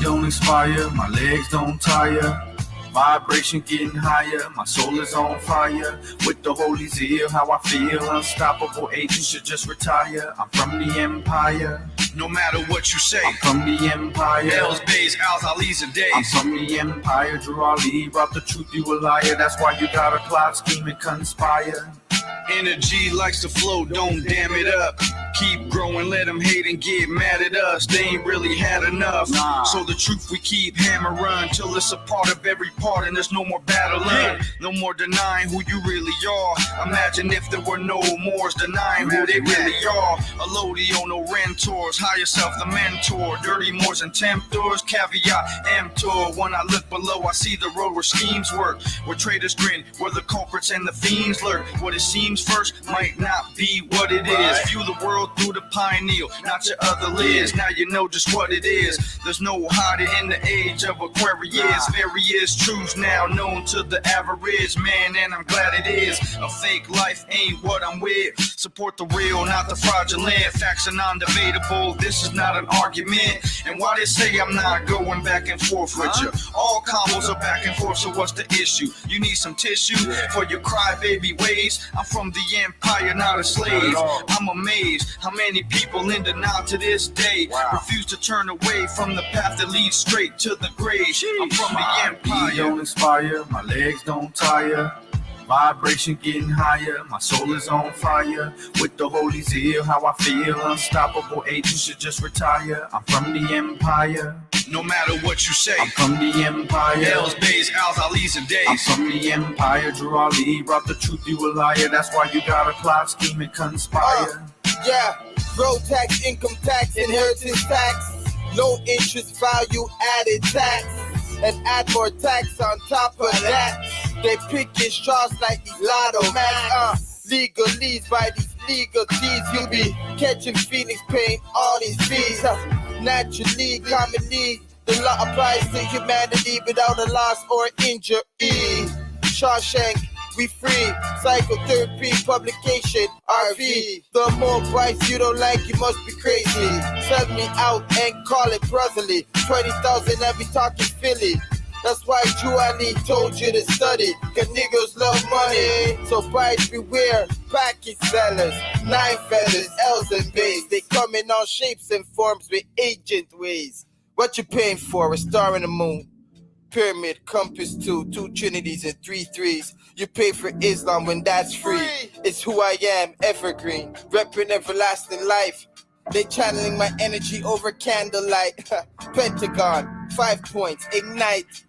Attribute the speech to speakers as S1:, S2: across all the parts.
S1: don't expire, my legs don't tire. Vibration getting higher, my soul is on fire. With the holy zeal, how I feel. Unstoppable agent should just retire. I'm from the empire.
S2: No matter what you say,
S1: I'm from the empire.
S2: L's, Bays, Al's, Ali's, and Days.
S1: I'm from the empire. Drew Ali, brought the truth, you a liar. That's why you gotta plot, scheme, and conspire.
S2: Energy likes to flow, don't dam it up. Keep growing, let them hate and get mad at us. They ain't really had enough. So the truth we keep hammering till it's a part of every part and there's no more battling. No more denying who you really are. Imagine if there were no mores denying who they really are. A Lodio, no rentors, hire yourself the mentor. Dirty Moors and temptors, caveat emptor. When I look below, I see the road where schemes work. Where traitors grin, where the culprits and the fiends lurk. What it seems first might not be what it is. View the world through the pineal, not your other lids. Now you know just what it is. There's no hiding in the age of Aquarius. Various truths now known to the average man, and I'm glad it is. A fake life ain't what I'm with. Support the real, not the fraudulent. Facts are non-debatable. This is not an argument. And why they say I'm not going back and forth with you? All combos are back and forth, so what's the issue? You need some tissue for your crybaby ways. I'm from the empire, not a slave. I'm amazed how many people in denial to this day refuse to turn away from the path that leads straight to the grave. I'm from the empire.
S1: Don't expire, my legs don't tire. Vibration getting higher, my soul is on fire. With the holy zeal, how I feel. Unstoppable agent should just retire. I'm from the empire.
S2: No matter what you say,
S1: I'm from the empire.
S2: L's, Bays, Al's, Ali's, and Days.
S1: I'm from the empire. Drew Ali, brought the truth, you a liar. That's why you gotta plot, scheme, and conspire.
S3: Yeah, road tax, income tax, inheritance tax, low interest value added tax, and add more tax on top of that. They picking straws like these lotto max. Legalese by these legal T's. You be catching feelings, paying all these fees. Naturally, commonly, the law applies to humanity without a loss or injury. Shawshank, we free. Psychotherapy publication, RV. The more price you don't like, you must be crazy. Sell me out and call it brotherly. 20,000, I be talking Philly. That's why Julie told you to study. Cause niggas love money. So buyers beware, package sellers. 9 feathers, L's and Bays. They come in all shapes and forms with agent ways. What you paying for? A star in the moon. Pyramid, compass 2 trinities and 3 threes. You pay for Islam when that's free. It's who I am, evergreen. Repping everlasting life. They channeling my energy over candlelight. Pentagon, 5 points, ignite.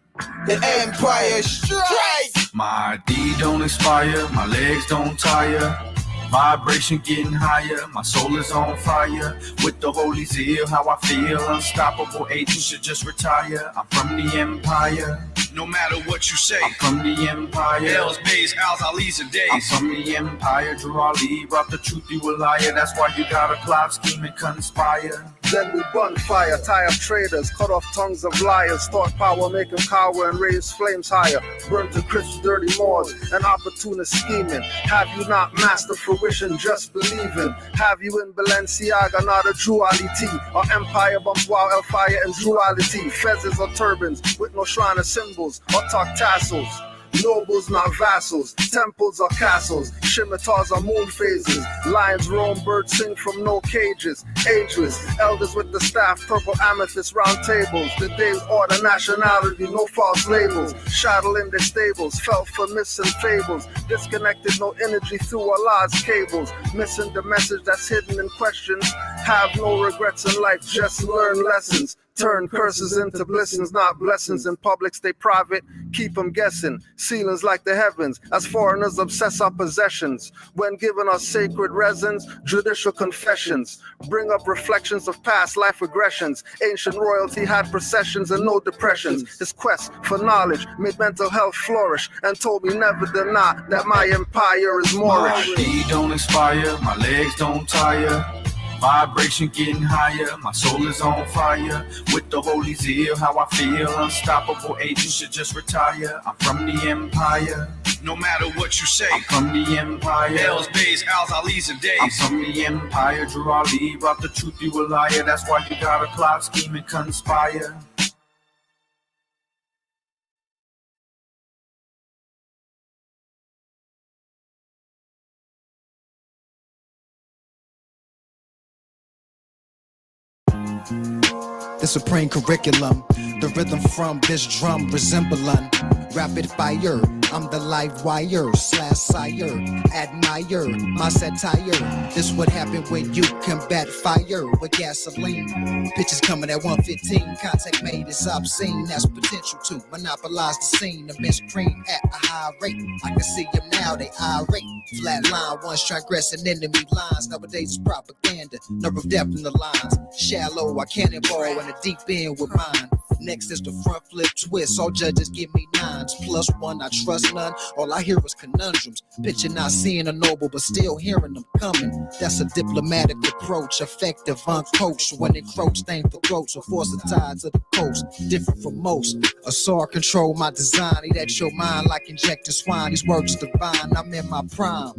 S3: The empire strikes.
S1: My D don't expire, my legs don't tire. Vibration getting higher, my soul is on fire. With the holy zeal, how I feel. Unstoppable agent should just retire. I'm from the empire.
S2: No matter what you say,
S1: I'm from the empire.
S2: L's, Bays, Al's, Ali's, and Days.
S1: I'm from the empire. Drew Ali, brought the truth, you a liar. That's why you gotta plot, scheme, and conspire.
S4: Then we burn fire, tie up traitors, cut off tongues of liars, start power, make them cower and raise flames higher. Burn to crisp dirty Moors, and opportunist scheming. Have you not mastered fruition, just believing? Have you in Balenciaga, not a duality? Or empire bumps wild hellfire and duality? Fezzes or turbans, with no shrine of symbols, or talk tassels. Nobles, not vassals, temples or castles, scimitars are moon phases, lions roam, birds sing from no cages, ageless, elders with the staff, purple amethyst round tables, the day's order, nationality, no false labels, shadow in their stables, felt for missing fables, disconnected, no energy through Allah's cables, missing the message that's hidden in questions, have no regrets in life, just learn lessons. Turn curses into blessings, not blessings. In public, stay private, keep them guessing. Ceilings like the heavens, as foreigners obsess our possessions. When given our sacred resins, judicial confessions bring up reflections of past life regressions. Ancient royalty had processions and no depressions. His quest for knowledge made mental health flourish and told me never deny that my empire is Moorish.
S1: My D don't expire, my legs don't tire. Vibration getting higher, my soul is on fire. With the holy zeal, how I feel. Unstoppable agent should just retire. I'm from the empire.
S2: No matter what you say,
S1: I'm from the empire.
S2: L's, Bays, Al's, Ali's, and Days.
S1: I'm from the empire. Drew Ali, brought the truth, you a liar. That's why you gotta plot, scheme, and conspire.
S5: The supreme curriculum, the rhythm from this drum resembling rapid fire. I'm the live wire / sire. Admire my satire. This what happen when you combat fire with gasoline. Bitches coming at 115. Contact made is obscene. That's potential to monopolize the scene. Immense cream at a high rate. I can see them now, they irate. Flat line, once transgressing enemy lines. Nowadays it's propaganda. Number of depth in the lines. Shallow, I cannonball in the deep end with mine. Next is the front flip twist. All judges give me 9s. +1, I trust none. All I hear is conundrums. Picture not seeing a noble, but still hearing them coming. That's a diplomatic approach. Effective, uncoached. When encroached, aim for throats. Or force the tides of the coast. Different from most. A saw control my design. Eat at your mind like injecting swine. These words divine. I'm in my prime.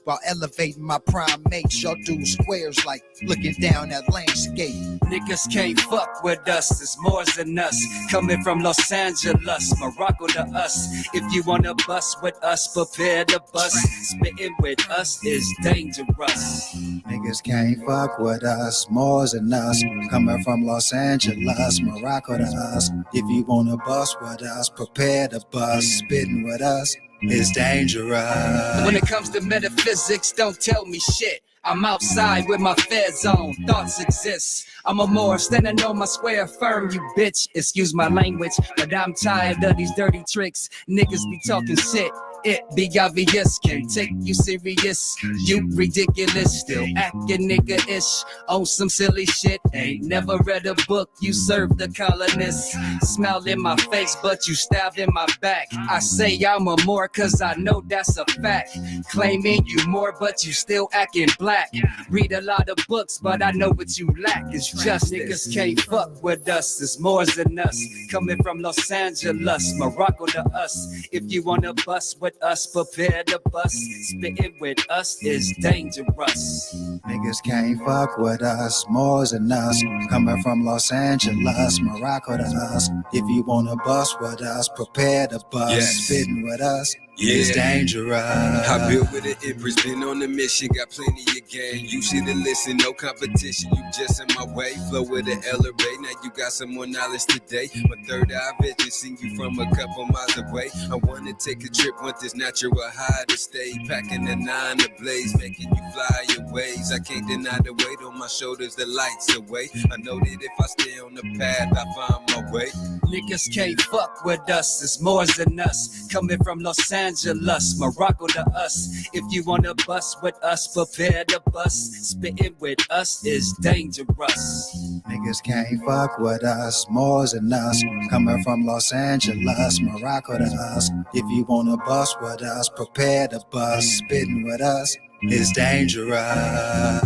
S5: While elevating my prime mates, y'all do squares like looking down that landscape.
S6: Niggas can't fuck with us, it's more than us. Coming from Los Angeles, Morocco to us. If you wanna bust with us, prepare to bust. Spitting with us is dangerous.
S5: Niggas can't fuck with us, more than us. Coming from Los Angeles, Morocco to us. If you wanna bust with us, prepare to bust. Spitting with us is dangerous.
S6: When it comes to metaphysics, don't tell me shit. I'm outside with my feds on, thoughts exist. I'm a Moor, standing on my square firm, you bitch. Excuse my language, but I'm tired of these dirty tricks. Niggas be talking shit. It be obvious, can't take you serious. You ridiculous, still acting nigga-ish on some silly shit. Ain't never read a book, you serve the colonists. Smile in my face, but you stabbed in my back. I say I'm a Moor, cause I know that's a fact. Claiming you more, but you still acting black. Read a lot of books, but I know what you lack is justice. Niggas can't fuck with us, it's more than us. Coming from Los Angeles, Morocco to us. If you wanna bust with us, prepare to bust. Spitting with us is dangerous.
S5: Niggas can't fuck with us, more than us. Coming from Los Angeles, Morocco to us. If you wanna bust with us, prepare to bust.
S7: Yes.
S5: Spitting with us
S7: Yeah.
S5: is dangerous.
S7: I built with an Empress, been on a mission, got plenty of game. You should've listened, no competition, you just in my way. Flow with an elevate, now you got some more knowledge today. My third eye vision, seen you from a couple miles away. I wanna take a trip, want this natural high to stay. Packing the 9 to blaze, making you fly your ways. I can't deny the weight on my shoulders, the lights away. I know that if I stay on the path, I find my way.
S6: Niggas can't fuck with us, it's more than us. Coming from Los Angeles, Morocco to us. If you wanna bust with us, prepare to bust. Spitting with us is dangerous.
S5: Niggas can't fuck with us, more than us. Coming from Los Angeles, Morocco to us. If you wanna bust with us, prepare to bust. Spitting with us is dangerous.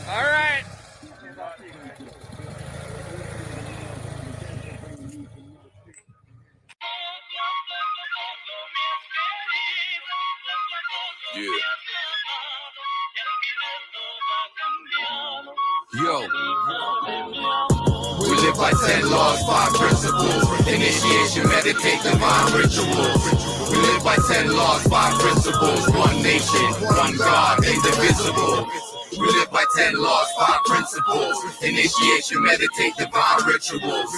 S6: All right.
S7: Yeah. Yo.
S8: We live by 10 laws, 5 principles. Initiation, meditate, divine rituals. We live by 10 laws, 5 principles. One nation, one God, indivisible. We live by 10 laws, 5 principles. Initiation, meditate, divine rituals.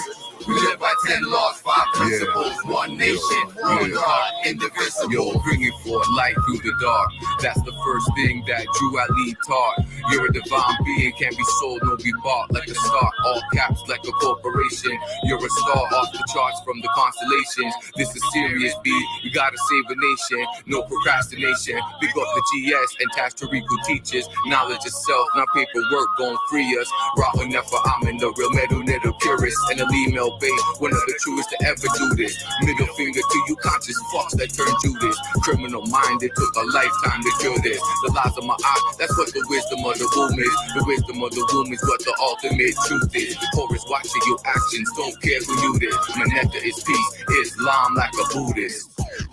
S8: We live by 10 laws, 5 principles. One nation, one God, indivisible.
S7: Yo, bringing forth light through the dark. That's the first thing that Drew Ali taught. You're a divine being, can't be sold, nor be bought. Like a star, all caps like a corporation. You're a star off the charts from the constellations. This is serious, B. We gotta save a nation, no procrastination. Big up the GS and Tash Tariku teachers. Knowledge itself, not paperwork gon' free us. Raw never, I'm in the real metal, curious.
S8: terrorists and a email bait. One of the truest to ever do this. Middle finger to you conscious fucks that turn Judas. Criminal minded, took a lifetime to kill this. The lies of my eye, that's what the wisdom of the womb is. The wisdom of the womb is what the ultimate truth is. The chorus watching your actions, don't care who you this. Manetta is peace, Islam like a Buddhist.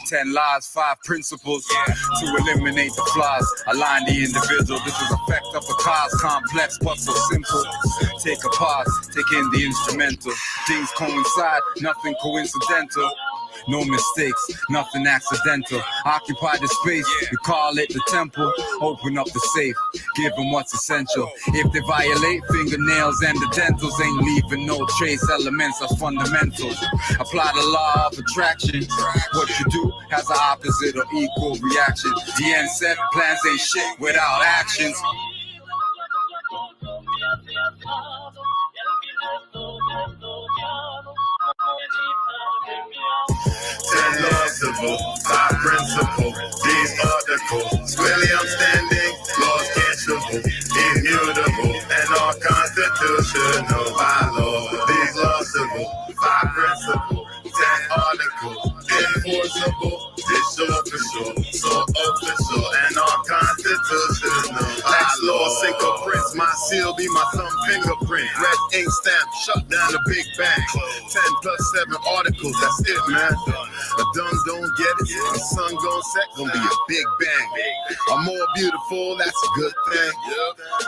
S9: 10 lies, 5 principles to eliminate the flaws, align the individual. This is effect of a cause, complex but so simple. Take a pause, take in the instrumental. Things coincide, nothing coincidental. No mistakes, nothing accidental. Occupy the space, we call it the temple. Open up the safe, give them what's essential. If they violate, fingernails and the dentals ain't leaving no trace. Elements are fundamentals. Apply the law of attraction. What you do has an opposite or equal reaction. The end set, plans ain't shit without actions.
S8: 10 laws of law, 5 principles, these articles. Really I'm standing, laws cancelable, immutable, and all constitutional by law. These laws of law, 5 principles, 10 articles, enforceable, this official, so official, and all constitutional by law. Sink or prints, my seal be my thumb fingerprint. Red ink stamp, shut down the Big Bang. 10 plus 7 articles, that's it, man. A dumb don't get it, the sun gon' set, gon' be a big bang. I'm more beautiful, that's a good thing.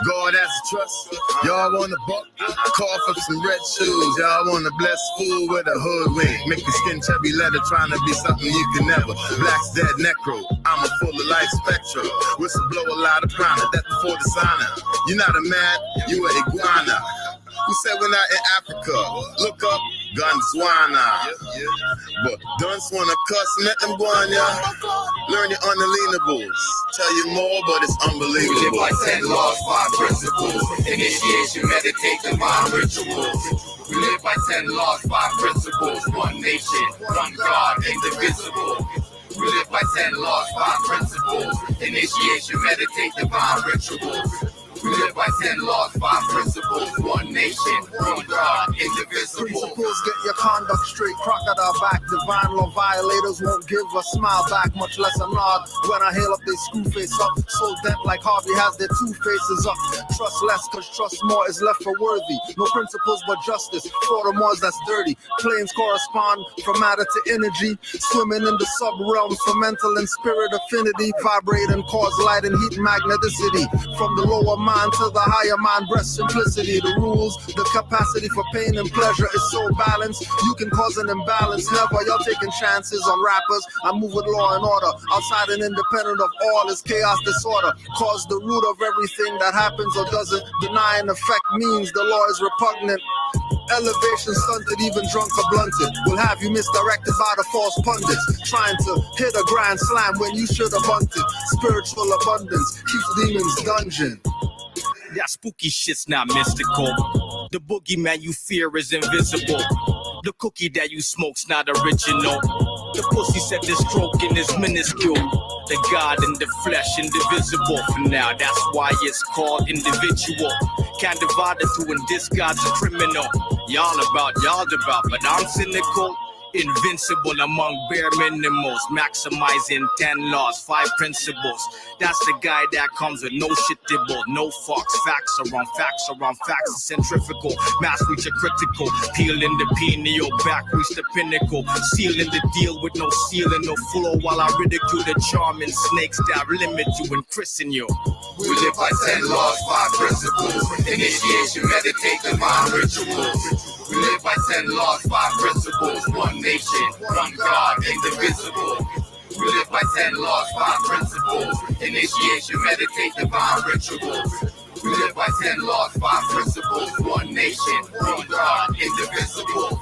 S8: God has a trust, y'all wanna buck? Call for some red shoes, y'all wanna bless food with a hood wing. Make the skin chubby leather, trying to be something you can never. Black's dead necro, I'm a full of life spectrum. Whistle blow a lot of prana, that's before the sign out. You're not a man, you an iguana. Who said we're not in Africa? Look up, Gunzwana. But dunce wanna cuss, met them guanya. Learn your unalienables. Tell you more, but it's unbelievable.
S10: We live by 10 laws, 5 principles. Initiation, meditate, divine rituals. We live by 10 laws, 5 principles. One nation, one God, indivisible. We live by 10 laws, 5 principles. Initiation, meditate, divine rituals. We live by 10 laws, 5 principles. One nation, one God, indivisible.
S4: Principles, get your conduct straight, crocodile back. Divine law violators won't give a smile back, much less a nod. When I hail up, they screw face up. So deaf like Harvey has their 2 faces up. Trust less, cause trust more is left for worthy. No principles but justice, Furthermore, that's dirty. Planes correspond from matter to energy. Swimming in the sub-realms for mental and spirit affinity. Vibrate and cause light and heat magneticity. From the lower mind to the higher mind, breast simplicity. The rules, the capacity for pain and pleasure is so balanced. You can cause an imbalance. Never, y'all taking chances on rappers. I move with law and order. Outside and independent of all is chaos, disorder. Cause the root of everything that happens or doesn't. Deny an effect means the law is repugnant. Elevation stunted, even drunk or blunted. Will have you misdirected by the false pundits. Trying to hit a grand slam when you should have bunted. Spiritual abundance keeps demons dungeon.
S11: That spooky shit's not mystical. The boogeyman you fear is invisible. The cookie that you smoke's not original. The pussy said this stroking is minuscule. The God in the flesh, indivisible for now. That's why it's called individual. Can't divide the two and disguise a criminal. Y'all about, but I'm cynical. Invincible among bare minimals, maximizing 10 laws, 5 principles. That's the guy that comes with no shittable, no fucks, facts around facts, centrifugal. Mass reach a critical, peeling the pineal, back reach the pinnacle, sealing the deal with no ceiling, no flow. While I ridicule the charming snakes that limit you and christen you.
S10: We live by 10 laws, 5 principles. Initiation, meditate, divine rituals. We live by 10 laws, 5 principles. One nation, one God, indivisible. We live by 10 laws, 5 principles. Initiation, meditate, divine rituals. We live by 10 laws, 5 principles. One nation, one God, indivisible.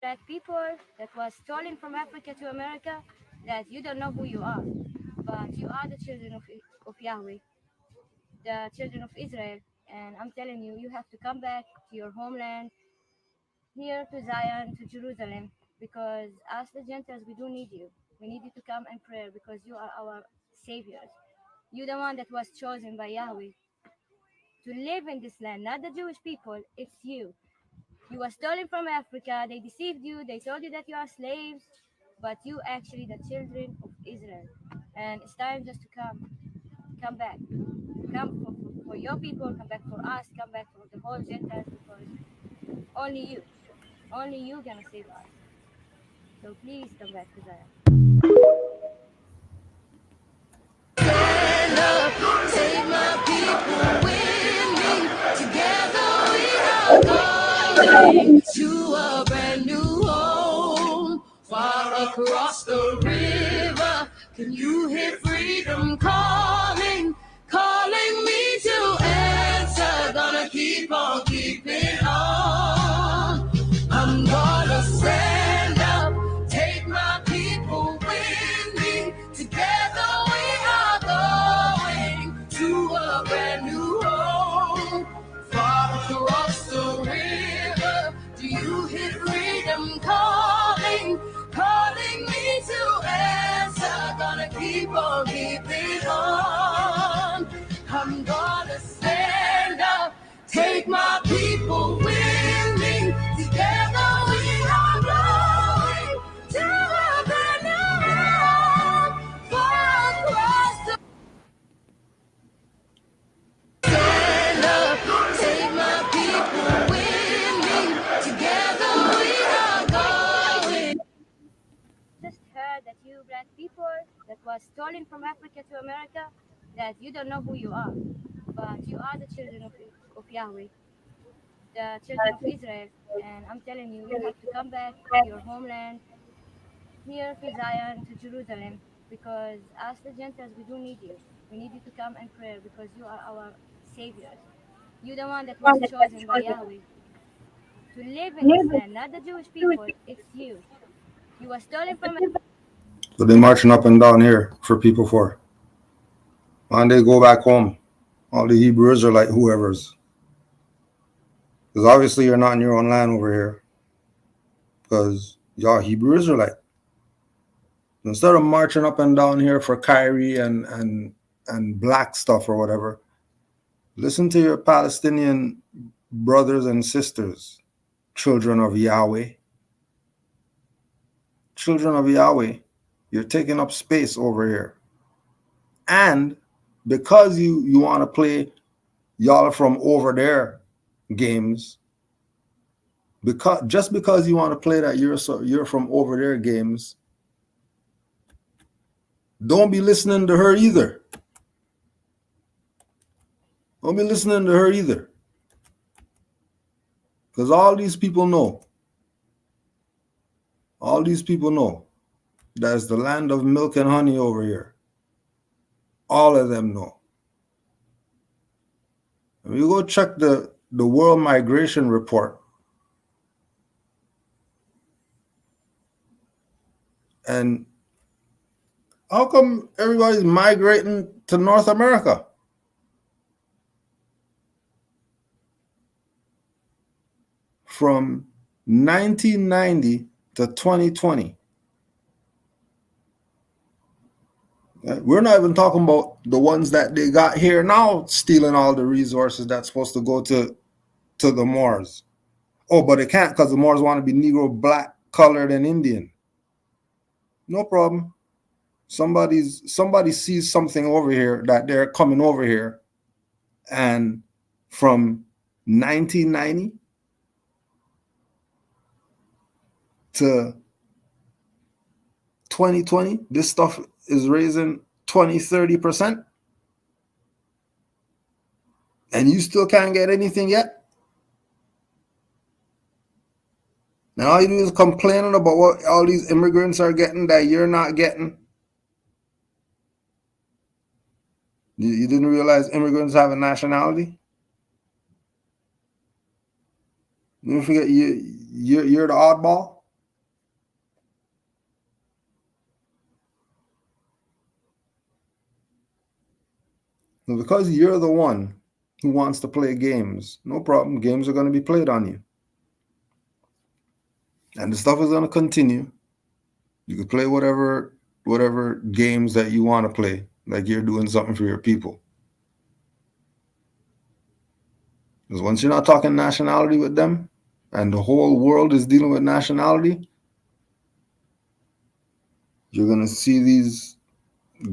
S12: That people that was stolen from Africa to America, that you don't know who you are, but you are the children of Yahweh, the children of Israel. And I'm telling you, you have to come back to your homeland, here to Zion, to Jerusalem, because us the Gentiles, we do need you. We need you to come and pray because you are our saviors. You're the one that was chosen by Yahweh to live in this land, not the Jewish people, it's you. You were stolen from Africa, they deceived you, they told you that you are slaves, but you actually the children of Israel. And it's time just to come back. Come for your people, come back for us, come back for the whole Gentiles, because only you gonna save us. So please come back to Zion.
S13: Take my people with me. Together we are going to a brand new home. Far across the river, can you hear freedom calling? Calling me to answer. Gonna keep on keeping on. I'm gonna stand up, take my people with me. Together we are going to a brand new home. Far across the river, do you hear freedom calling? Calling me to answer. Gonna keep on keeping on. I'm gonna stand up, take my people with me. Together we are going to a brand new world. Far across the stand up, take my people with me. Together we are going.
S12: Just heard that you black people that was stolen from Africa to America, that you don't know who you are, but you are the children of Yahweh, the children of Israel. And I'm telling you, you have to come back to your homeland, here to Zion, to Jerusalem, because us the Gentiles, we do need you. We need you to come and pray because you are our saviors. You're the one that was chosen by Yahweh to live in this land, not the Jewish people, it's you. You were stolen from.
S4: So they're marching up and down here for people for. And they go back home. All the Hebrew Israelite whoever's. Because obviously you're not in your own land over here. Because y'all Hebrew Israelite. Instead of marching up and down here for Kyrie and black stuff or whatever, listen to your Palestinian brothers and sisters, children of Yahweh. Children of Yahweh, you're taking up space over here. And because you want to play y'all from over there games, just because you want to play that you're from over there games, don't be listening to her either. Don't be listening to her either. Because all these people know that it's the land of milk and honey over here. All of them know. And you go check the World Migration Report, and how come everybody's migrating to North America? From 1990 to 2020. We're not even talking about the ones that they got here now, stealing all the resources that's supposed to go to the Moors. Oh, but they can't because the Moors want to be Negro, black, colored, and Indian. No problem. Somebody sees something over here that they're coming over here, and from 1990 to 2020, this stuff is raising 20-30%, and you still can't get anything yet. And all you do is complaining about what all these immigrants are getting that you're not getting. You didn't realize immigrants have a nationality? You forget you're the oddball? And because you're the one who wants to play games, no problem. Games are going to be played on you. And the stuff is going to continue. You can play whatever games that you want to play, like you're doing something for your people. Because once you're not talking nationality with them, and the whole world is dealing with nationality, you're going to see these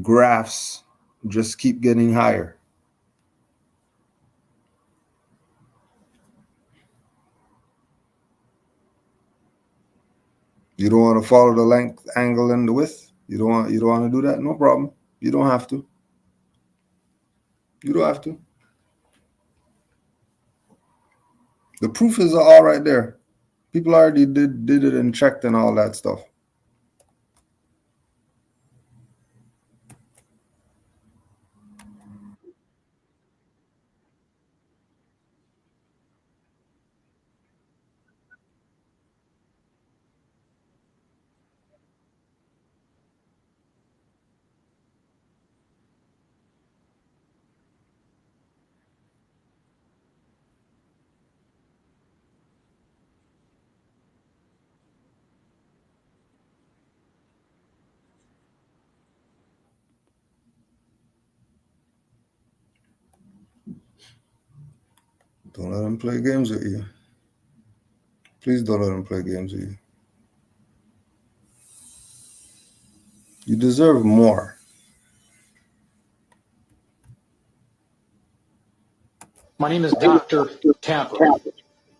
S4: graphs just keep getting higher. You don't want to follow the length, angle, and the width? You don't want to do that? No problem. You don't have to. You don't have to. The proof is all right there. People already did it and checked and all that stuff. Don't let them play games with you. Please don't let them play games with you. You deserve more.
S14: My name is Dr. Tapper.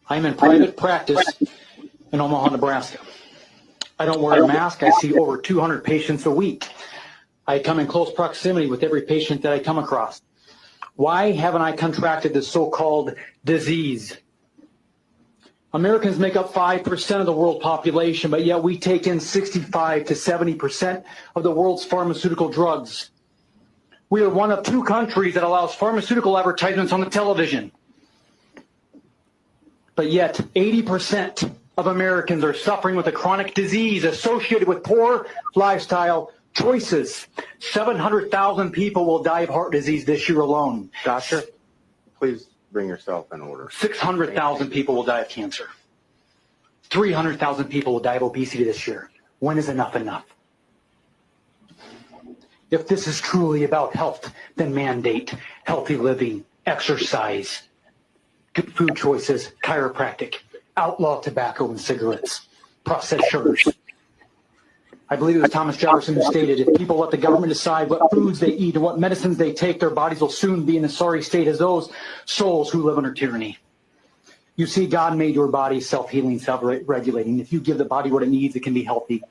S14: I'm in private practice in Omaha, Nebraska. I don't wear a mask. I see over 200 patients a week. I come in close proximity with every patient that I come across. Why haven't I contracted this so-called disease? Americans make up 5% of the world population, but yet we take in 65 to 70% of the world's pharmaceutical drugs. We are one of 2 countries that allows pharmaceutical advertisements on the television. But yet 80% of Americans are suffering with a chronic disease associated with poor lifestyle choices. 700,000 people will die of heart disease this year alone.
S15: Doctor, please bring yourself in order.
S14: 600,000 people will die of cancer. 300,000 people will die of obesity this year. When is enough enough? If this is truly about health, then mandate healthy living, exercise, good food choices, chiropractic, outlaw tobacco and cigarettes, processed sugars. I believe it was Thomas Jefferson who stated, if people let the government decide what foods they eat and what medicines they take, their bodies will soon be in the sorry state as those souls who live under tyranny. You see, God made your body self-healing, self-regulating. If you give the body what it needs, it can be healthy.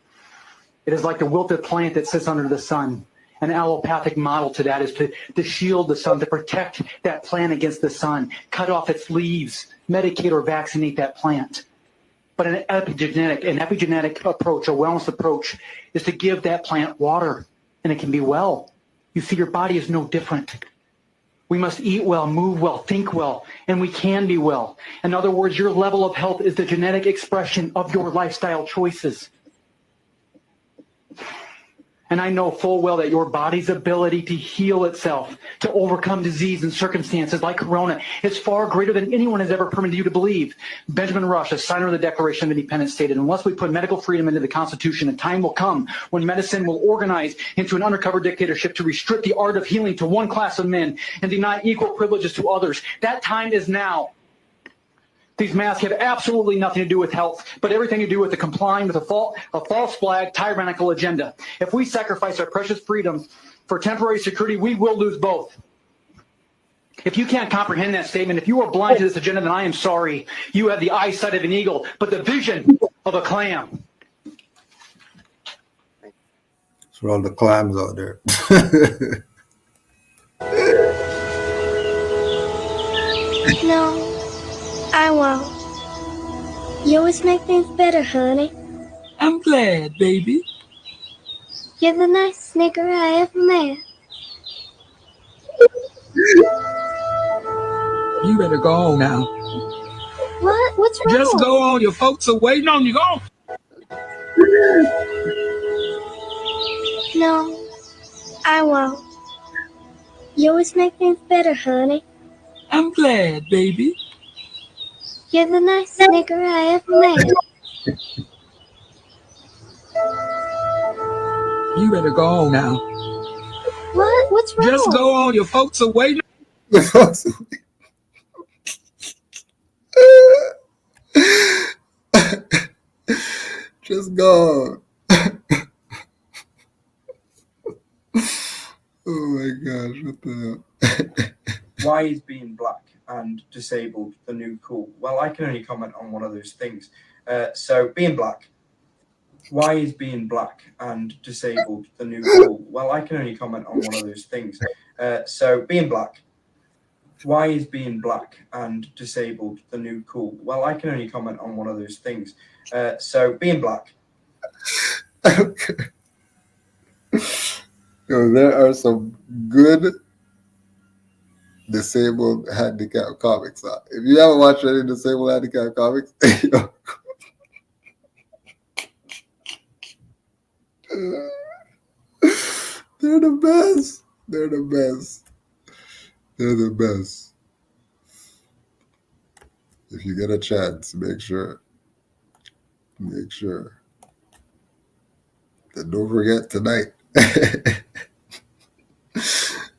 S14: It is like the wilted plant that sits under the sun. An allopathic model to that is to shield the sun, to protect that plant against the sun, cut off its leaves, medicate or vaccinate that plant. But an epigenetic approach, a wellness approach, is to give that plant water, and it can be well. You see, your body is no different. We must eat well, move well, think well, and we can be well. In other words, your level of health is the genetic expression of your lifestyle choices. And I know full well that your body's ability to heal itself, to overcome disease and circumstances like corona, is far greater than anyone has ever permitted you to believe. Benjamin Rush, a signer of the Declaration of Independence, stated, unless we put medical freedom into the Constitution, a time will come when medicine will organize into an undercover dictatorship to restrict the art of healing to one class of men and deny equal privileges to others. That time is now. These masks have absolutely nothing to do with health, but everything to do with the complying with a false flag, tyrannical agenda. If we sacrifice our precious freedoms for temporary security, we will lose both. If you can't comprehend that statement, if you are blind to this agenda, then I am sorry. You have the eyesight of an eagle, but the vision of a clam.
S4: For all the clams out there.
S16: No. I won't. You always make things better, honey.
S17: I'm glad, baby.
S16: You're the nicest nigger I ever met.
S17: You better go on now.
S16: What? What's wrong?
S17: Just go on. Your folks are waiting on you. Go on.
S16: No, I won't. You always make things better, honey.
S17: I'm glad, baby.
S16: You're the nicest nigger I ever met.
S17: You better go on now.
S16: What? What's wrong?
S17: Just go on. Your folks are waiting.
S18: Just go. Oh my gosh, what the hell?
S19: Why is being black and disabled the new cool? Well, I can only comment on one of those things. So being black. Why is being black and disabled the new cool? Well, I can only comment on one of those things. So being black. Why is being black and disabled the new cool? Well, I can only comment on one of those things. So being black.
S18: Yo, there are some good disabled handicap comics. If you haven't watched any disabled handicap comics, yo, they're the best. They're the best. They're the best. If you get a chance, make sure. And don't forget tonight.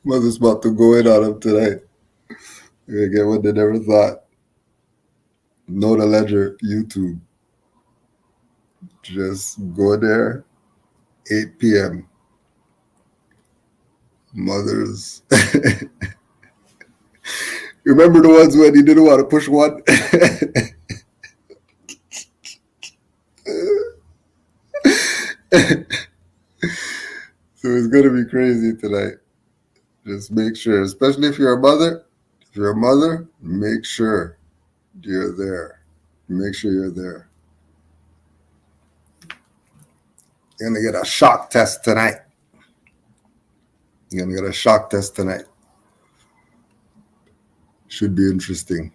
S18: Mother's about to go in on them tonight. You're gonna get what they never thought. Know the Ledger YouTube. Just go there, 8 p.m. Mothers. Remember the ones when you didn't want to push one? So it's going to be crazy tonight. Just make sure, especially if you're a mother. If you're a mother, make sure you're there. Make sure you're there. You're going to get a shock test tonight. You're going to get a shock test tonight. Should be interesting.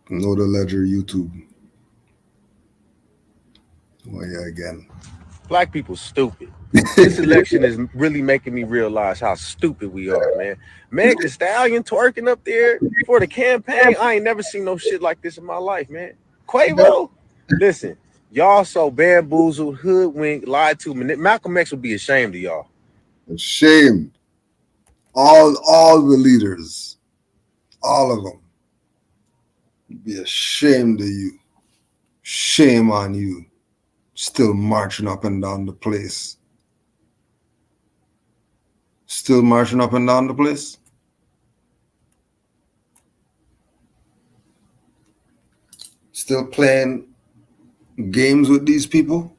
S18: Know the Ledger YouTube. Oh, yeah, again.
S20: Black people stupid. This election is really making me realize how stupid we are, man. Meg Thee Stallion twerking up there for the campaign. I ain't never seen no shit like this in my life, man. Quavo, listen, y'all so bamboozled, hoodwinked, lied to. Malcolm X would be ashamed of y'all.
S18: Ashamed. All the leaders, all of them, be ashamed of you. Shame on you. Still marching up and down the place. Still marching up and down the place. Still playing games with these people.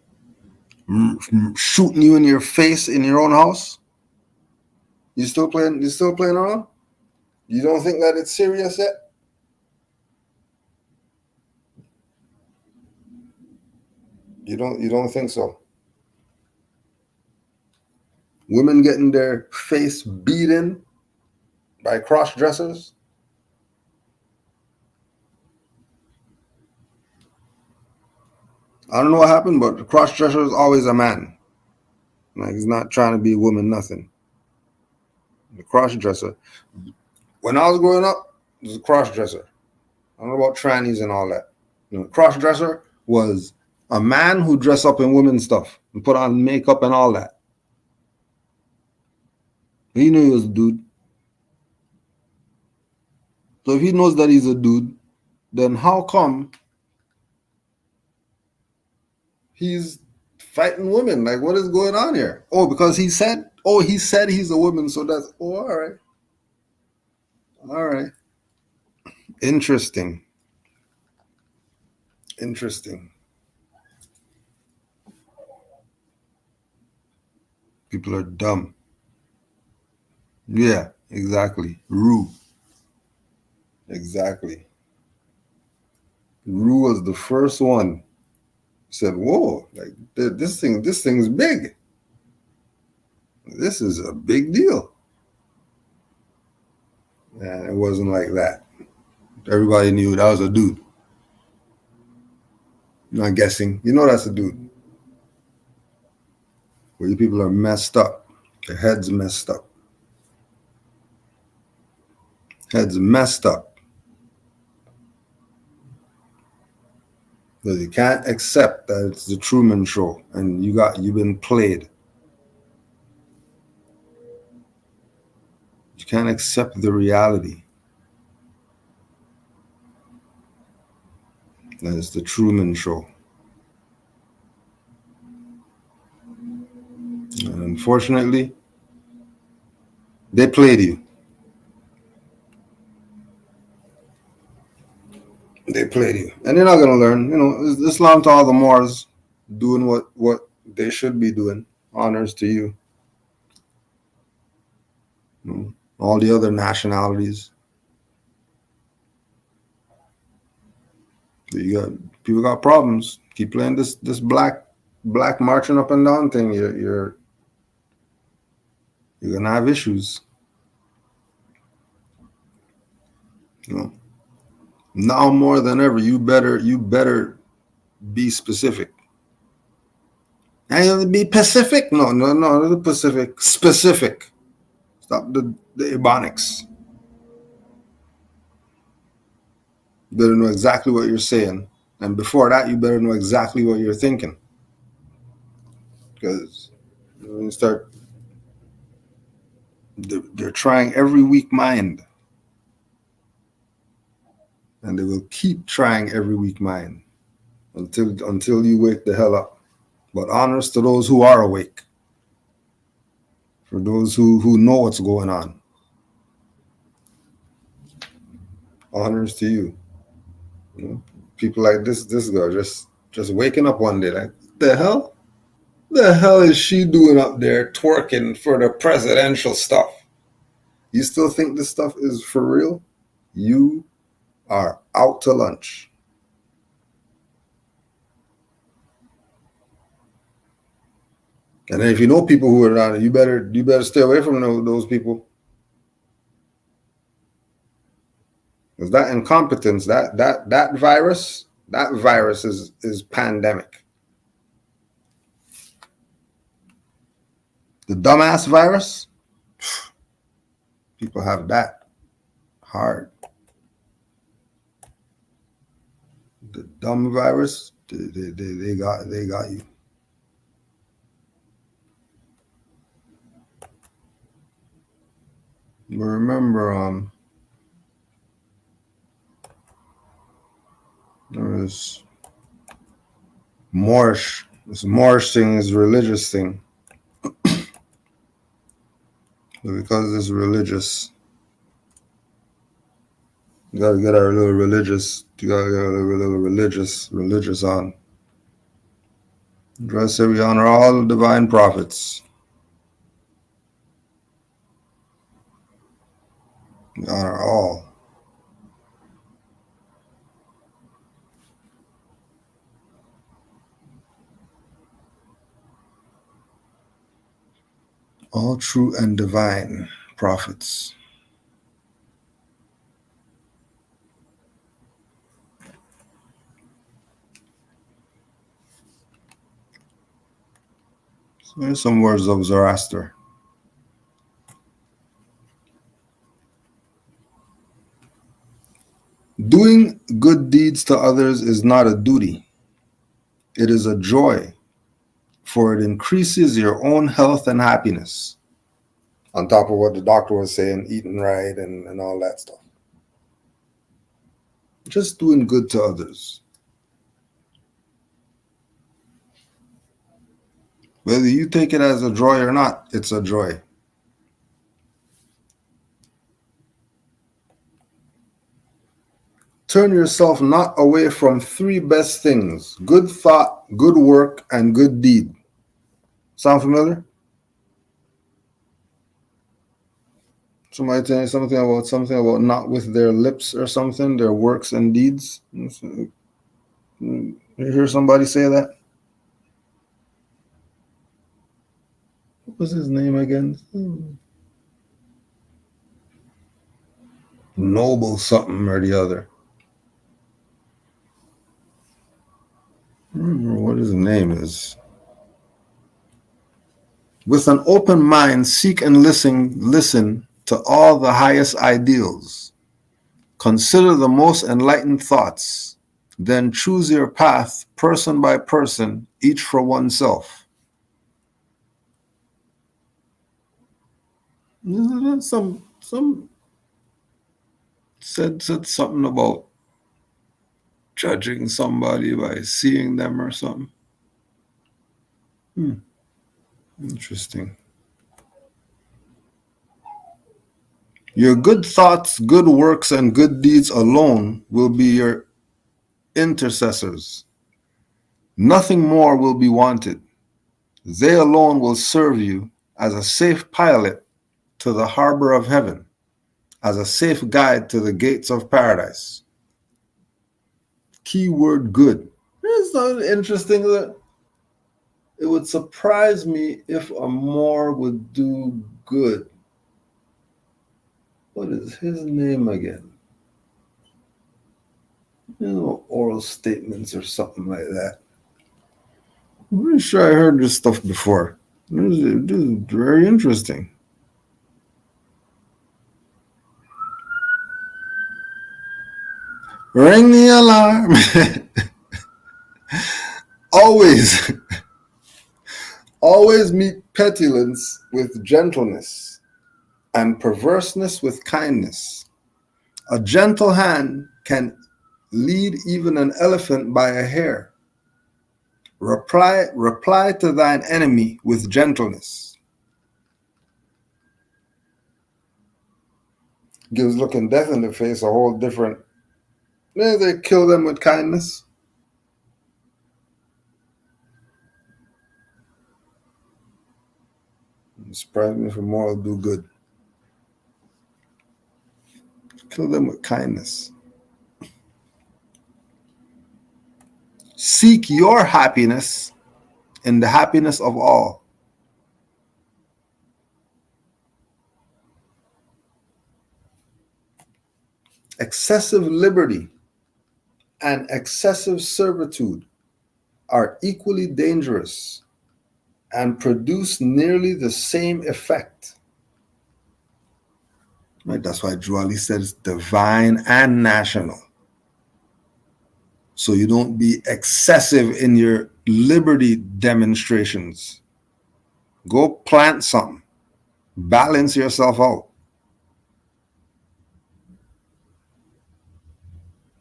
S18: Shooting you in your face in your own house. You still playing around? You don't think that it's serious yet? You don't think so? Women getting their face beaten by cross-dressers? I don't know what happened, but the cross-dresser is always a man. Like, he's not trying to be a woman, nothing. The cross-dresser. When I was growing up, it was a cross-dresser. I don't know about trannies and all that. Cross-dresser was a man who dressed up in women's stuff and put on makeup and all that. He knew he was a dude. So if he knows that he's a dude, then how come he's fighting women? Like, what is going on here? Oh, because he said he's a woman, so that's, all right. All right. Interesting. People are dumb. Yeah, exactly. Rue. Exactly. Rue was the first one. Said, whoa, like this thing's big. This is a big deal. And it wasn't like that. Everybody knew that was a dude. You're not guessing. You know that's a dude. Well, you people are messed up. Your head's messed up. Heads messed up. Because you can't accept that it's the Truman Show and you've been played. You can't accept the reality that it's the Truman Show. And unfortunately, they played you. They played you. And you're not going to learn. You know, Islam to all the Moors doing what they should be doing. Honors to you. You know, all the other nationalities. People got problems. Keep playing this black marching up and down thing. You're gonna have issues. You know. Now more than ever, you better be specific. I have to be Pacific? No, the Pacific. Specific. Stop the ebonics. You better know exactly what you're saying. And before that, you better know exactly what you're thinking. Because when you start, they're trying every weak mind. And they will keep trying every weak mind until you wake the hell up. But honors to those who are awake. For those who know what's going on. Honors to you. You know, people like this girl just waking up one day like, the hell? The hell is she doing up there twerking for the presidential stuff? You still think this stuff is for real? You are out to lunch. And then if you know people who are not, you better stay away from those people. Because that incompetence, that virus is pandemic. The dumbass virus, people have that hard. The dumb virus, they got you. But remember, there was Moorish. This Moorish thing is a religious thing. So because it's religious, you gotta get our little religious. You gotta get a little religious on. I say we honor all the divine prophets. We honor all. All true and divine prophets. So here's some words of Zoroaster. Doing good deeds to others is not a duty. It is a joy, for it increases your own health and happiness. On top of what the doctor was saying, eating right and all that stuff. Just doing good to others. Whether you take it as a joy or not, it's a joy. Turn yourself not away from three best things: good thought, good work, and good deed. Sound familiar? Somebody tell you something about not with their lips or something, their works and deeds. You hear somebody say that? What was his name again? Noble something or the other. I don't remember what his name is. With an open mind, seek and listen to all the highest ideals. Consider the most enlightened thoughts. Then choose your path, person by person, each for oneself. Some said something about judging somebody by seeing them or something. Interesting. Your good thoughts, good works, and good deeds alone will be your intercessors. Nothing more will be wanted. They alone will serve you as a safe pilot to the harbor of heaven, as a safe guide to the gates of paradise. Keyword good. It's not interesting that it would surprise me if a Moor would do good. What is his name again? Oral statements or something like that. I'm pretty sure I heard this stuff before. This is very interesting. Ring the alarm. Always meet petulance with gentleness and perverseness with kindness. A gentle hand can lead even an elephant by a hair. Reply to thine enemy with gentleness. Gives looking death in the face a whole different. They kill them with kindness. Surprise me if a Moor will do good. Kill them with kindness. Seek your happiness in the happiness of all. Excessive liberty and excessive servitude are equally dangerous and produce nearly the same effect. Right? That's why Juali says divine and national. So you don't be excessive in your liberty demonstrations. Go plant something. Balance yourself out.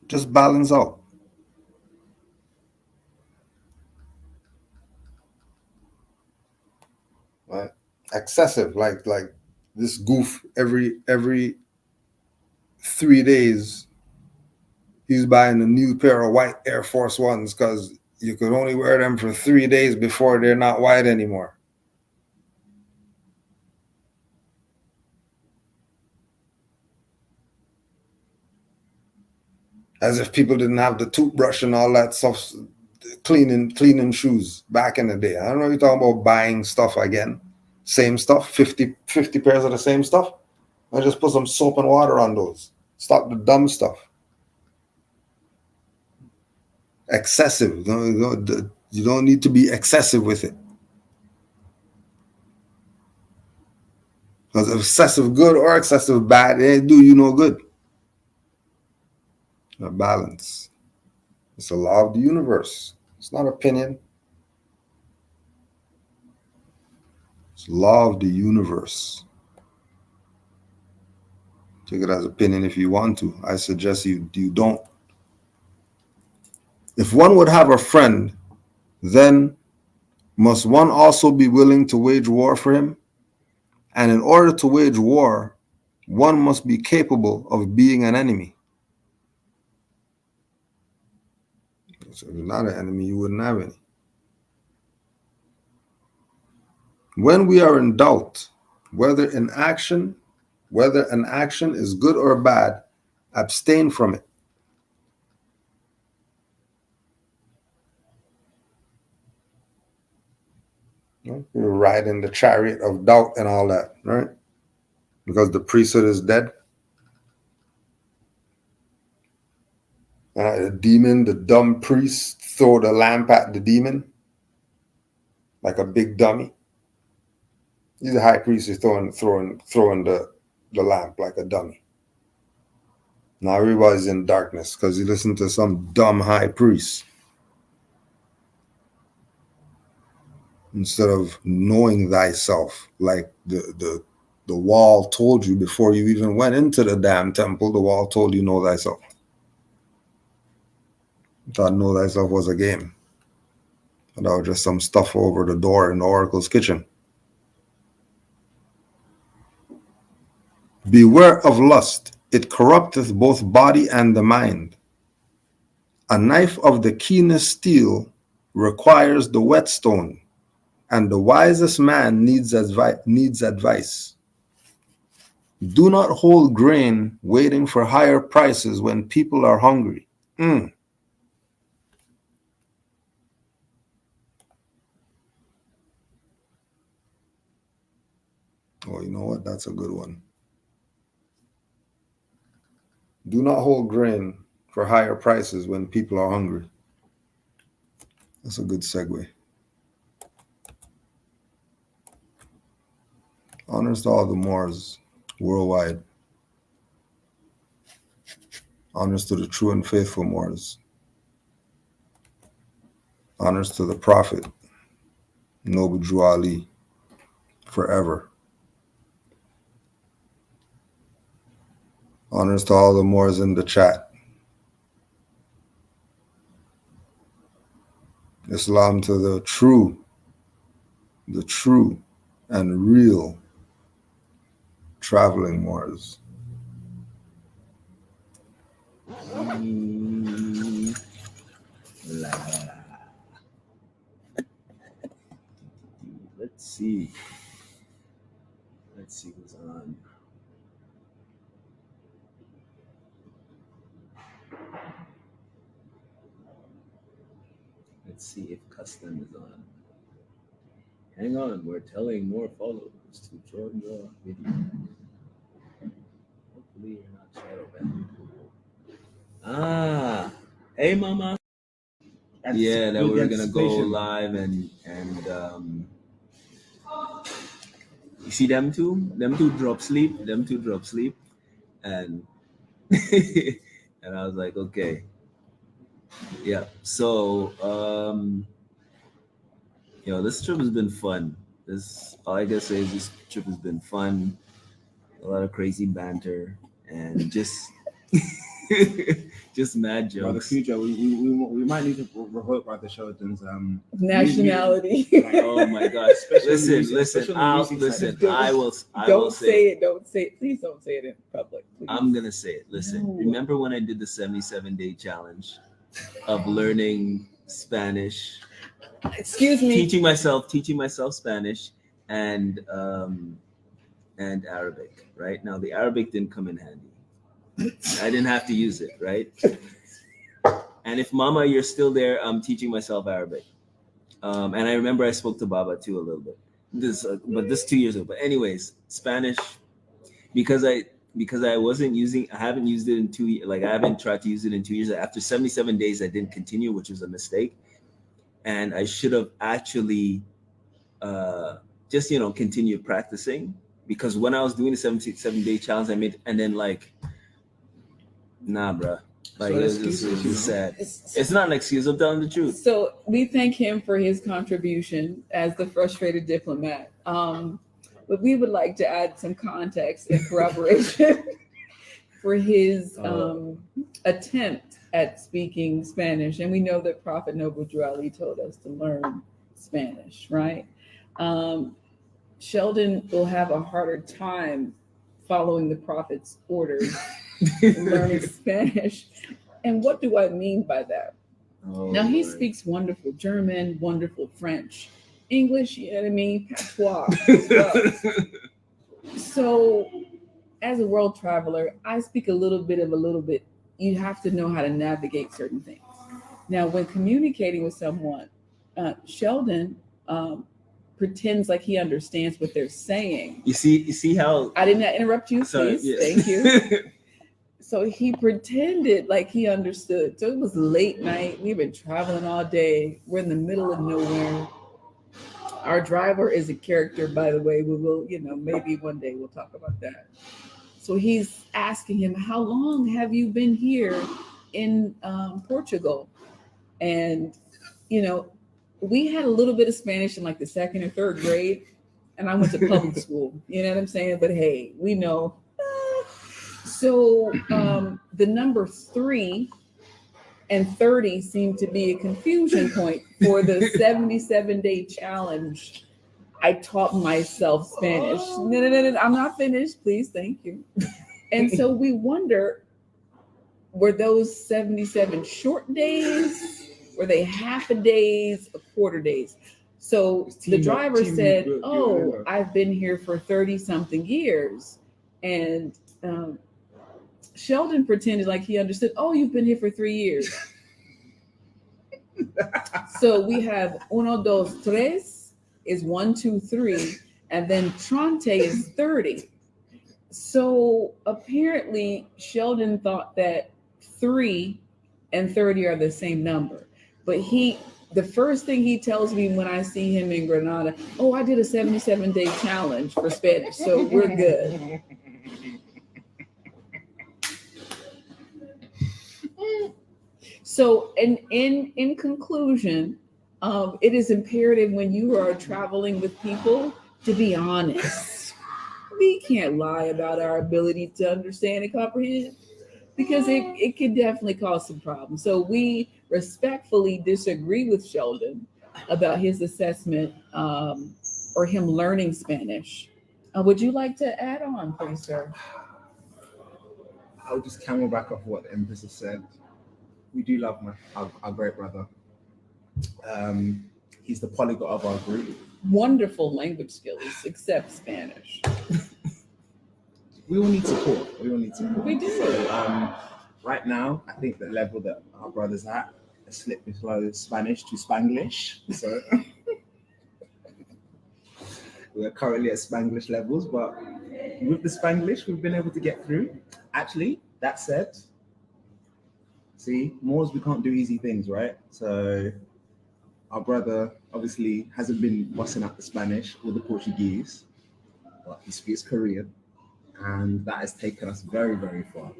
S18: Just balance out. Right? Excessive, like this goof every 3 days. He's buying a new pair of white Air Force Ones because you could only wear them for 3 days before they're not white anymore. As if people didn't have the toothbrush and all that stuff, cleaning shoes back in the day. I don't know if you're talking about buying stuff again. Same stuff, 50 pairs of the same stuff. I just put some soap and water on those. Stop the dumb stuff. Excessive. You don't need to be excessive with it. Because excessive good or excessive bad, they do you no good. A balance. It's a law of the universe. It's not opinion. It's law of the universe. Take it as opinion if you want to. I suggest you don't. If one would have a friend, then must one also be willing to wage war for him? And in order to wage war, one must be capable of being an enemy. So if you're not an enemy, you wouldn't have any. When we are in doubt, whether an action is good or bad, abstain from it. You're riding the chariot of doubt and all that, right? Because the priesthood is dead. The demon, the dumb priest, throw the lamp at the demon like a big dummy. He's a high priest is throwing the lamp like a dummy. Now everybody's in darkness because you listen to some dumb high priest. Instead of knowing thyself, like the wall told you before you even went into the damn temple, the wall told you know thyself. I thought know thyself was a game. And that was just some stuff over the door in the oracle's kitchen. Beware of lust, it corrupteth both body and the mind. A knife of the keenest steel requires the whetstone, and the wisest man needs advice. Do not hold grain waiting for higher prices when people are hungry. Oh, you know what? That's a good one. Do not hold grain for higher prices when people are hungry. That's a good segue. Honors to all the Moors worldwide. Honors to the true and faithful Moors. Honors to the Prophet, Noble Drew Ali, forever. Honors to all the Moors in the chat. Islam to the true and real traveling Moors.
S21: Let's see who's on. Let's see if Custom is on. Hang on, we're telling more followers to join the video. Hopefully you're not shadow banned. Hey mama. Yeah, that we're gonna go live and you see them two drop sleep, and and I was like, okay. Yeah, so this trip has been fun. All I gotta say is this trip has been fun. A lot of crazy banter and just mad jokes.
S22: By the future, we might need to revoke by the Sheldon's
S23: nationality.
S22: Oh my God!
S21: Listen. I will say it.
S23: Don't say it. Please don't say it in public. Please.
S21: I'm gonna say it. Listen. No. Remember when I did the 77-day challenge of learning Spanish?
S23: Excuse me.
S21: Teaching myself Spanish and Arabic. Right now, the Arabic didn't come in handy. I didn't have to use it, right? And if Mama, you're still there, I'm teaching myself Arabic. And I remember I spoke to Baba too a little bit. But this 2 years ago. But anyways, Spanish, because I haven't used it in 2 years. Like I haven't tried to use it in 2 years. After 77 days, I didn't continue, which was a mistake. And I should have actually just continued practicing, because when I was doing the 77-day challenge, and then nah, bruh. Like, so it was sad. It's not an excuse. I'm telling the truth.
S23: So we thank him for his contribution as the frustrated diplomat. But we would like to add some context and corroboration for his attempt at speaking Spanish. And we know that Prophet Noble Drew Ali told us to learn Spanish, right? Sheldon will have a harder time following the Prophet's orders learning Spanish. And what do I mean by that? Now, he speaks wonderful German, wonderful French, English, you know what I mean? Patois. So, as a world traveler, I speak a little bit. You have to know how to navigate certain things. Now, when communicating with someone, Sheldon pretends like he understands what they're saying.
S21: You see how
S23: I did not interrupt you, please. Yeah. Thank you. So he pretended like he understood. So it was late night. We've been traveling all day. We're in the middle of nowhere. Our driver is a character, by the way. We will, maybe one day we'll talk about that. So he's asking him, how long have you been here in Portugal? And, you know, we had a little bit of Spanish in like the second or third grade, and I went to public school, you know what I'm saying? But hey, we know. So the number 3 and 30 seemed to be a confusion point for the 77-day challenge. I taught myself Spanish. No, I'm not finished, please, thank you. And so we wonder, were those 77 short days? Were they half a days, a quarter days? So the driver said, oh, I've been here for 30 something years. And Sheldon pretended like he understood, oh, you've been here for 3 years. So we have uno, dos, tres is 1, 2, 3, and then trente is 30. So apparently Sheldon thought that 3 and 30 are the same number. But the first thing he tells me when I see him in Granada, oh, I did a 77-day challenge for Spanish, so we're good. So in conclusion, it is imperative when you are traveling with people to be honest. We can't lie about our ability to understand and comprehend, because it could definitely cause some problems. So we respectfully disagree with Sheldon about his assessment or him learning Spanish. Would you like to add on, please, sir?
S22: I'll just camel back off what the Empress has said. We do love our great brother. He's the polyglot of our group.
S23: Wonderful language skills, except Spanish.
S22: We all need support.
S23: We do.
S22: So, right now, I think the level that our brother's at, a slip below Spanish to Spanglish. So we're currently at Spanglish levels, but with the Spanglish, we've been able to get through. Actually, that said, see, Moors, we can't do easy things, right? So our brother obviously hasn't been busting up the Spanish or the Portuguese, but he speaks Korean, and that has taken us very, very far.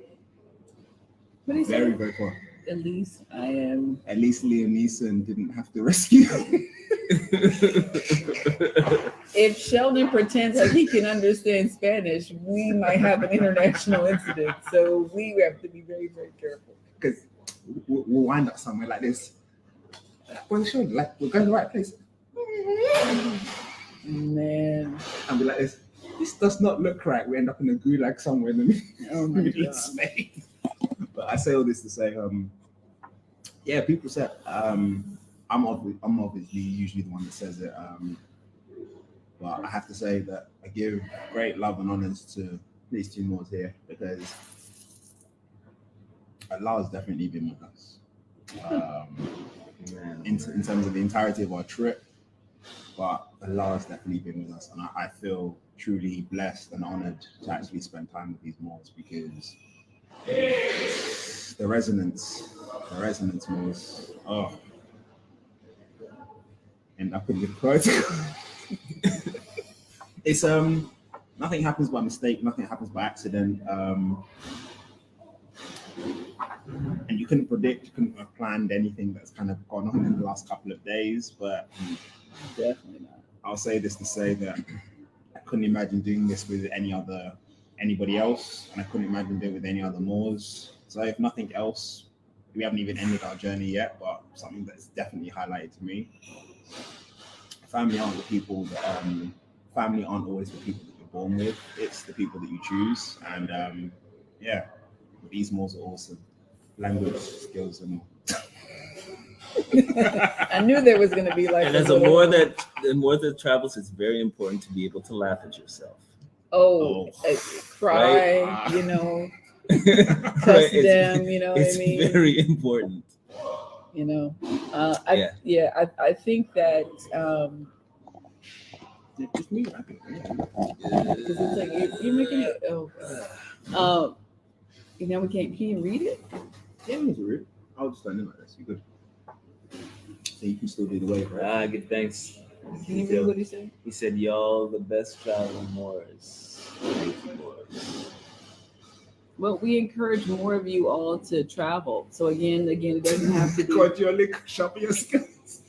S22: Very, very far.
S23: At least Liam
S22: Neeson didn't have to rescue him.
S23: If Sheldon pretends like he can understand Spanish, we might have an international incident. So we have to be very, very careful.
S22: Because we'll wind up somewhere like this. Well, sure, like we're going to the right place.
S23: Man.
S22: And be like this. This does not look right. We end up in a gulag somewhere in the middle of Spain. But I say all this to say, yeah, people say I'm obviously usually the one that says it. But I have to say that I give great love and honors to these two Moors here, because Allah has definitely been with us. In terms of the entirety of our trip, but Allah has definitely been with us, and I feel truly blessed and honored to actually spend time with these Moors, because the resonance Moors, end up in the Portugal. It's nothing happens by mistake, nothing happens by accident. And you couldn't predict, you couldn't have planned anything that's kind of gone on in the last couple of days, but
S23: definitely not.
S22: I'll say this to say that I couldn't imagine doing this with anybody else, and I couldn't imagine doing it with any other Moors. So if nothing else, we haven't even ended our journey yet, but something that's definitely highlighted to me. Family aren't always the people that you're born with, it's the people that you choose. And yeah, these Moors are awesome. Language skills and
S23: I knew there was going to be like.
S21: And as the more that travels, it's very important to be able to laugh at yourself.
S23: Cry,
S21: right?
S23: You know, cuss them, you know what I mean?
S21: It's very important.
S23: You know, I think that.
S22: Just me,
S23: because it's like you're making it. You know, can you read it?
S22: Yeah, we can read it. I'll just stand in like this. You good? So you can still do the wave, right?
S21: Give thanks.
S23: Can you read what he said?
S21: He said, "Y'all the best traveling Moors."
S23: Well, we encourage more of you all to travel. So again, it doesn't have to be.
S22: Got your link, shop your skills.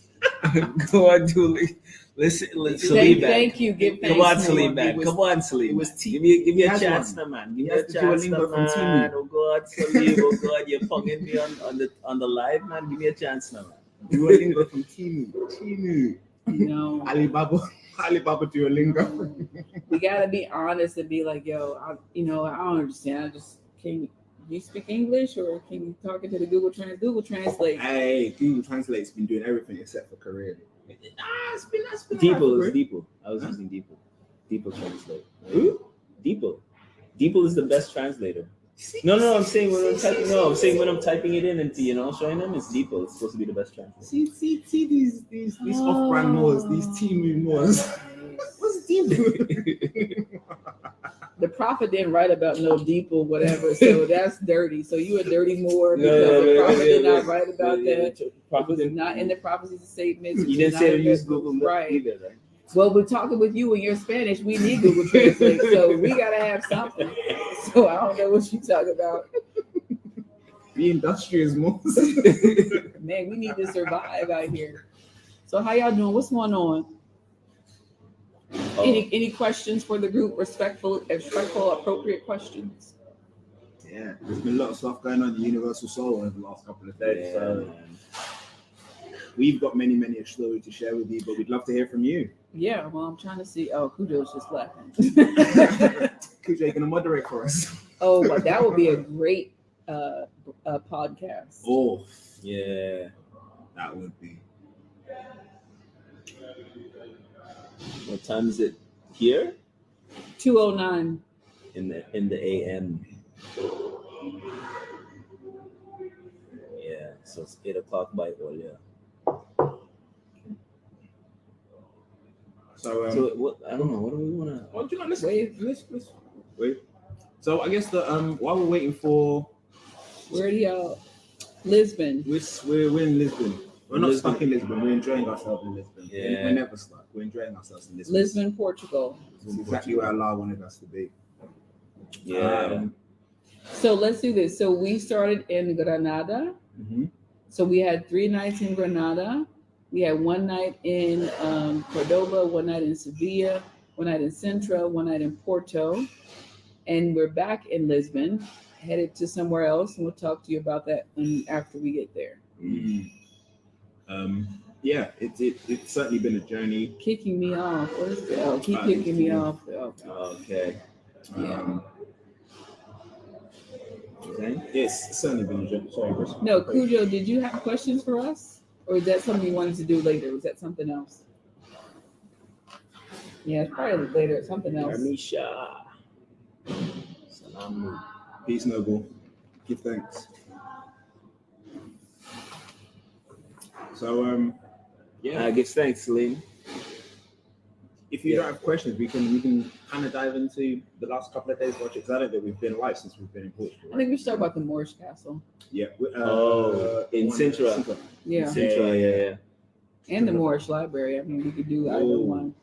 S21: Go on, Dooley. Listen, Salim.
S23: Thank you. Give thanks.
S21: Come on,
S23: Noah.
S21: Salim, man. Come on, Salim. Give me a chance, now, man. Give me a chance, now, man. Oh God, Salim. Oh God, you're ponging me on the live, man. Give me a chance, now, man.
S22: Duolingo from Timu.
S23: No.
S22: Alibaba Duolingo.
S23: We gotta be honest and be like, yo, I don't understand. Can you speak English or can you talk into the Google Translate?
S22: Hey, Google Translate's been doing everything except for Korean. It's been
S21: Deeple. I was using Deeple. Deeple Translate.
S22: Who?
S21: Deeple. Deeple is the best translator. No, I'm saying when I'm typing. No, I'm saying when I'm typing it in and showing them, it's Deeple. It's supposed to be the best translator.
S22: See these off-brand Moors, these Timu Moors. What's Deeple?
S23: The prophet didn't write about no Deeple, whatever, so that's dirty. So you a dirty Moor because the prophet did not write about that. It was not in the prophecies and statements.
S21: You didn't say to use Google
S23: right.
S21: either, right?
S23: Well, we're talking with you and you're Spanish. We need Google Translate, so we gotta have something. So I don't know what you talk about.
S22: The industrious Moors.
S23: Man, we need to survive out here. So how y'all doing? What's going on? Any questions for the group? Respectful, appropriate questions.
S22: Yeah, there's been a lot of stuff going on in Universal Soul over the last couple of days. So we've got many stories to share with you, but we'd love to hear from you.
S23: Yeah, well, I'm trying to see. Oh, Kujo's just laughing.
S22: Kujo, you're gonna moderate for us.
S23: Oh, well, that would be a great podcast.
S22: Oh,
S21: yeah,
S22: that would be.
S21: What time is it here?
S23: 2:09
S21: in the AM. Yeah, so it's 8:00 by Olia.
S22: So
S21: what? I don't know. What do we want to?
S22: Well, do you know? Let's wait. So I guess while we're waiting for
S23: where do y'all? Lisbon.
S22: We're in Lisbon. We're not stuck in Lisbon. We're enjoying ourselves in Lisbon.
S21: Yeah.
S22: We're never stuck. We're enjoying ourselves in Lisbon.
S23: Lisbon, Portugal.
S22: It's exactly where Allah wanted us to be.
S21: Yeah.
S23: So let's do this. So we started in Granada.
S22: Mm-hmm.
S23: So we had 3 nights in Granada. We had 1 night in Cordoba, 1 night in Sevilla, 1 night in Sintra, 1 night in Porto. And we're back in Lisbon, headed to somewhere else. And we'll talk to you about that after we get there.
S22: Mm-hmm. Yeah, it's certainly been a journey.
S23: Kicking me off. What is that? Oh, keep kicking me off.
S21: Okay.
S22: Yeah. Yes, it's certainly been a journey. Sorry, Chris.
S23: No, Cujo, did you have questions for us? Or is that something you wanted to do later? Was that something else? Yeah, it's probably later. It's something else.
S21: Armisha. Salamu.
S22: Peace, Noble. Give thanks. So, yeah.
S21: Give thanks, Salim.
S22: If you don't have questions, we can kind of dive into the last couple of days watch it, because I don't think we've been live since we've been in Portugal.
S23: I think we should talk about the Moorish castle.
S22: Yeah.
S21: In Sintra.
S23: Yeah.
S21: Sintra, yeah.
S23: And the Moorish library. I mean, we could do either one.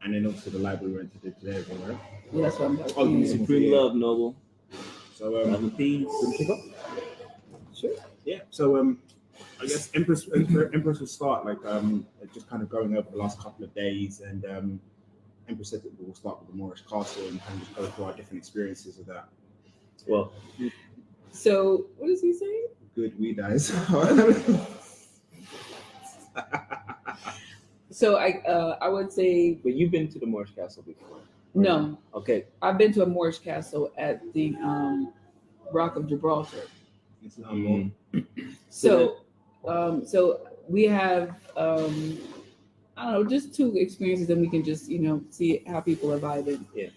S22: And then also the library we went to today, right?
S23: Yeah, that's what I'm talking
S22: about.
S23: Oh,
S21: supreme love, Noble.
S22: So,
S21: love and peace.
S23: Sure.
S22: Yeah. So, I guess Empress will start just kind of going over the last couple of days, and Empress said that we'll start with the Moorish castle and kind of just go through our different experiences of that.
S21: Well,
S23: so what does he say?
S22: Good, we dies.
S23: So I would say.
S21: But you've been to the Moorish castle before?
S23: No.
S21: Okay.
S23: I've been to a Moorish castle at the Rock of Gibraltar. So we have I don't know, just 2 experiences, and we can just see how people are vibing.
S21: Yeah.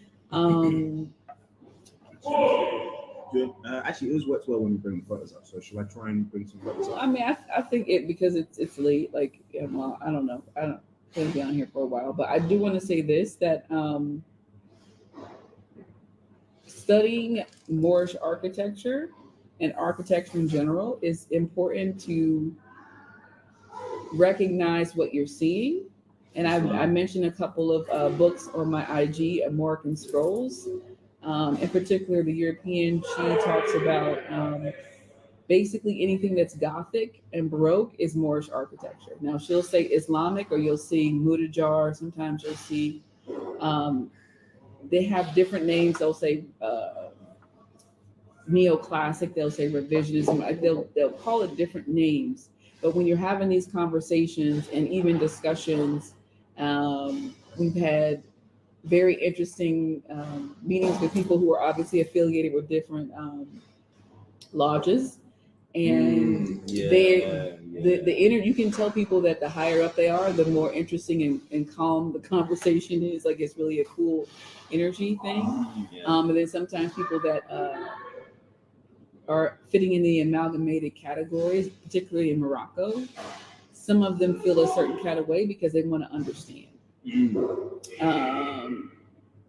S22: Good. Actually, it works well when we bring the photos up. So should I try and bring some photos up?
S23: I mean, I think because it's late. Like, well, I don't know. I don't going to be on here for a while, but I do want to say this, that studying Moorish architecture and architecture in general is important to recognize what you're seeing. And I mentioned a couple of books on my IG, Moroccan Scrolls. In particular, the European, she talks about basically anything that's Gothic and Baroque is Moorish architecture. Now, she'll say Islamic, or you'll see Mudajar. Sometimes you'll see, they have different names. They'll say neoclassic, they'll say revisionism. They'll call it different names. But when you're having these conversations and even discussions, we've had very interesting meetings with people who are obviously affiliated with different lodges, and you can tell people that the higher up they are, the more interesting and calm the conversation is. Like, it's really a cool energy thing. And then sometimes people that are fitting in the amalgamated categories, particularly in Morocco, some of them feel a certain kind of way because they want to understand.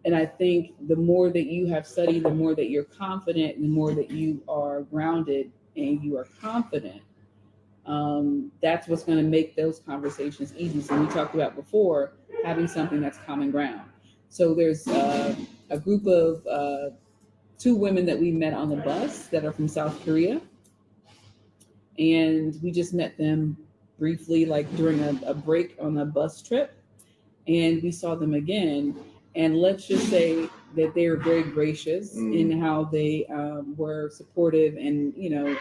S23: And I think the more that you have studied, the more that you're confident, and the more that you are grounded and you are confident, that's what's going to make those conversations easy. So we talked about before, having something that's common ground. So there's a group of 2 women that we met on the bus that are from South Korea. And we just met them briefly, like during a break on a bus trip. And we saw them again. And let's just say that they were very gracious in how they were supportive and,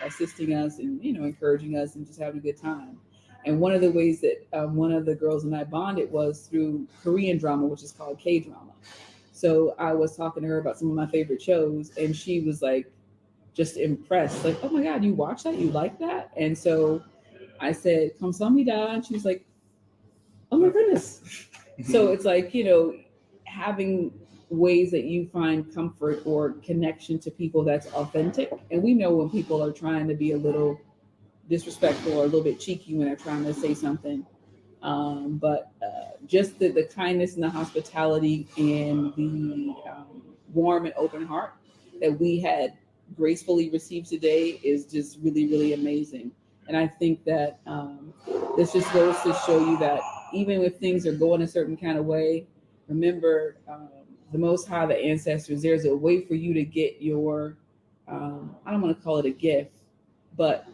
S23: assisting us and, encouraging us and just having a good time. And one of the ways that one of the girls and I bonded was through Korean drama, which is called K-drama. So I was talking to her about some of my favorite shows, and she was like, just impressed, like, oh my God, you watch that? You like that? And so I said, 감사합니다. And she was like, oh my goodness. So it's like, having ways that you find comfort or connection to people that's authentic. And we know when people are trying to be a little disrespectful or a little bit cheeky when they're trying to say something. But just the kindness and the hospitality and the warm and open heart that we had gracefully received today is just really, really amazing. And I think that this just goes to show you that even if things are going a certain kind of way, remember the Most High, the ancestors, there's a way for you to get your, I don't want to call it a gift, but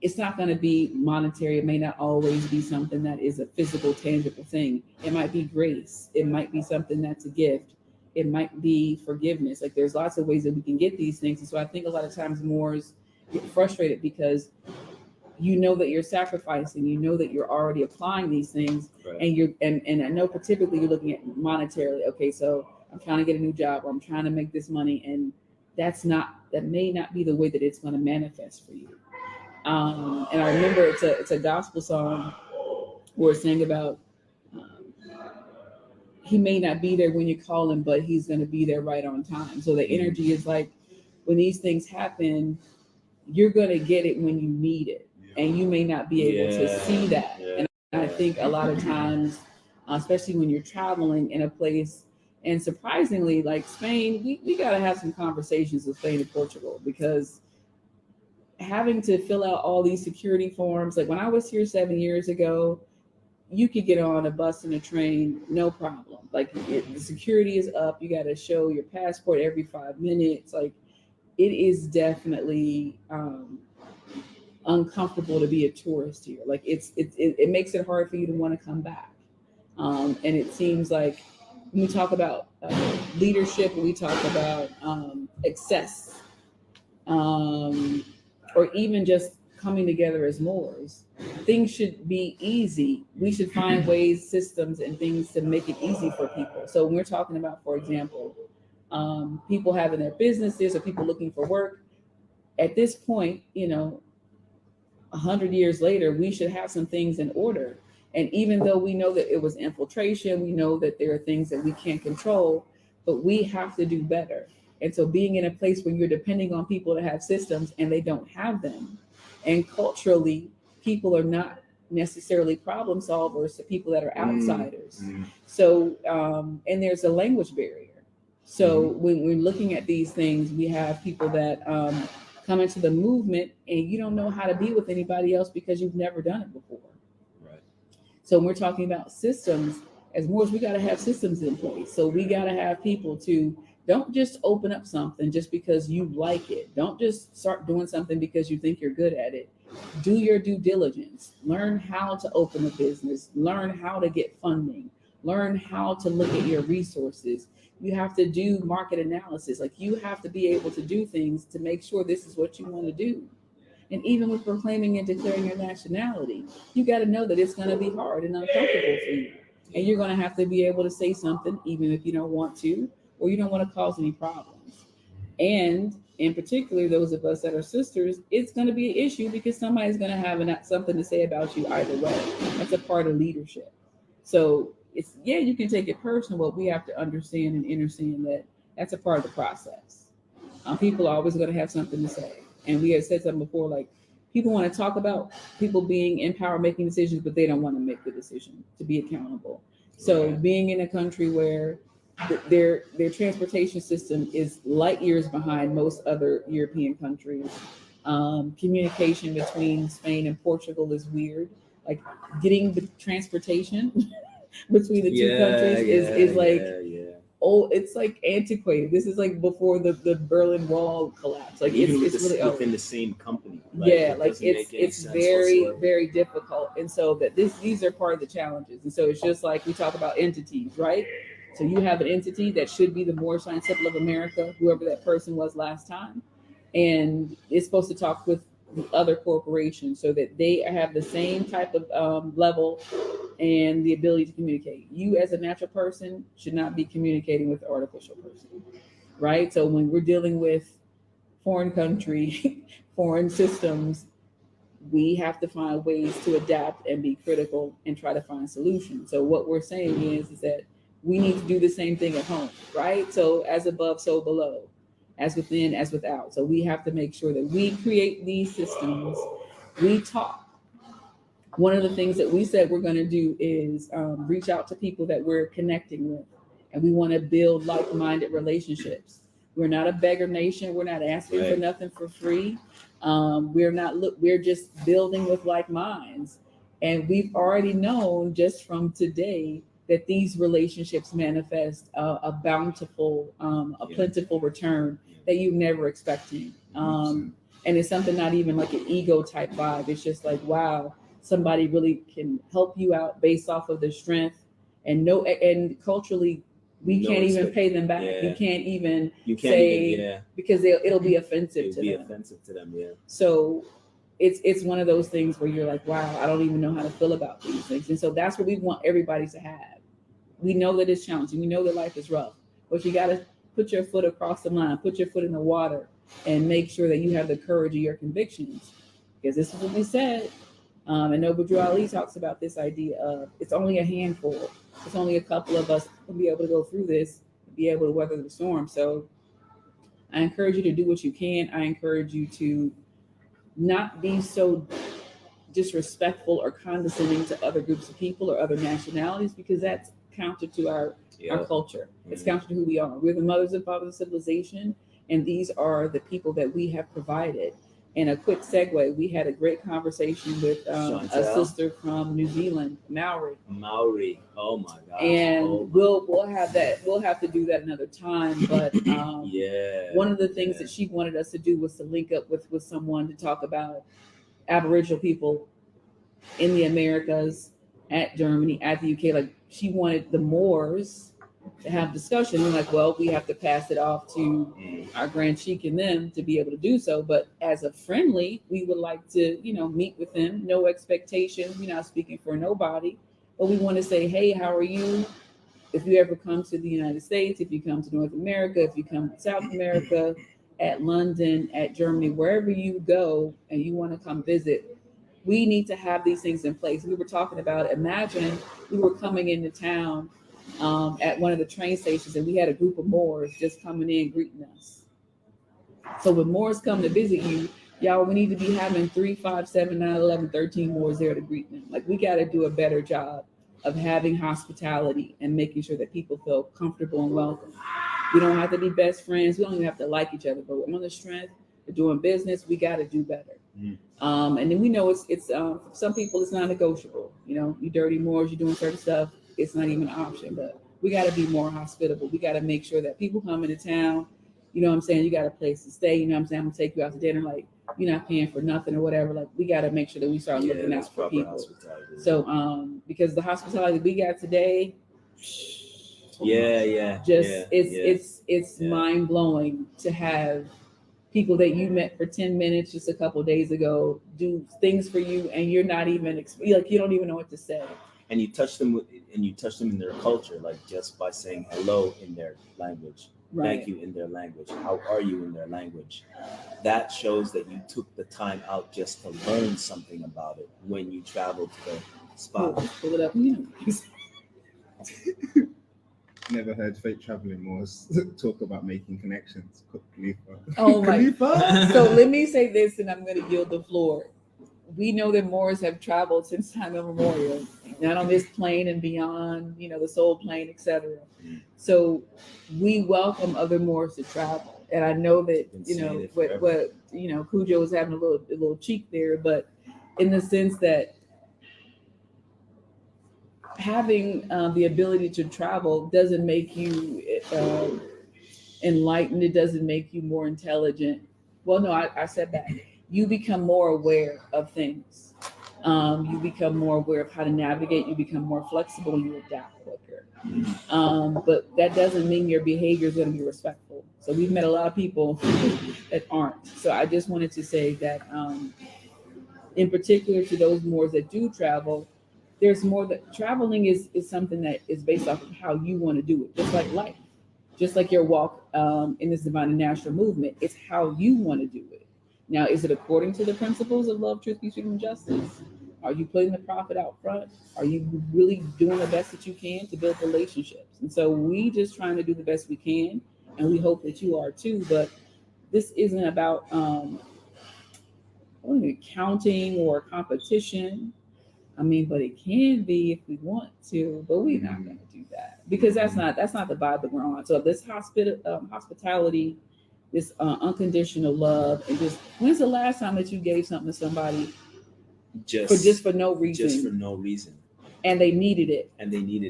S23: it's not going to be monetary. It may not always be something that is a physical, tangible thing. It might be grace. It might be something that's a gift. It might be forgiveness. Like, there's lots of ways that we can get these things. And so I think a lot of times Moors get frustrated because you know that you're sacrificing, you know that you're already applying these things, right. and I know typically you're looking at monetarily. Okay, so I'm trying to get a new job, or I'm trying to make this money, and that may not be the way that it's going to manifest for you. And I remember it's a gospel song where it's saying about he may not be there when you call him, but he's going to be there right on time. So the energy is like, when these things happen, you're going to get it when you need it. And you may not be able to see that. And I think a lot of times, especially when you're traveling in a place, and surprisingly, like Spain, we got to have some conversations with Spain and Portugal, because having to fill out all these security forms, like when I was here 7 years ago, you could get on a bus and a train, no problem. Like the security is up. You got to show your passport every 5 minutes. Like, it is definitely uncomfortable to be a tourist here. Like it makes it hard for you to want to come back. And it seems like when we talk about leadership, when we talk about excess, or even just coming together as Moors, things should be easy. We should find ways, systems, and things to make it easy for people. So when we're talking about, for example, people having their businesses or people looking for work, at this point, 100 years later, we should have some things in order. And even though we know that it was infiltration, we know that there are things that we can't control, but we have to do better. And so being in a place where you're depending on people to have systems and they don't have them, and culturally, people are not necessarily problem solvers to people that are outsiders. So, and there's a language barrier. So when we're looking at these things, we have people that come into the movement and you don't know how to be with anybody else because you've never done it before. Right. So when we're talking about systems, as Moors, we got to have systems in place. So we got to have people to Don't just open up something just because you like it. Don't just start doing something because you think you're good at it. Do your due diligence. Learn how to open a business. Learn how to get funding. Learn how to look at your resources. You have to do market analysis. Like, you have to be able to do things to make sure this is what you want to do. And even with proclaiming and declaring your nationality, you got to know that it's going to be hard and uncomfortable for you. And you're going to have to be able to say something, even if you don't want to, or you don't want to cause any problems. And in particular, those of us that are sisters, it's going to be an issue because somebody's going to have something to say about you either way. That's a part of leadership. So it's, yeah, you can take it personal, but we have to understand and understand that that's a part of the process. People are always going to have something to say. And we had said something before, like, people want to talk about people being in power, making decisions, but they don't want to make the decision to be accountable. So being in a country where their transportation system is light years behind most other European countries. Communication between Spain and Portugal is weird. Like, getting the transportation between the two countries is like, oh, it's like antiquated. This is like before the Berlin Wall collapse. Like,
S21: even
S23: it's really
S21: within the same company.
S23: It's very, very difficult. And so these are part of the challenges. And so it's just like we talk about entities, right? So you have an entity that should be the Moor Sign Symbol of America, whoever that person was last time. And it's supposed to talk with the other corporations so that they have the same type of level and the ability to communicate. You as a natural person should not be communicating with an artificial person, right? So when we're dealing with foreign country, foreign systems, we have to find ways to adapt and be critical and try to find solutions. So what we're saying is that we need to do the same thing at home, right? So as above, so below, as within, as without. So we have to make sure that we create these systems. We talk. One of the things that we said we're going to do is reach out to people that we're connecting with, and we want to build like-minded relationships. We're not a beggar nation. We're not asking for nothing for free. We're just building with like minds. And we've already known just from today that these relationships manifest a bountiful, a plentiful return that you never expected. And it's something not even like an ego type vibe. It's just like, wow, somebody really can help you out based off of their strength. And culturally, we can't even pay them back. You can't even say, because it'll be offensive to them. So it's one of those things where you're like, wow, I don't even know how to feel about these things. And so that's what we want everybody to have. We know that it's challenging. We know that life is rough, but you got to put your foot across the line, put your foot in the water, and make sure that you have the courage of your convictions. Because this is what we said. And Noble Drew Ali talks about this idea of it's only a handful. It's only a couple of us will be able to go through this, be able to weather the storm. So I encourage you to do what you can. I encourage you to not be so disrespectful or condescending to other groups of people or other nationalities, because that's counter to our culture. It's counter to who we are. We're the mothers and fathers of civilization, and these are the people that we have provided. And a quick segue, we had a great conversation with a sister from New Zealand, Maori.
S21: Oh my gosh.
S23: And we'll have that. We'll have to do that another time. But one of the things that she wanted us to do was to link up with someone to talk about Aboriginal people in the Americas, at Germany, at the UK. Like, she wanted the Moors to have discussion. We're like, well, we have to pass it off to our Grand Sheik and them to be able to do so. But as a friendly, we would like to, meet with them. No expectation. We're not speaking for nobody, but we want to say, hey, how are you? If you ever come to the United States, if you come to North America, if you come to South America, at London, at Germany, wherever you go and you want to come visit, we need to have these things in place. We were talking about, imagine we were coming into town at one of the train stations, and we had a group of Moors just coming in greeting us. So when Moors come to visit you, y'all, we need to be having 3, 5, 7, 9, 11, 13 Moors there to greet them. Like, we got to do a better job of having hospitality and making sure that people feel comfortable and welcome. We don't have to be best friends. We don't even have to like each other, but on the strength of doing business, we got to do better. And then we know it's for some people, it's non-negotiable. You dirty Moors, you're doing certain stuff, it's not even an option. But We got to be more hospitable. We got to make sure that people come into town, you know what I'm saying? You got a place to stay, you know what I'm saying? I'm gonna take you out to dinner, like you're not paying for nothing or whatever. Like we got to make sure that we start looking out for people. So because the hospitality we got today, it's mind blowing to have people that you met for 10 minutes just a couple days ago do things for you, and you're not even like you don't even know what to say.
S21: And you touch them in their culture, like just by saying hello in their language, thank you in their language, how are you in their language. That shows that you took the time out just to learn something about it when you travel to the spot.
S23: Pull it up.
S22: Never heard fake traveling Moors talk about making connections.
S23: Oh my! So let me say this, and I'm going to yield the floor. We know that Moors have traveled since time immemorial, not on this plane and beyond, you know, the soul plane, etc. So we welcome other Moors to travel, and I know that what Cujo was having a little cheek there, but in the sense that having the ability to travel doesn't make you enlightened. It doesn't make you more intelligent. Well, no, I said that. You become more aware of things. You become more aware of how to navigate. You become more flexible. You adapt quicker. But that doesn't mean your behavior is going to be respectful. So we've met a lot of people that aren't. So I just wanted to say that in particular to those Moors that do travel, there's more that traveling is something that is based off of how you want to do it, just like life, just like your walk in this divine and natural movement. It's how you want to do it. Now, is it according to the principles of love, truth, peace, freedom, and justice? Are you putting the profit out front? Are you really doing the best that you can to build relationships? And so we just trying to do the best we can, and we hope that you are too. But this isn't about counting or competition. I mean, but it can be if we want to, but we're not going to do that because that's not the vibe that we're on. So this hospitality, this unconditional love, and just when's the last time that you gave something to somebody just for no reason, and they needed it,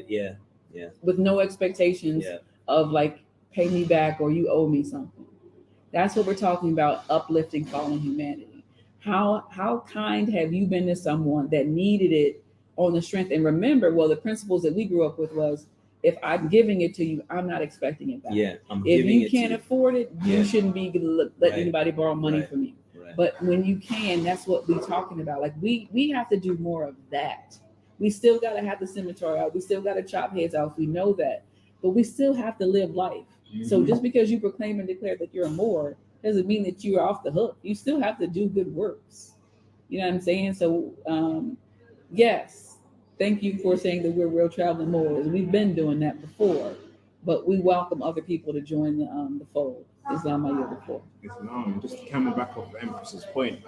S21: yeah,
S23: with no expectations of like pay me back or you owe me something. That's what we're talking about, uplifting fallen humanity. How kind have you been to someone that needed it on the strength? And remember, the principles that we grew up with was, if I'm giving it to you, I'm not expecting it back.
S21: Yeah,
S23: if you can't afford it, you shouldn't be letting anybody borrow money from you. Right. But when you can, that's what we're talking about. Like we have to do more of that. We still got to have the cemetery out. We still got to chop heads off. We know that, but we still have to live life. Mm-hmm. So just because you proclaim and declare that you're a Moor doesn't mean that you're off the hook. You still have to do good works. You know what I'm saying? So yes. Thank you for saying that we're real traveling Moors. We've been doing that before, but we welcome other people to join the fold. Islam, my year before.
S22: Islam, just to come back off the Empress's point,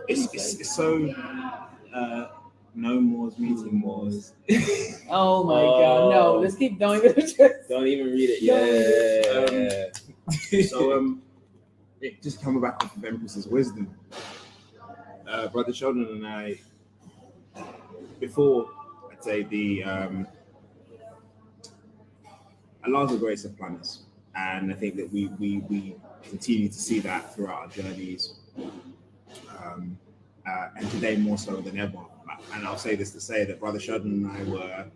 S22: it's so no Moors meeting Moors.
S23: Oh my God! No, let's keep going.
S21: Don't even read it.
S22: So just coming back off of Empress's wisdom, Brother Sheldon and I. Before, I'd say Allah's the greatest of planners, and I think that we continue to see that throughout our journeys, and today more so than ever. And I'll say this to say that Brother Sheldon and I were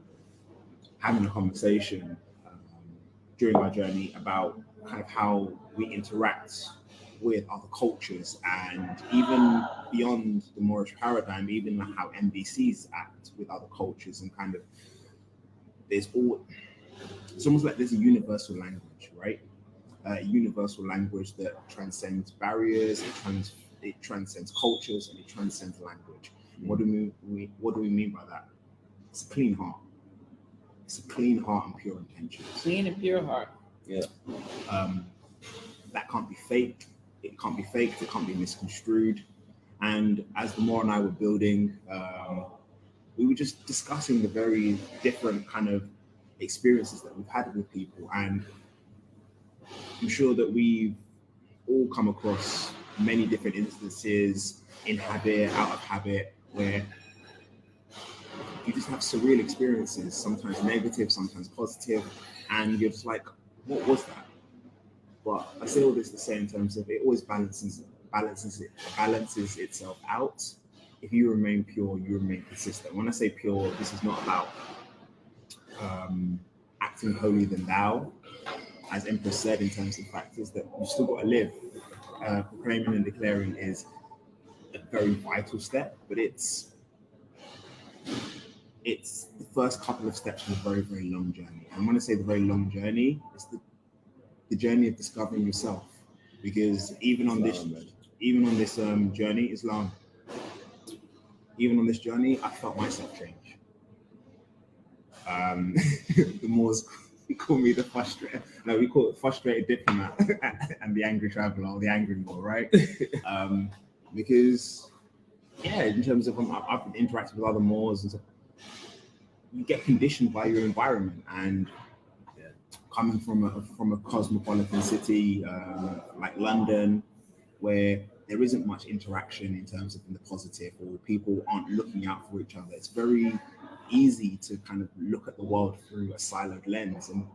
S22: having a conversation during our journey about kind of how we interact with other cultures, and even beyond the Moorish paradigm, even how MBCs act with other cultures, and kind of it's almost like there's a universal language, right? A universal language that transcends barriers, it transcends cultures, and it transcends language. What do we mean by that? It's a clean heart. It's a clean heart and pure intentions.
S23: Clean and pure heart.
S21: Yeah.
S22: That can't be faked. It can't be faked. It can't be misconstrued. And as the Moor and I were building, we were just discussing the very different kind of experiences that we've had with people. And I'm sure that we've all come across many different instances, in habit, out of habit, where you just have surreal experiences, sometimes negative, sometimes positive, and you're just like, what was that? But I say all this to say in terms of it always balances itself out. If you remain pure, you remain consistent. When I say pure, this is not about acting holier than thou, as Empress said, in terms of factors that you still got to live. Proclaiming and declaring is a very vital step, but it's the first couple of steps of a very, very long journey. And when I say the very long journey, it's the journey of discovering yourself. Because even on this journey, Islam, even on this journey, I felt myself change. The Moors call me the frustrated, no, we call it frustrated diplomat and the angry traveler, or the angry Moor, right? Because, yeah, in terms of I've interacted with other Moors, and so you get conditioned by your environment. And coming from a cosmopolitan city like London, where there isn't much interaction in terms of the positive, or people aren't looking out for each other, it's very easy to kind of look at the world through a siloed lens. And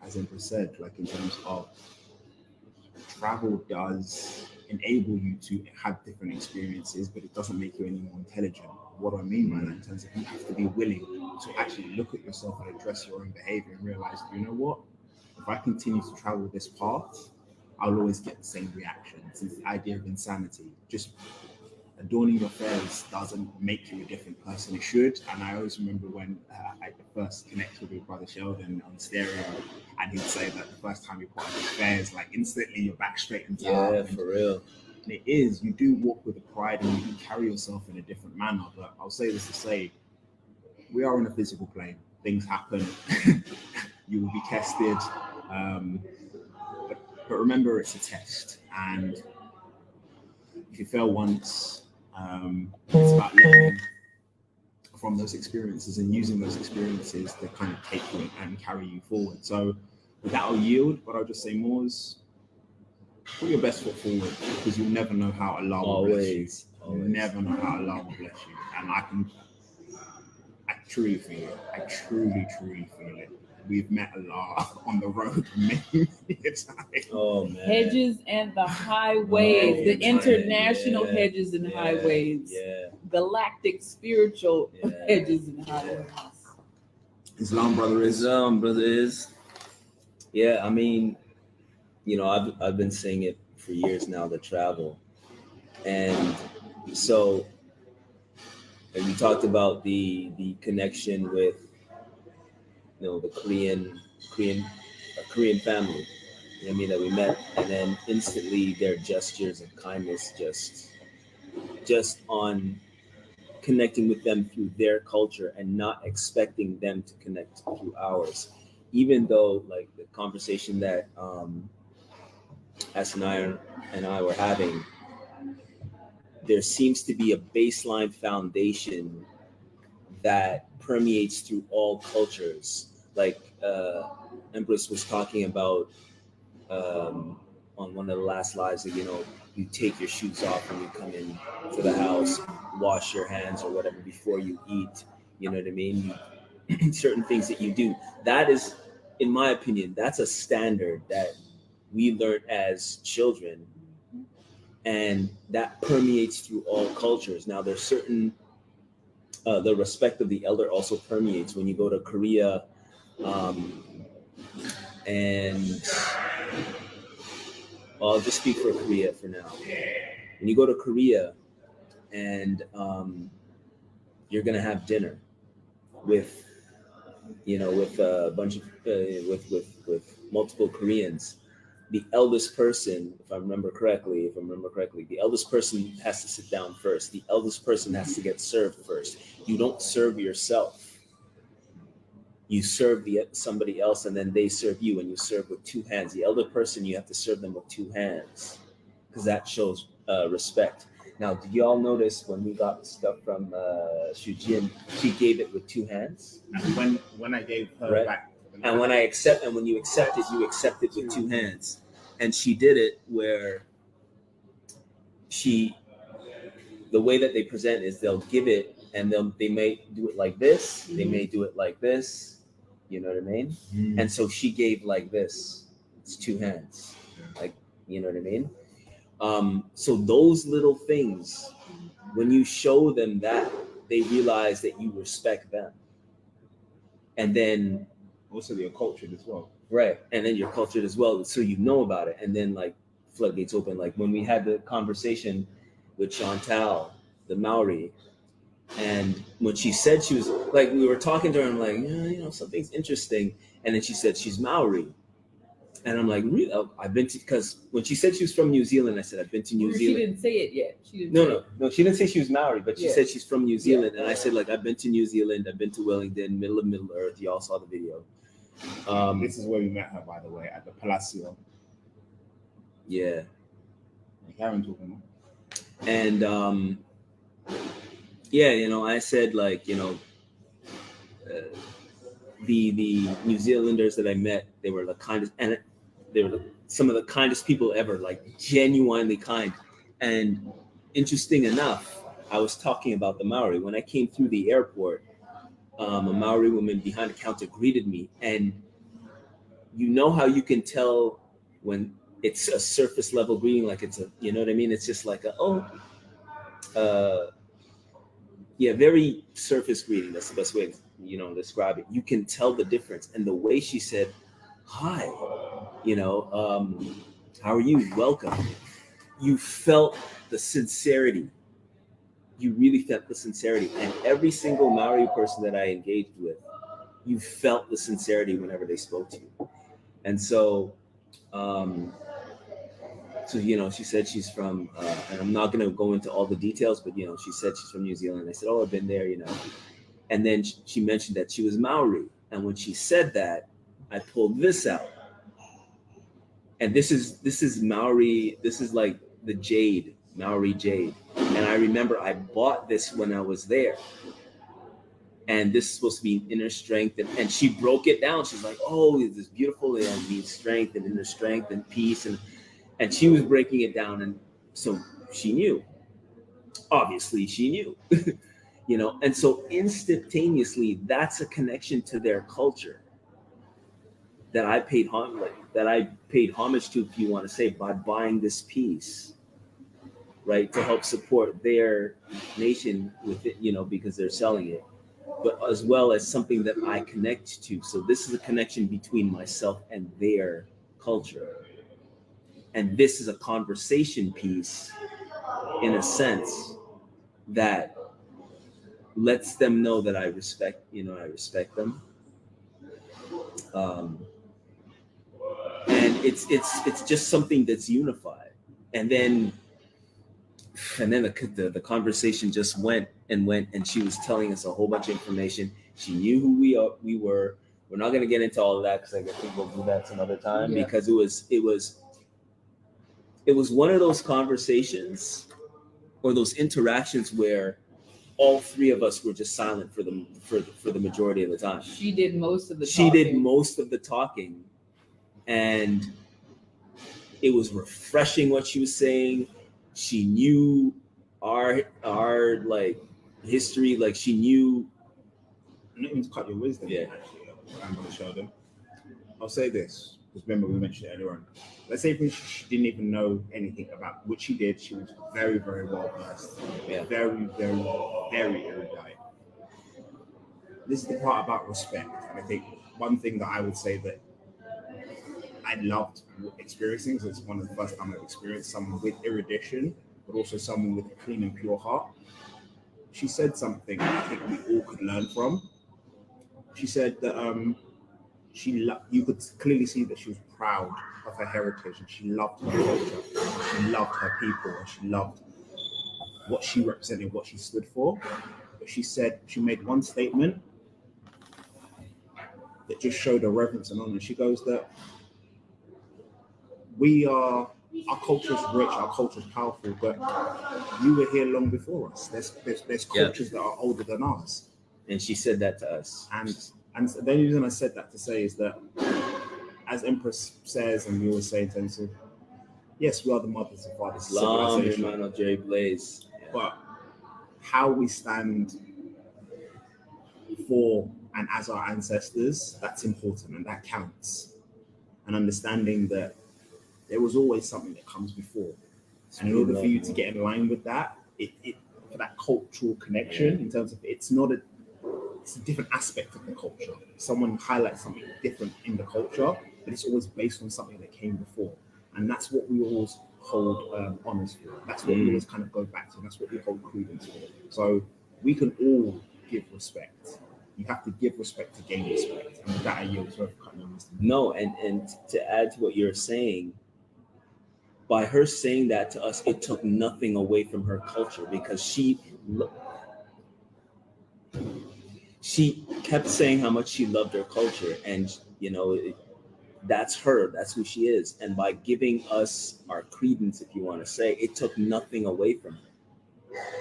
S22: as Empress said, like in terms of travel does enable you to have different experiences, but it doesn't make you any more intelligent. What do I mean by that? In terms of you have to be willing to actually look at yourself and address your own behavior and realize, you know what? If I continue to travel this path, I'll always get the same reaction. It's the idea of insanity. Just adorning your affairs doesn't make you a different person. It should. And I always remember when I first connected with Brother Sheldon on stereo, and he'd say that the first time you put on your affairs, like instantly you're back straight into
S21: Yeah, for real.
S22: And it is, you do walk with a pride and you do carry yourself in a different manner. But I'll say this to say, we are on a physical plane. Things happen. You will be tested. But remember, it's a test. And if you fail once, it's about learning from those experiences and using those experiences to kind of take you and carry you forward. So with that, I'll yield, but I'll just say, Moors, put your best foot forward, because you'll never know how Allah will bless you. You'll never know how Allah will bless you. And I truly feel it. I truly, truly feel it. We've met Allah on the road many times.
S21: Oh man.
S23: Hedges and the highways, the international hedges and highways, galactic spiritual hedges and highways.
S22: Islam, brother is.
S21: Yeah, I mean, you know, I've been saying it for years now, the travel. And so and we talked about the connection with, you know, the Korean family, you know what I mean, that we met, and then instantly their gestures of kindness, just on connecting with them through their culture and not expecting them to connect through ours, even though like the conversation that Hassan and I were having, there seems to be a baseline foundation that permeates through all cultures. Like Empress was talking about on one of the last lives, that, you know, you take your shoes off when you come in to the house, wash your hands or whatever before you eat, you know what I mean? Certain things that you do. That is, in my opinion, that's a standard that we learned as children, and that permeates through all cultures. Now there's certain the respect of the elder also permeates when you go to Korea, and I'll just speak for Korea for now. When you go to Korea and you're gonna have dinner with, you know, with a bunch of with multiple Koreans, the eldest person, if I remember correctly, the eldest person has to sit down first. The eldest person has to get served first. You don't serve yourself. You serve somebody else, and then they serve you, and you serve with two hands. The elder person, you have to serve them with two hands, because that shows respect. Now, did you all notice when we got stuff from Shujin, she gave it with two hands?
S22: And when I gave her back.
S21: And when you accept it, you accept it with two hands. And she did it where the way that they present is they'll give it,
S1: and they may do it like this, they may do it like this, you know what I mean? And so she gave like this, it's 2 hands, like, you know what I mean? So those little things, when you show them that, they realize that you respect them. And then
S22: also you're cultured as well.
S1: Right. And then you're cultured as well. So you know about it. And then like floodgates open. Like when we had the conversation with Chantal, the Maori, and when she said she was like, we were talking to her and I'm like, yeah, you know, something's interesting. And then she said she's Maori. And I'm like, really? I've been to, because when she said she was from New Zealand, I said, I've been to New Zealand.
S23: She didn't say it yet.
S1: No, she didn't say she was Maori, but she said she's from New Zealand. And I said, like, I've been to New Zealand, I've been to Wellington, middle of Middle Earth. Y'all saw the video.
S22: This is where we met her, by the way, at the Palacio.
S1: Yeah.
S22: Karen talking.
S1: And yeah, you know, I said, like, you know, the New Zealanders that I met, they were the kindest, and they were some of the kindest people ever, like genuinely kind. And interesting enough, I was talking about the Maori. When I came through the airport, a Maori woman behind the counter greeted me. And you know how you can tell when it's a surface level greeting, like it's a, you know what I mean? It's just like yeah, very surface greeting. That's the best way to, you know, describe it. You can tell the difference. And the way she said, hi, you know, how are you? Welcome. You felt the sincerity. You really felt the sincerity. And every single Maori person that I engaged with, you felt the sincerity whenever they spoke to you. And so, so, you know, she said she's from, and I'm not going to go into all the details, but, you know, she said she's from New Zealand. I said, oh, I've been there, you know. And then she mentioned that she was Maori. And when she said that, I pulled this out. And this is Maori, this is like the jade, Maori jade. And I remember I bought this when I was there. And this is supposed to be inner strength. And she broke it down. She's like, oh, it's this beautiful, and means strength and inner strength and peace. And she was breaking it down. And so she knew. Obviously, she knew. You know, and so instantaneously, that's a connection to their culture that I paid homage to, if you want to say, by buying this piece, right, to help support their nation with it, you know, because they're selling it, but as well as something that I connect to. So this is a connection between myself and their culture, and this is a conversation piece, in a sense, that lets them know that I respect them. And it's just something that's unified. And then the conversation just went, and she was telling us a whole bunch of information. She knew who we were. We're not going to get into all of that because I think we'll do that some other time, because it was one of those conversations or those interactions where all three of us were just silent for the majority of the time.
S23: She did most of the
S1: talking. She did most of the talking. And it was refreshing what she was saying. She knew our like history, like she knew.
S22: I'm not even to cut your wisdom.
S1: Yeah.
S22: Actually, I'm going to show them. I'll say this, because remember we mentioned it earlier on. Let's say she didn't even know anything about what she did. She was very, very well versed.
S1: Yeah.
S22: Very, very, very erudite. This is the part about respect. And I think one thing that I would say that I loved experiencing, so it's one of the first time I've experienced someone with erudition, but also someone with a clean and pure heart. She said something that I think we all could learn from. She said that you could clearly see that she was proud of her heritage, and she loved her culture, she loved her people, and she loved what she represented, what she stood for. But she said, she made one statement that just showed her reverence and honor. She goes that our culture's rich, our culture's powerful, but you were here long before us. There's cultures that are older than ours.
S1: And she said that to us.
S22: And the only reason I said that to say is that, as Empress says, and we always say in terms of, yes, we are the mothers and fathers of civilization.
S1: Jerry Blaze.
S22: But how we stand before and as our ancestors, that's important and that counts. And understanding that there was always something that comes before. And in order for you to get in line with that, it for that cultural connection, in terms of it's a different aspect of the culture. Someone highlights something different in the culture, but it's always based on something that came before. And that's what we always hold honors for. That's what we always kind of go back to. And that's what we hold credence for. So we can all give respect. You have to give respect to gain respect. And with that, I yield to
S1: No, and to add to what you're saying, by her saying that to us, it took nothing away from her culture, because she kept saying how much she loved her culture, and that's her, that's who she is. And by giving us our credence, if you want to say, it took nothing away from her.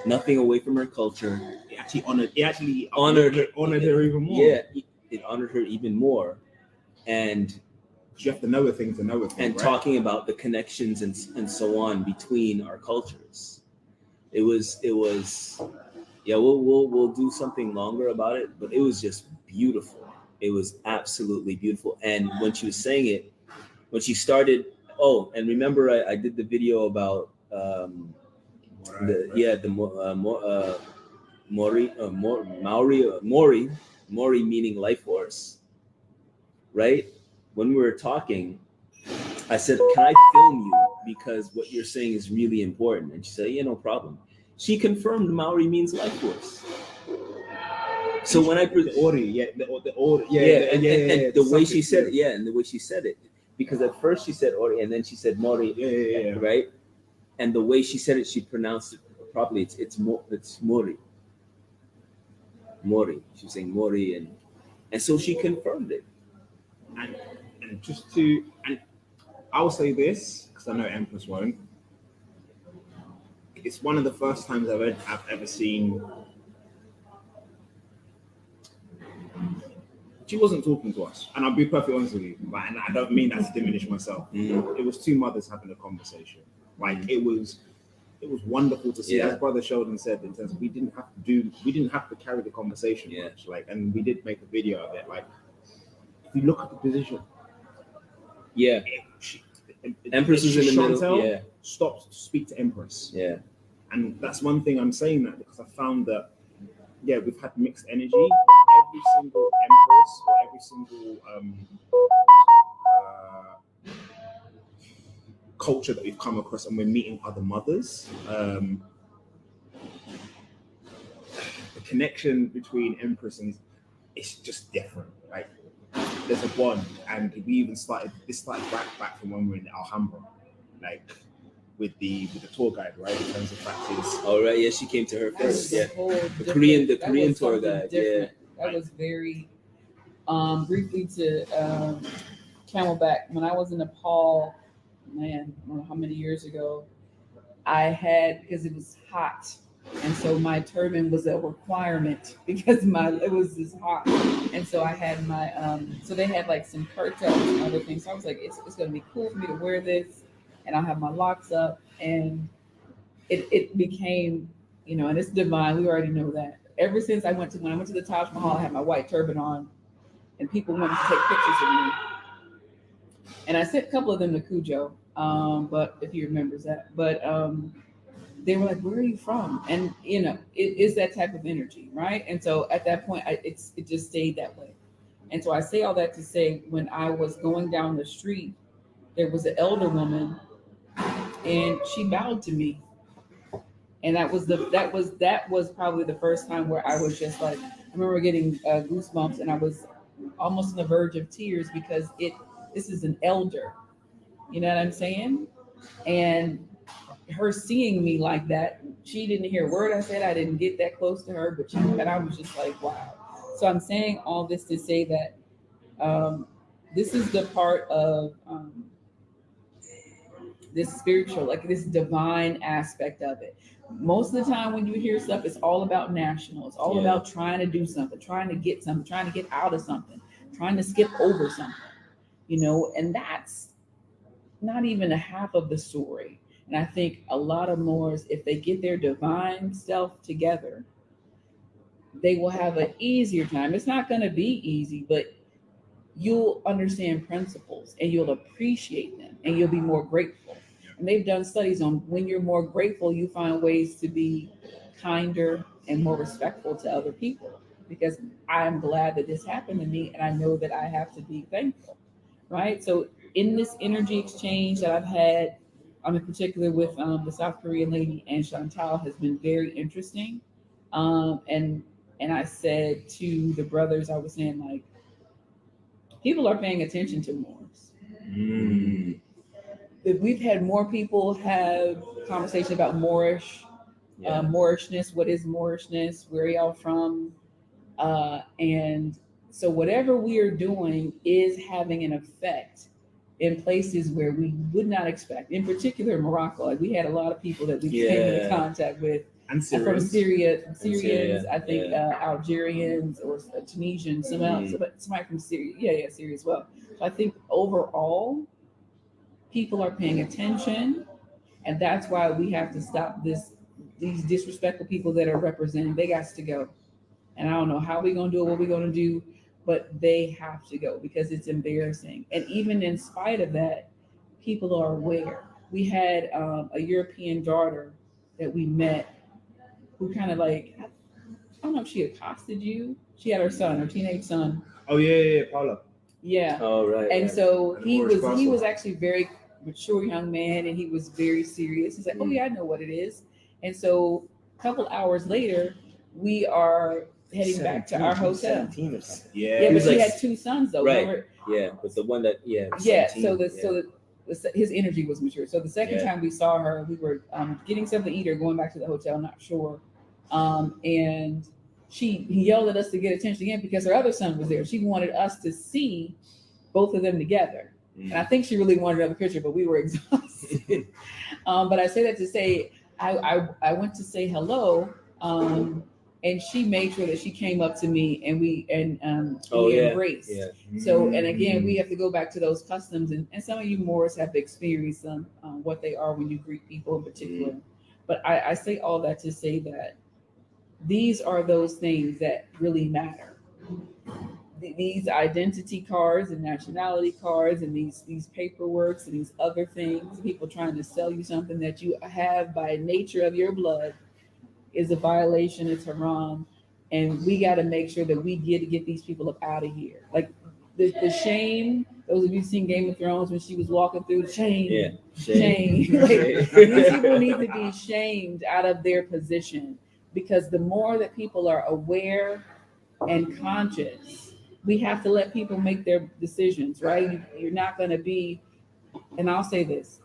S1: Nothing away from her culture.
S22: It actually honored her even more.
S1: Yeah, it honored her even more. And
S22: you have to know a thing to know a thing.
S1: And right? Talking about the connections and so on between our cultures. It was yeah, we'll do something longer about it, but it was just beautiful. It was absolutely beautiful. And when she was saying it, when she started, and remember I did the video about Maori meaning life force, right? When we were talking, I said, can I film you? Because what you're saying is really important. And she said, yeah, no problem. She confirmed Maori means life force. So when I
S22: the
S1: way she said it, and the way she said it, because at first she said Ori and then she said Mori, right? And the way she said it, she pronounced it properly. It's Mori. Mori. She was saying Mori, and so she confirmed it.
S22: And I will say this because I know Empress won't. It's one of the first times I've ever seen. She wasn't talking to us, and I'll be perfectly honest with you. And I don't mean that to diminish myself. It was two mothers having a conversation. It was wonderful to see. As Brother Sheldon said, in terms of we didn't have to carry the conversation much. And we did make a video of it. If you look at the position,
S1: Empress is in the middle.
S22: Stopped to speak to Empress.
S1: Yeah,
S22: and that's one thing I'm saying that because I found that we've had mixed energy. Every single Empress or every single culture that we've come across, and we're meeting other mothers. The connection between Empress and it's just different. There's a bond, and we even started back from when we were in Alhambra, with the tour guide, right? In terms of practice.
S1: Oh right, yeah, she came to her first. Yeah, the Korean tour guide.
S23: Different. That was very briefly to Camelback. When I was in Nepal, man, I don't know how many years ago, I had, because it was hot, and so my turban was a requirement because it was just hot, and so I had my so they had some cartels and other things. So I was like, it's gonna be cool for me to wear this, and I'll have my locks up, and it became, and it's divine. We already know that. Ever since when I went to the Taj Mahal, I had my white turban on, and people wanted to take pictures of me. And I sent a couple of them to Cujo, but if he remembers that. But they were like, "Where are you from?" And it is that type of energy, right? And so at that point, it just stayed that way. And so I say all that to say, when I was going down the street, there was an elder woman, and she bowed to me. And that was probably the first time where I was just I remember getting goosebumps, and I was almost on the verge of tears because this is an elder, you know what I'm saying? And her seeing me like that, she didn't hear a word I said. I didn't get that close to her, but I was just like, wow. So I'm saying all this to say that this is the part of this spiritual, this divine aspect of it. Most of the time when you hear stuff, it's all about national. It's all about trying to do something, trying to get something, trying to get out of something, trying to skip over something, and that's not even a half of the story. And I think a lot of Moors, if they get their divine self together, they will have an easier time. It's not going to be easy, but you'll understand principles and you'll appreciate them and you'll be more grateful. And they've done studies on when you're more grateful, you find ways to be kinder and more respectful to other people. Because I'm glad that this happened to me and I know that I have to be thankful, right? So in this energy exchange that I've had, in particular with the South Korean lady and Chantal, has been very interesting. And I said to the brothers, I was saying, like, people are paying attention to Moors. We've had more people have conversation about Moorishness. What is Moorishness? Where are y'all from? And so whatever we are doing is having an effect in places where we would not expect. In particular, Morocco. Like, we had a lot of people that we came into contact with.
S22: And
S23: from
S22: Syrians.
S23: Syrians, I think Algerians or Tunisians, somebody from Syria, Syria as well. So I think overall, people are paying attention, and that's why we have to stop these disrespectful people that are representing. They got to go, and I don't know how we're gonna do it, what we're gonna do, but they have to go because it's embarrassing. And even in spite of that, people are aware. We had a European daughter that we met who kind of like, I don't know if she accosted you. She had her teenage son.
S22: Oh yeah, Paula.
S23: Yeah.
S1: Oh right.
S23: And
S1: right.
S23: so
S22: And
S23: he
S22: Moorish
S23: was actually very mature young man, and he was very serious. He's like, oh yeah, I know what it is. And so a couple hours later, we are heading back to our hotel.
S22: 17 or something. Yeah.
S23: Yeah, but
S1: was
S23: she
S1: like-
S23: had two sons though.
S1: Right.
S23: Remember?
S1: Yeah, but the one that
S23: Yeah.
S1: 17,
S23: So his energy was mature. So the second
S1: Yeah.
S23: time we saw her, we were getting something to eat or going back to the hotel, not sure. And he yelled at us to get attention again because her other son was there. She wanted us to see both of them together. And I think she really wanted another picture, but we were exhausted. But I say that to say, I went to say hello, and she made sure that she came up to me and we embraced.
S1: Yeah.
S23: So, and again, we have to go back to those customs, and some of you Moors have experienced them, what they are when you greet people in particular. But I say all that to say that these are those things that really matter. These identity cards and nationality cards and these paperworks and these other things, people trying to sell you something that you have by nature of your blood, is a violation. It's haram, and we got to make sure that we get these people up out of here. Like the shame. Those of you seen Game of Thrones when she was walking through, shame. Like, these people need to be shamed out of their position, because the more that people are aware and conscious, we have to let people make their decisions, right? You're not going to be, and I'll say this,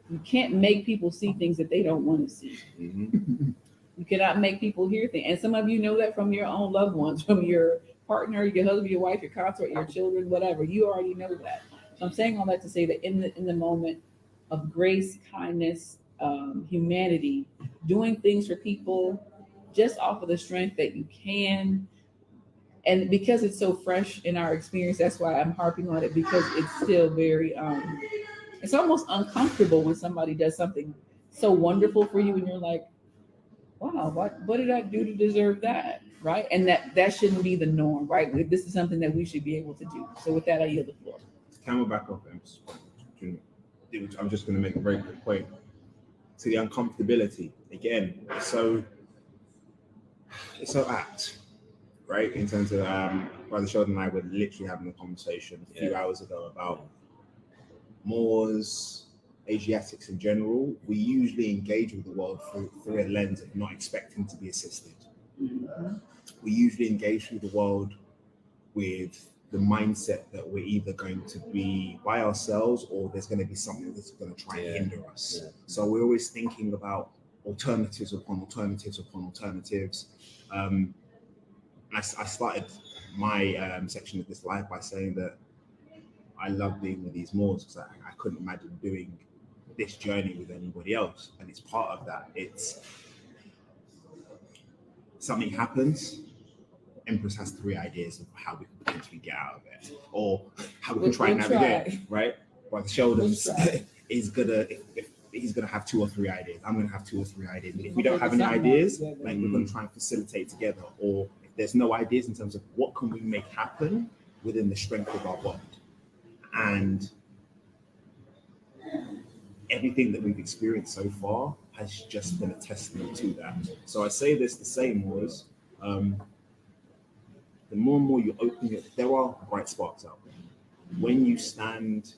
S23: you can't make people see things that they don't want to see. You cannot make people hear things. And some of you know that from your own loved ones, from your partner, your husband, your wife, your consort, your children, whatever. You already know that. So I'm saying all that to say that in the moment of grace, kindness, humanity, doing things for people just off of the strength that you can. And because it's so fresh in our experience, that's why I'm harping on it, because it's still very, it's almost uncomfortable when somebody does something so wonderful for you and you're like, wow, what did I do to deserve that, right? And that shouldn't be the norm, right? This is something that we should be able to do. So with that, I yield the floor.
S22: Camel back off. I'm just going to make a very quick point to the uncomfortability. Again, it's so apt, right? In terms of Brother Sheldon and I were literally having a conversation a few hours ago about Moors, Asiatics in general. We usually engage with the world through a lens of not expecting to be assisted. We usually engage through the world with the mindset that we're either going to be by ourselves or there's going to be something that's going to try and hinder us. So we're always thinking about alternatives upon alternatives upon alternatives. I started my section of this live by saying that I love being with these Moors because I couldn't imagine doing this journey with anybody else. And it's part of that. It's something happens, Empress has 3 ideas of how we can potentially get out of it, or how we can try and navigate, right? But the shoulders is gonna, if he's going to have 2 or 3 ideas. I'm going to have 2 or 3 ideas. But if we don't have any ideas, like we're going to try and facilitate together. Or if there's no ideas in terms of what can we make happen within the strength of our bond. And everything that we've experienced so far has just been a testament to that. So I say this the same was, the more and more you open it, there are bright sparks out there. When you stand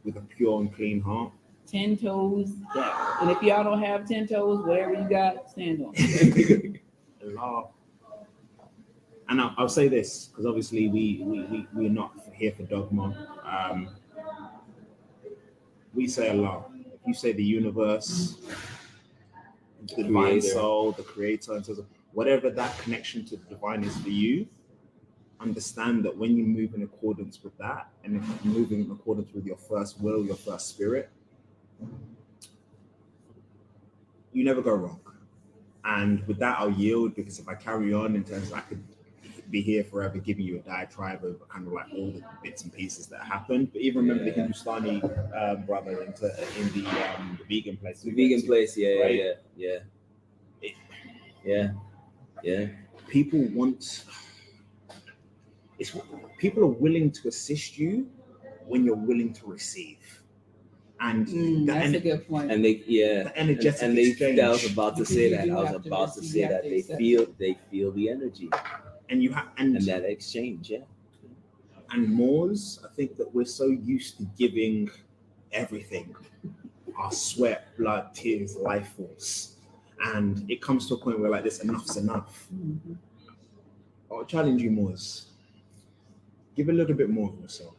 S22: with a pure and clean heart,
S23: 10 toes down. And if y'all don't have 10 toes, whatever you got, stand on.
S22: Allah. And I'll say this, because obviously we're not here for dogma. We say Allah. If you say the universe, the divine soul, the creator, in terms of whatever that connection to the divine is for you, understand that when you move in accordance with that, and if you're moving in accordance with your first will, your first spirit, you never go wrong. And with that, I'll yield, because if I carry on in terms of, I could be here forever giving you a diatribe of kind of like all the bits and pieces that happened. But even remember the Hindustani brother in the vegan place.
S1: The vegan place, yeah.
S22: People want. People are willing to assist you when you're willing to receive. And
S23: that's a good point.
S1: And they,
S22: the energetic exchange.
S1: I was about to say that. They feel the energy.
S22: And you have and
S1: that exchange, yeah.
S22: And Moors, I think that we're so used to giving everything, our sweat, blood, tears, life force, and it comes to a point where like this, enough's enough.
S23: Mm-hmm.
S22: I'll challenge you, Moors. Give a little bit more of yourself,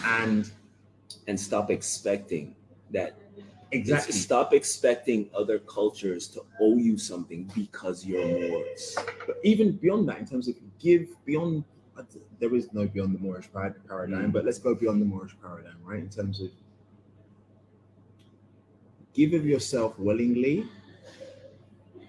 S22: and
S1: stop expecting that.
S22: Exactly.
S1: Stop expecting other cultures to owe you something because you're Moors.
S22: But even beyond that, in terms of give beyond, there is no beyond the Moorish paradigm, but let's go beyond the Moorish paradigm, right? In terms of give of yourself willingly,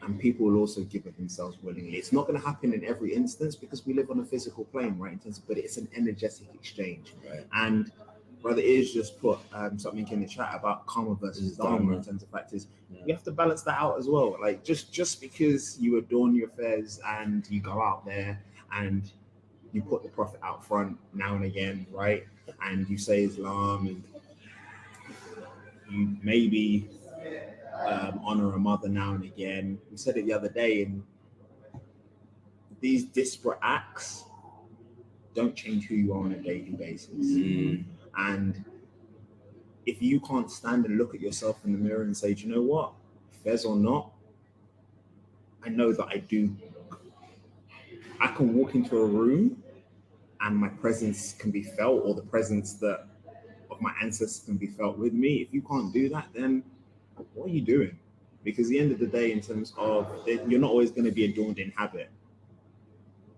S22: and people will also give of themselves willingly. It's not going to happen in every instance because we live on a physical plane, right? In terms of, but it's an energetic exchange,
S1: right?
S22: And Brother Iz just put something in the chat about karma versus dharma in terms of factors. Yeah. You have to balance that out as well. Like just because you adorn your fez and you go out there and you put the Prophet out front now and again, right? And you say Islam and you maybe honor a mother now and again. We said it the other day, and these disparate acts don't change who you are on a daily basis. And if you can't stand and look at yourself in the mirror and say, do you know what, fez or not, I know that I can walk into a room and my presence can be felt, or the presence of my ancestors can be felt with me. If you can't do that, then what are you doing? Because at the end of the day, in terms of, you're not always going to be adorned in habit,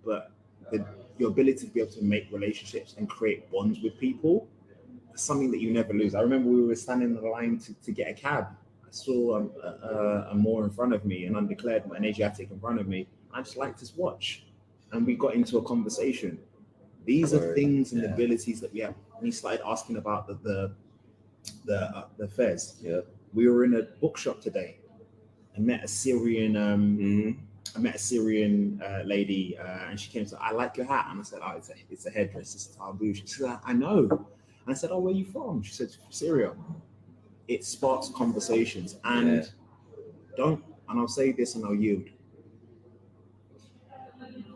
S22: but your ability to be able to make relationships and create bonds with people, something that you never lose. I remember we were standing in the line to get a cab. I saw a Moor in front of me, an undeclared, an Asiatic in front of me. I just liked his watch, and we got into a conversation. These are things and abilities that we have. And he started asking about the fez.
S1: Yeah,
S22: we were in a bookshop today. I met a Syrian. I met a Syrian lady, and she came to. I like your hat, and I said, "Oh, it's a headdress. It's a taboo." She said, "I know." And I said, "Oh, where are you from?" She said, "Syria." It sparks conversations, and and I'll say this and I'll yield.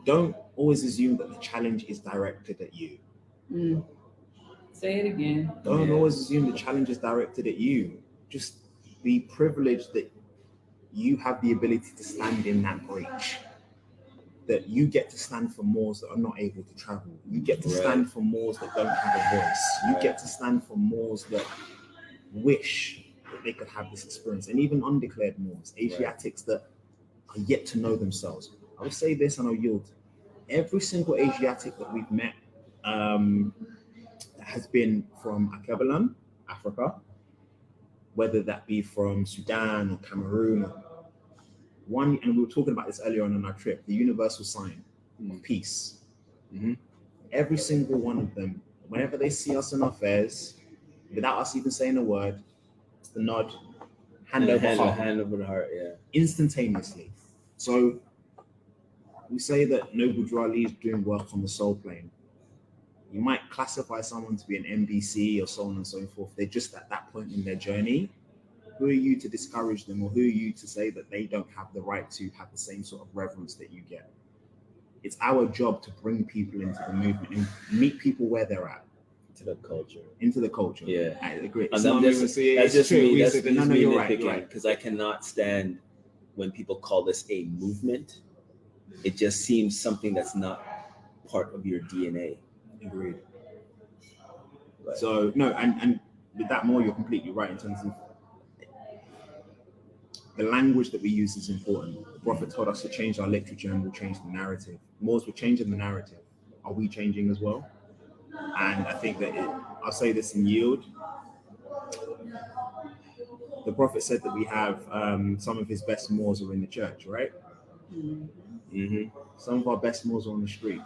S22: Don't always assume that the challenge is directed at you.
S23: Say it again.
S22: Don't always assume the challenge is directed at you. Just be privileged that you have the ability to stand in that breach. That you get to stand for Moors that are not able to travel. You get to stand for Moors that don't have a voice. You get to stand for Moors that wish that they could have this experience. And even undeclared Moors, Asiatics that are yet to know themselves. I will say this and I'll yield. Every single Asiatic that we've met that has been from Akabalan, Africa, whether that be from Sudan or Cameroon, and we were talking about this earlier on our trip, the universal sign of peace. Every single one of them, whenever they see us in our fairs, without us even saying a word, it's the nod, hand over heart.
S1: Hand over the heart, yeah.
S22: Instantaneously. So we say that Noble Drew Ali is doing work on the soul plane. You might classify someone to be an MBC or so on and so forth. They're just at that point in their journey. Who are you to discourage them, or who are you to say that they don't have the right to have the same sort of reverence that you get? It's our job to bring people into the movement and meet people where they're at.
S1: Into the culture.
S22: Into the culture.
S1: Yeah.
S22: I agree.
S1: That's just me. That's just me
S22: nitpicking,
S1: because I cannot stand when people call this a movement. It just seems something that's not part of your DNA.
S22: Agreed. Right. So no, and with that more, you're completely right in terms of the language that we use is important. The Prophet told us to change our literature and we'll change the narrative. Moors, we're changing the narrative. Are we changing as well? And I think that I'll say this in yield. The Prophet said that we have some of his best Moors are in the church, right? Mm-hmm. Some of our best Moors are on the street.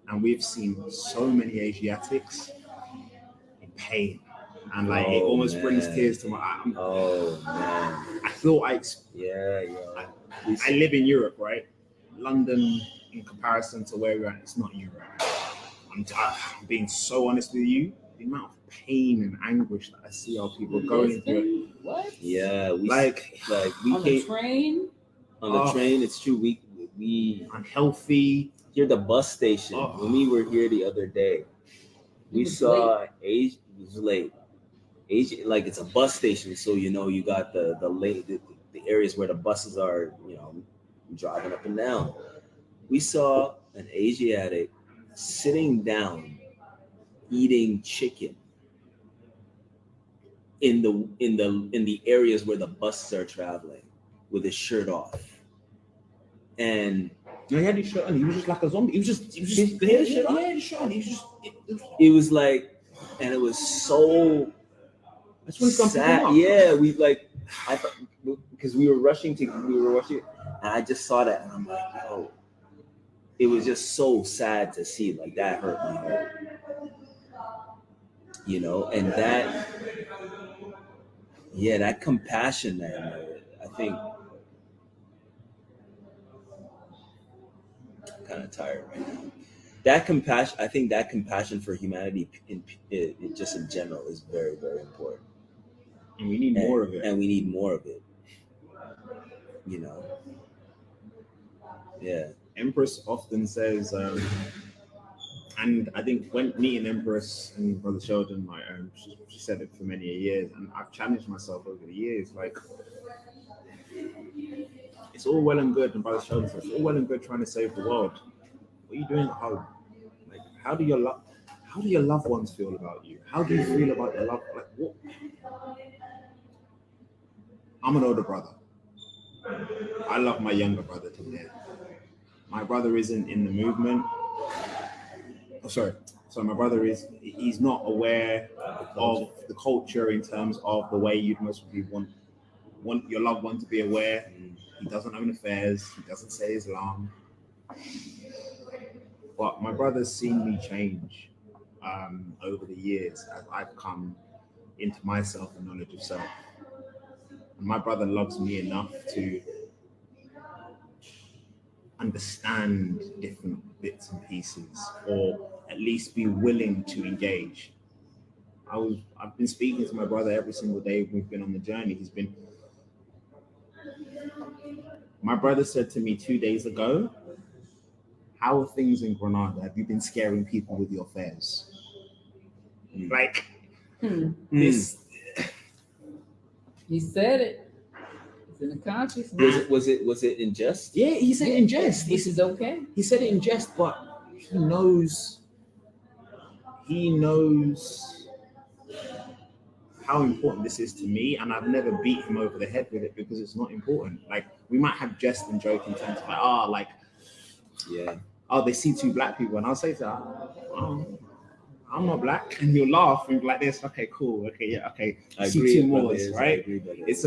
S22: And we've seen so many Asiatics in pain. And like it almost brings tears to my eyes.
S1: Man.
S22: I feel I live in Europe, right? London, in comparison to where we're at, it's not Europe. I'm being so honest with you. The amount of pain and anguish that I see our people going through.
S23: What?
S1: Yeah, we
S23: on the train.
S1: On the train, it's true. We
S22: unhealthy.
S1: Here, the bus station. When we were here the other day, we saw Asia. It was late. Asia, like it's a bus station, so you got the areas where the buses are, driving up and down. We saw an Asiatic sitting down, eating chicken in the areas where the buses are traveling, with his shirt off, and.
S22: No, he had his shirt on. He was just like a zombie. He was just he had his shirt on. He was just.
S1: It was like, and it was so.
S22: That's when
S1: sad. Yeah, I thought because we were rushing, and I just saw that, and I'm like, oh, it was just so sad to see. Like that hurt my heart, and that compassion, man. I think. Kind of tired right now. That compassion, I think that compassion for humanity just in general is very, very important.
S22: And we need more of it.
S1: And we need more of it. Yeah.
S22: Empress often says, and I think when meeting Empress and Brother Sheldon, she said it for many years, and I've challenged myself over the years, like, it's all well and good, and Brother Sheldon says, it's all well and good trying to save the world. What are you doing at home? Like, how do your loved ones feel about you? How do you feel about your love? Like, what? I'm an older brother. I love my younger brother to death. My brother isn't in the movement. So my brother he's not aware of the culture in terms of the way you'd most probably want your loved one to be aware. He doesn't own affairs. He doesn't say Islam. But my brother's seen me change over the years as I've come into myself and knowledge of self. And my brother loves me enough to understand different bits and pieces, or at least be willing to engage. I've been speaking to my brother every single day we've been on the journey. My brother said to me 2 days ago, how are things in Granada? Have you been scaring people with your fares? Like, this.
S23: He said it. It's in the consciousness.
S1: Was it in jest?
S22: Yeah, he said in jest.
S23: This is okay.
S22: He said it in jest, but he knows how important this is to me, and I've never beat him over the head with it because it's not important. Like, we might have jest and joke in terms of they see two black people, and I'll say to her, I'm not black, and you'll laugh and be like this. Okay, cool. Okay, yeah, okay. I see two Moors, right? It's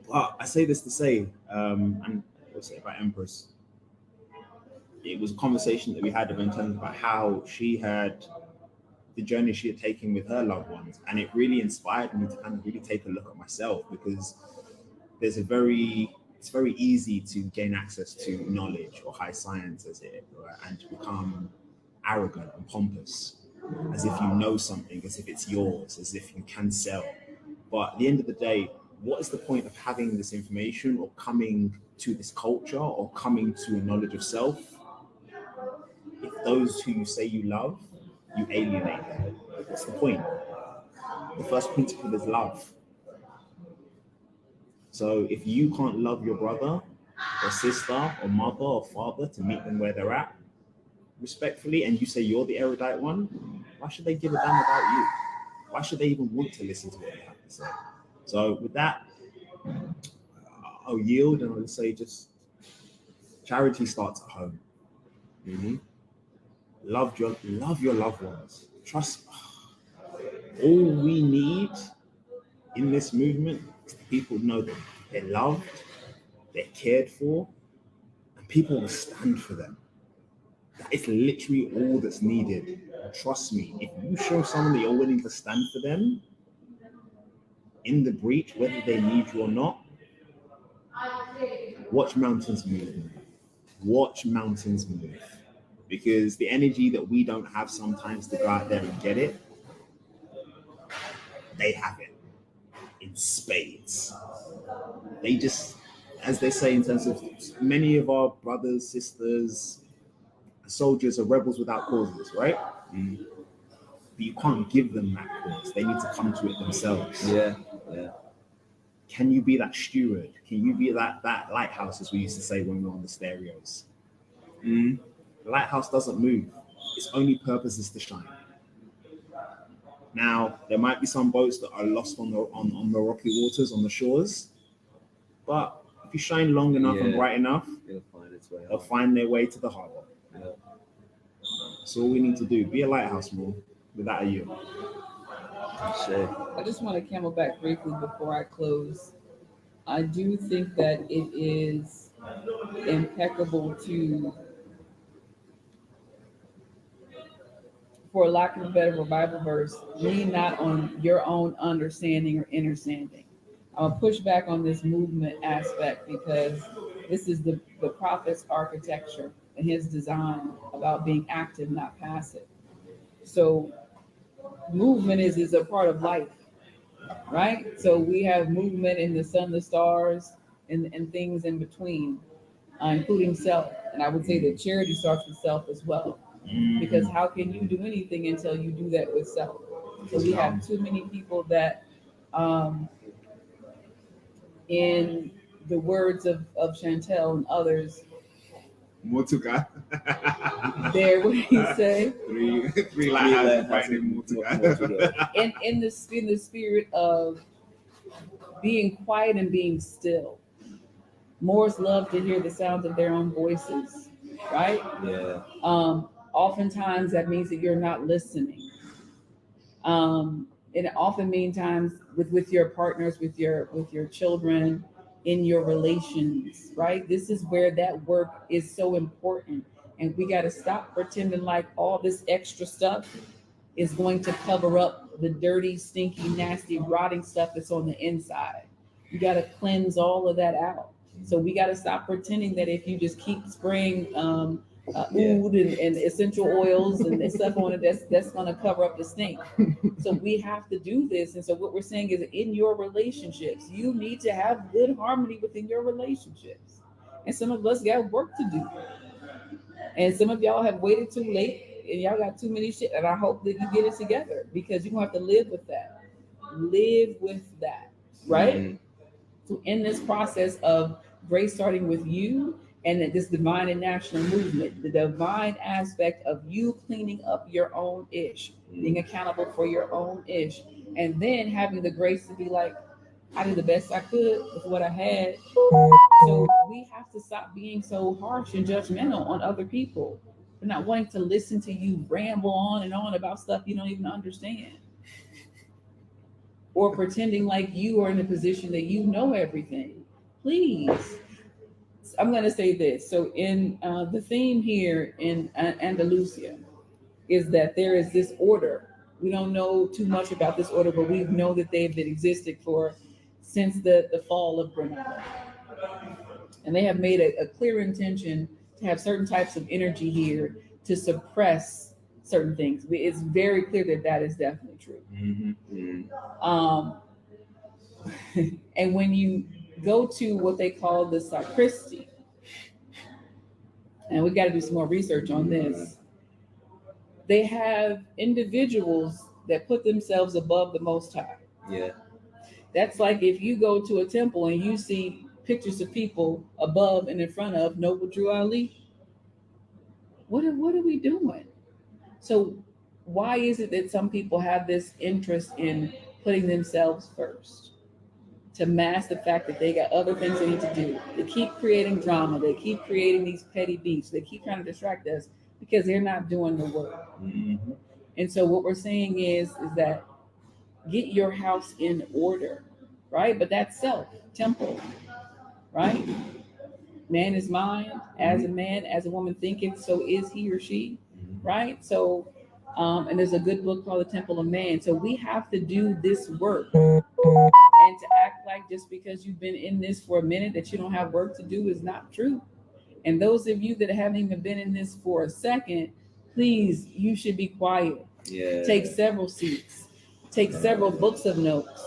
S22: But I say this to say, and I'll say about Empress. It was a conversation that we had in terms about how she had the journey she had taken with her loved ones, and it really inspired me to kind of really take a look at myself, because it's very easy to gain access to knowledge or high science and to become arrogant and pompous, as if you know something, as if it's yours, as if you can sell. But at the end of the day, what is the point of having this information or coming to this culture or coming to a knowledge of self if those who you say you love, you alienate them? What's the point? The first principle is love. So if you can't love your brother or sister or mother or father to meet them where they're at, respectfully, and you say you're the erudite one, why should they give a damn about you? Why should they even want to listen to what you have to say? So with that, I'll yield and I'll say just charity starts at home. Mm-hmm. Love your loved ones. Trust. All we need in this movement is people know that they're loved, they're cared for, and people will stand for them. That is literally all that's needed. Trust me, if you show someone that you're willing to stand for them in the breach, whether they need you or not, watch mountains move. Watch mountains move. Because the energy that we don't have sometimes to go out there and get it, they have it in spades. They just, as they say in terms of many of our brothers, sisters, soldiers are rebels without causes, right? Mm. But you can't give them that cause. They need to come to it themselves.
S1: Yeah.
S22: Can you be that steward? Can you be that lighthouse, as we used to say when we were on the stereos? Mm. The lighthouse doesn't move. Its only purpose is to shine. Now, there might be some boats that are lost on the rocky waters, on the shores, but if you shine long enough and bright enough, they'll find their way to the harbor. Yeah. So all we need to do, be a lighthouse, Moor. With that, are you?
S23: I just want to camel back briefly before I close. I do think that it is impeccable to, for lack of a better Bible verse, lean not on your own understanding or understanding. I'll push back on this movement aspect because this is the prophet's architecture and his design about being active, not passive. So movement is a part of life, right? So we have movement in the sun, the stars, and things in between, including self. And I would say that charity starts with self as well. Because how can you do anything until you do that with self? So we have too many people that, in the words of Chantel and others,
S22: Motuka.
S23: There, what do you say?
S22: Three lighthouses fighting Motuka.
S23: In the spirit of being quiet and being still. Moors love to hear the sounds of their own voices, right?
S1: Yeah.
S23: Oftentimes that means that you're not listening. And it often means times with your partners, with your children, in your relations, right? This is where that work is so important. And we got to stop pretending like all this extra stuff is going to cover up the dirty, stinky, nasty, rotting stuff that's on the inside. You got to cleanse all of that out. So we got to stop pretending that if you just keep spraying oud and essential oils and stuff on it, that's going to cover up the stink. So we have to do this. And so what we're saying is, in your relationships, you need to have good harmony within your relationships. And some of us got work to do. And some of y'all have waited too late and y'all got too many shit. And I hope that you get it together, because you're going to have to live with that. Live with that, right? Mm-hmm. So in this process of grace starting with you, and that this divine and national movement, the divine aspect of you cleaning up your own ish, being accountable for your own ish, and then having the grace to be like, I did the best I could with what I had. So we have to stop being so harsh and judgmental on other people for not wanting to listen to you ramble on and on about stuff you don't even understand. Or pretending like you are in a position that you know everything. Please. I'm going to say this. So in the theme here in Andalusia is that there is this order We don't know too much about this order, but we know that they've been existed since the fall of Greenland. And they have made a clear intention to have certain types of energy here to suppress certain things. It's very clear that that is definitely true. And when you go to what they call the sacristy, and we got to do some more research on this, they have individuals that put themselves above the Most High.
S1: Yeah.
S23: That's like if you go to a temple and you see pictures of people above and in front of Noble Drew Ali. What are we doing? So why is it that some people have this interest in putting themselves first? To mask the fact that they got other things they need to do. They keep creating drama. They keep creating these petty beefs. They keep trying to distract us because they're not doing the work. And so what we're saying is that get your house in order, right? But that's self, temple, right? Man is mind, as a man, as a woman thinketh, so is he or she, right? So, and there's a good book called The Temple of Man. So we have to do this work. And to act like just because you've been in this for a minute that you don't have work to do is not true. And those of you that haven't even been in this for a second, please, you should be quiet.
S1: Yeah.
S23: Take several seats. Take several books of notes.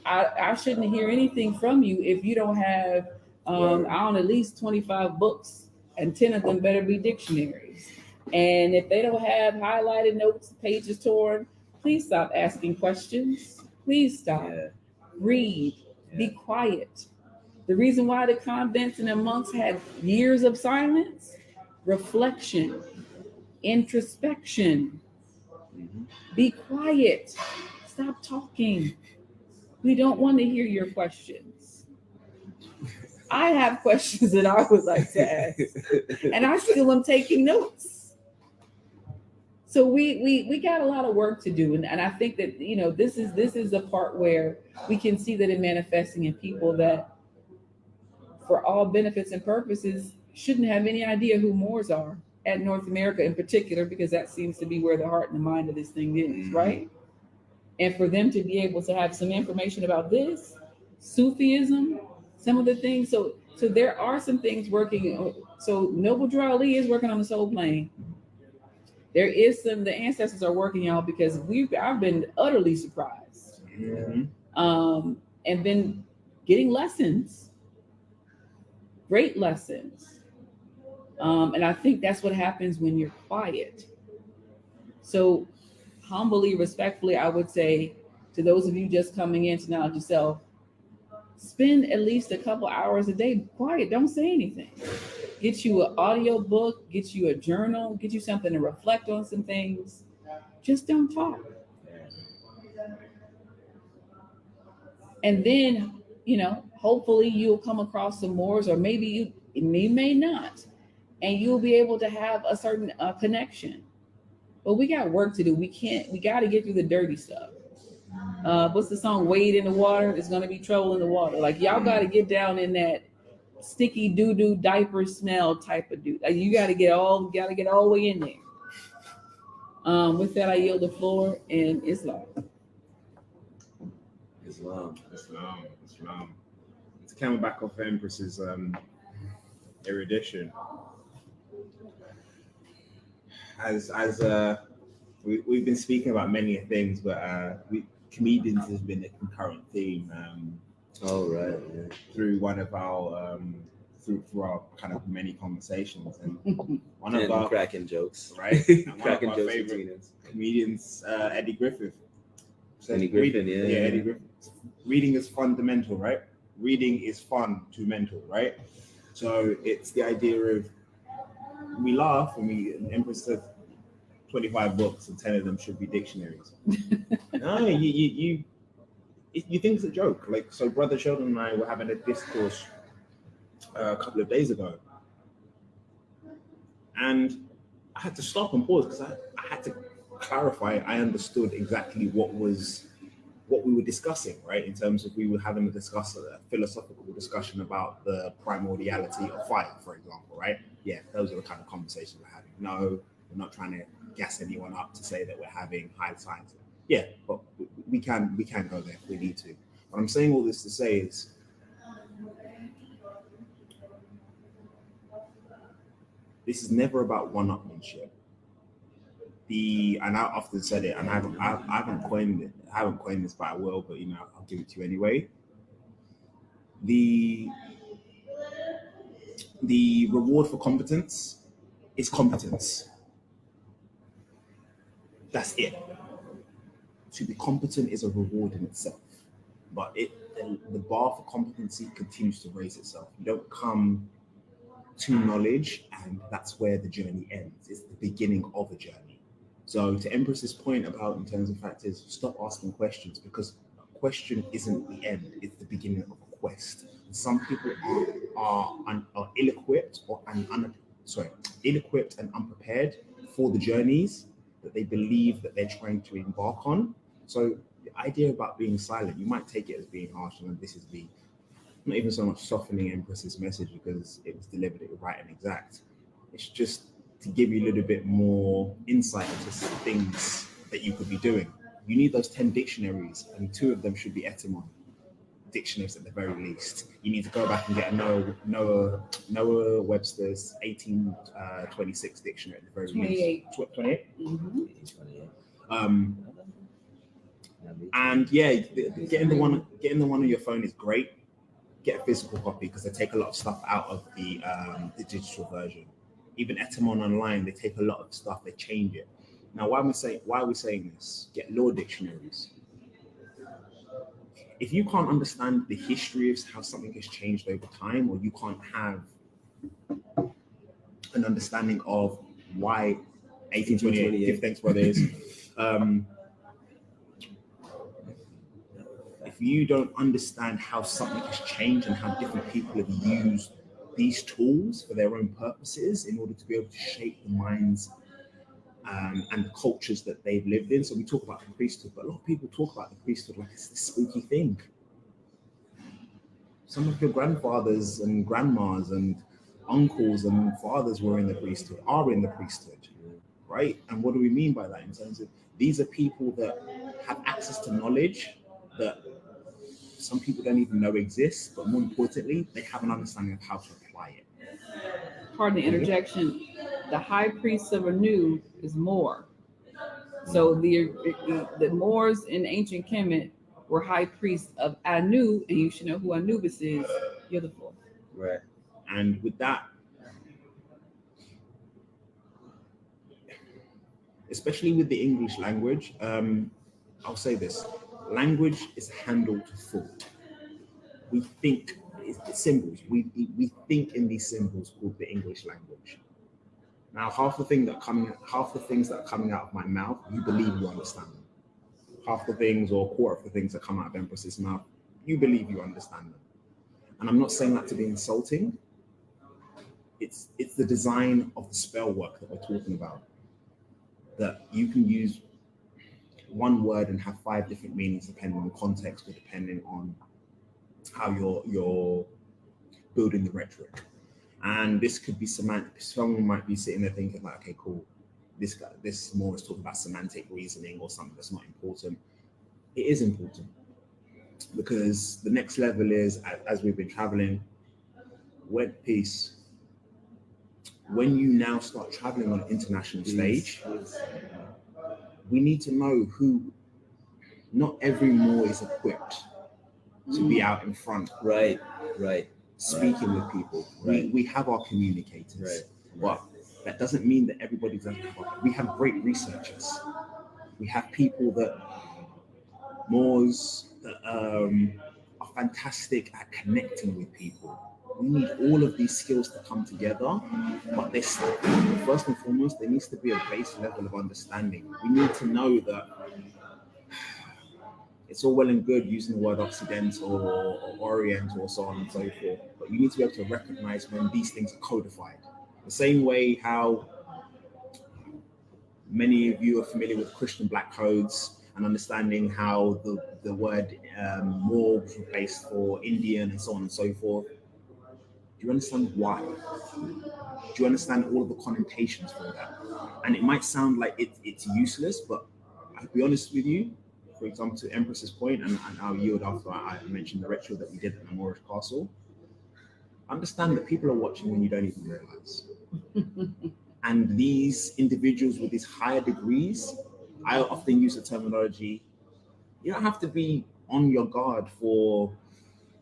S23: I shouldn't hear anything from you if you don't have at least 25 books, and 10 of them better be dictionaries. And if they don't have highlighted notes, pages torn, please stop asking questions. Please stop.
S1: Yeah.
S23: Read. Be quiet. The reason why the convents and the monks had years of silence, reflection, introspection. Be quiet. Stop talking. We don't want to hear your questions. I have questions that I would like to ask, and I still am taking notes. So we got a lot of work to do, and I think that this is the part where we can see that it manifesting in people that, for all benefits and purposes, shouldn't have any idea who Moors are at North America in particular, because that seems to be where the heart and the mind of this thing is, right? And for them to be able to have some information about this, Sufism, some of the things. So there are some things working. So Noble Drew Ali is working on the soul plane. There is the ancestors are working, y'all, because I've been utterly surprised. And been getting lessons, great lessons. And I think that's what happens when you're quiet. So humbly, respectfully, I would say to those of you just coming in to knowledge yourself, spend at least a couple hours a day quiet. Don't say anything. Get you an audio book, get you a journal, get you something to reflect on some things. Just don't talk. And then, hopefully you'll come across some Moors, or maybe you may not, and you'll be able to have a certain connection. But we got work to do. We got to get through the dirty stuff. What's the song? Wade in the water. There's going to be trouble in the water. Like, y'all got to get down in that sticky doo-doo diaper smell type of dude. Like, you got to get all the way in there. With that, I yield the floor, and Islam.
S22: Islam. To come back off Empress's erudition. As we've been speaking about many things, but comedians has been a concurrent theme. Through one of our through our kind of many conversations, and one of our
S1: cracking jokes,
S22: right? And
S1: cracking
S22: one of our
S1: jokes
S22: favorite comedians, Eddie Griffith.
S1: Eddie Griffin,
S22: Eddie Griffin. Reading is fundamental, right? Reading is fun to mental, right? So it's the idea of, we laugh when Empress said 25 books and 10 of them should be dictionaries. No, you think it's a joke. Like, so Brother Sheldon and I were having a discourse a couple of days ago, and I had to stop and pause because I had to clarify. I understood exactly what we were discussing, right? In terms of, we were having a philosophical discussion about the primordiality of fire, for example, right? Yeah, those are the kind of conversations we're having. No, we're not trying to gas anyone up to say that we're having high science. Yeah, but we can go there if we need to. But I'm saying all this to say is, this is never about one-upmanship. And I often said it, and I haven't coined it. I haven't coined this, but I will. But I'll give it to you anyway. The reward for competence is competence. That's it. To be competent is a reward in itself, but the bar for competency continues to raise itself. You don't come to knowledge, and that's where the journey ends. It's the beginning of a journey. So to Empress's point about in terms of factors, stop asking questions, because a question isn't the end, it's the beginning of a quest. And some people are ill-equipped ill-equipped and unprepared for the journeys that they believe that they're trying to embark on. So the idea about being silent, you might take it as being harsh, and this is not even so much softening Empress's message because it was delivered right and exact. It's just to give you a little bit more insight into things that you could be doing. You need those 10 dictionaries, and 2 of them should be etymon dictionaries at the very least. You need to go back and get a Noah Webster's 1826 dictionary at the very
S23: 28.
S22: least. 28?
S23: Mm-hmm.
S22: 28. And yeah, getting the one on your phone is great. Get a physical copy because they take a lot of stuff out of the digital version. Even Etymon online, they take a lot of stuff, they change it. Now, why are we saying this? Get law dictionaries. If you can't understand the history of how something has changed over time, or you can't have an understanding of why 1828, give thanks brothers, if you don't understand how something has changed and how different people have used these tools for their own purposes in order to be able to shape the minds and the cultures that they've lived in. So we talk about the priesthood, but a lot of people talk about the priesthood like it's this spooky thing. Some of your grandfathers and grandmas and uncles and fathers were in the priesthood, are in the priesthood, right? And what do we mean by that? In terms of these are people that have access to knowledge that some people don't even know exists, but more importantly, they have an understanding of how to apply it.
S23: Pardon the interjection. The high priest of Anu is Moor. So the Moors in ancient Kemet were high priests of Anu, and you should know who Anubis is. You're the fourth.
S22: Right. And with that, especially with the English language, I'll say this. Language is a handle to thought. We think it's symbols. We think in these symbols called the English language. Now, half the things that are coming out of my mouth, you believe you understand them. Half the things, or a quarter of the things that come out of Empress's mouth, you believe you understand them. And I'm not saying that to be insulting. It's the design of the spell work that we're talking about. That you can use one word and have 5 different meanings depending on context or depending on how you're building the rhetoric. And this could be semantic. Someone might be sitting there thinking like, okay, cool. This more is talking about semantic reasoning or something that's not important. It is important because the next level is, as we've been traveling, web peace. When you now start traveling on an international stage, we need to know who. Not every Moor is equipped to be out in front.
S1: Right.
S22: Speaking with people. Right. We have our communicators. Right. But that doesn't mean that everybody doesn't have our, we have great researchers. We have people that Moors that are fantastic at connecting with people. We need all of these skills to come together, but first and foremost, there needs to be a base level of understanding. We need to know that it's all well and good using the word Occidental or Oriental or so on and so forth, but you need to be able to recognize when these things are codified. The same way how many of you are familiar with Christian black codes and understanding how the word Moor was replaced for Indian and so on and so forth. Do you understand why? Do you understand all of the connotations for that? And it might sound like it's useless, but I'll be honest with you. For example, to Empress's point, and I'll yield after I mentioned the ritual that we did at the Moorish castle. Understand that people are watching when you don't even realize. And these individuals with these higher degrees, I often use the terminology, you don't have to be on your guard for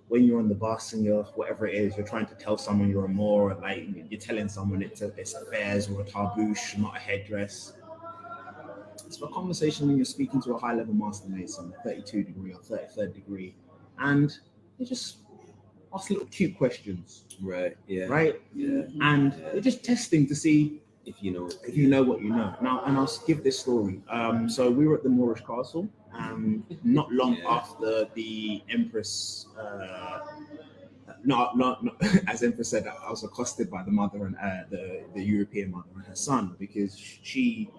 S22: when you're on the bus and you're whatever it is, you're trying to tell someone you're a Moor, or like you're telling someone it's a fez or a tarboosh, not a headdress. It's for a conversation when you're speaking to a high level master mason, 32 degree or 33rd degree, and you just ask little cute questions.
S1: Right. Yeah.
S22: Right.
S1: Yeah.
S22: And you're just testing to see
S1: if you know
S22: what you know. Now, and I'll give this story. So we were at the Moorish castle, not long after the Empress. Not as Empress said, I was accosted by the mother and the European mother and her son, because she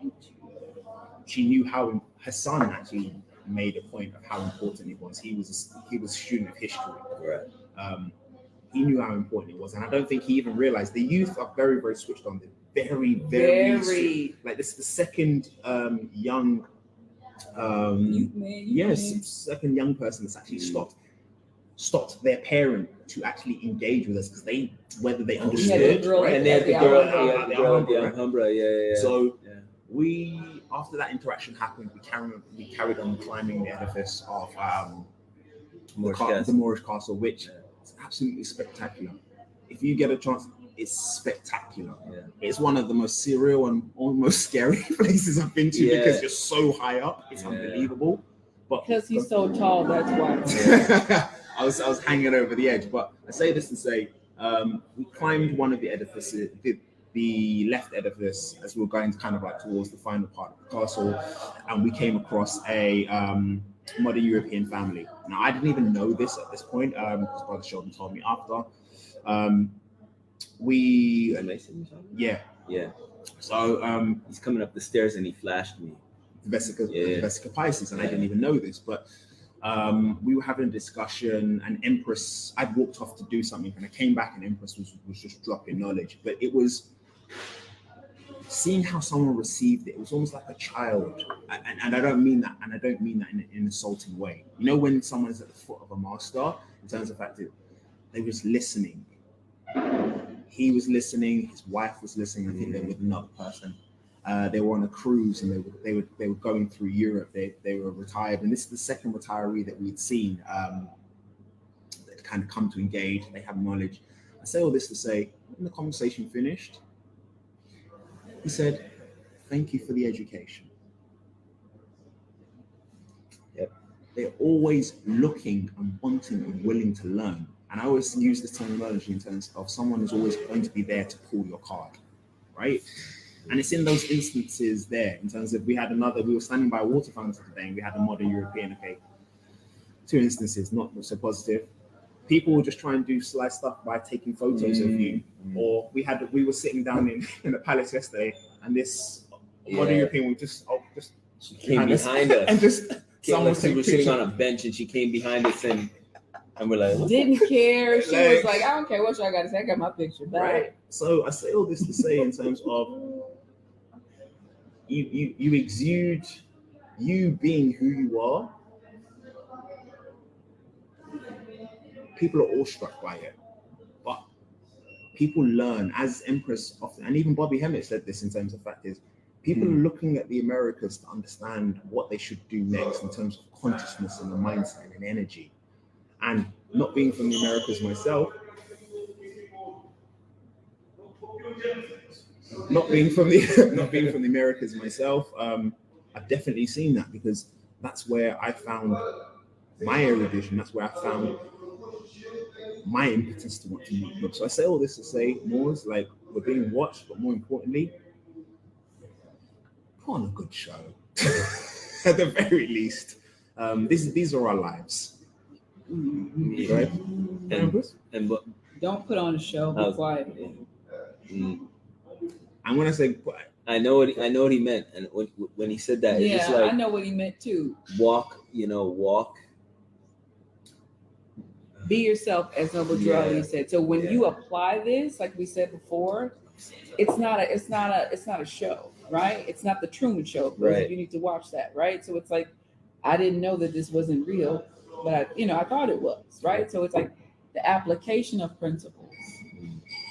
S22: knew how her son actually made a point of how important it was. He was a student of history.
S1: Right.
S22: He knew how important it was, and I don't think he even realized the youth are very, very switched on. They're very like this is the second young second young person that's actually stopped their parent to actually engage with us, because whether they understood, right?
S1: And they had the girl at the Alhambra, yeah.
S22: So we, after that interaction happened, we carried on climbing the edifice of the Moorish castle, which is absolutely spectacular. If you get a chance, it's spectacular.
S1: Yeah.
S22: It's one of the most surreal and almost scary places I've been to, because you're so high up. It's unbelievable. But
S23: because he's so tall, that's why.
S22: I was hanging over the edge. But I say this to say, we climbed one of the edifices, the left edifice, as we were going kind of like towards the final part of the castle, and we came across a modern European family. Now, I didn't even know this at this point, because Brother Sheldon told me after. So
S1: he's coming up the stairs and he flashed me
S22: the Vesica Pisces, and I didn't even know this, but we were having a discussion, and Empress, I'd walked off to do something, and I came back and Empress was just dropping knowledge. But it was seeing how someone received it. It was almost like a child, and I don't mean that, in an insulting way. You know, when someone is at the foot of a master, in terms of the fact that they were just listening. He was listening. His wife was listening. I think they were with another person. They were on a cruise, and they were going through Europe. They were retired, and this is the second retiree that we'd seen that kind of come to engage. They have knowledge. I say all this to say, when the conversation finished, he said, "Thank you for the education."
S1: Yep.
S22: They're always looking and wanting and willing to learn. And I always use this terminology in terms of someone is always going to be there to pull your card, right? And it's in those instances there, in terms of we were standing by a water fountain today, and we had a modern European, two instances, not so positive. People will just try and do sly stuff by taking photos of you. Or we were sitting down in a palace yesterday, and this modern European would just
S1: she came behind us.
S22: And just
S1: someone was sitting on a bench, and she came behind us, and we're like,
S23: didn't care. She was like, I don't care what y'all got to say. I got my picture back.
S22: Right. So I say all this to say, in terms of you exude, you being who you are. People are awestruck by it, but people learn, as Empress often, and even Bobby Hemmett said this, in terms of fact is, people are looking at the Americas to understand what they should do next in terms of consciousness and the mindset and energy. And not being from the Americas myself, I've definitely seen that, because that's where I found my erudition. That's where I found my impetus to want to meet them. So I say all this to say, Moors, like, we're being watched, but more importantly, put on a good show. At the very least, these are our lives. Right?
S1: And
S23: don't put on a show. Be quiet.
S22: I'm gonna say,
S1: I know what he meant, and when he said that, it's like,
S23: I know what he meant too.
S1: Walk.
S23: Be yourself, as Noble Drew said. So when you apply this, like we said before, it's not a show, right? It's not the Truman Show.
S1: Right.
S23: You need to watch that, right? So it's like, I didn't know that this wasn't real, but I thought it was, right? So it's like the application of principles.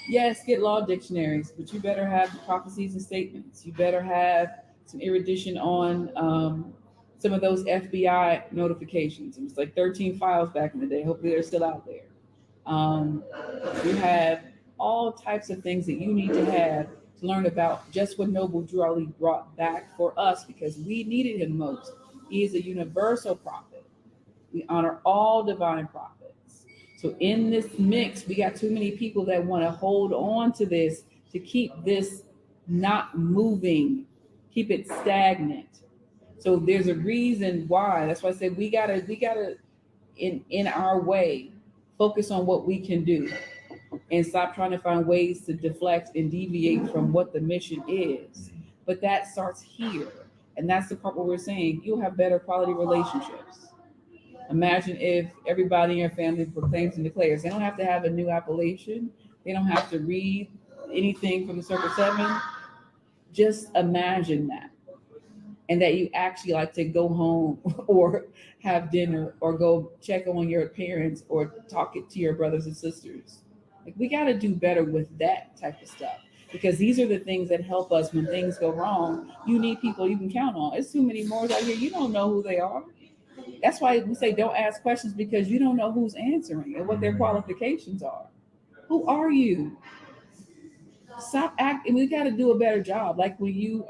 S23: Yes, get law dictionaries, but you better have the prophecies and statements. You better have some erudition on some of those FBI notifications. It was like 13 files back in the day. Hopefully they're still out there. You have all types of things that you need to have to learn about just what Noble Drew Ali brought back for us, because we needed him most. He is a universal prophet. We honor all divine prophets. So in this mix, we got too many people that want to hold on to this, to keep this not moving, keep it stagnant. So there's a reason why. That's why I said we gotta in our way focus on what we can do and stop trying to find ways to deflect and deviate from what the mission is. But that starts here. And that's the part where we're saying you'll have better quality relationships. Imagine if everybody in your family proclaims and declares. They don't have to have a new appellation. They don't have to read anything from the Circle 7. Just imagine that. And that you actually like to go home or have dinner or go check on your parents or talk it to your brothers and sisters. Like, we got to do better with that type of stuff, because these are the things that help us when things go wrong. You need people you can count on. It's too many Moors out here. You don't know who they are. That's why we say don't ask questions, because you don't know who's answering and what their qualifications are. Who are you? Stop acting. We got to do a better job. Like when you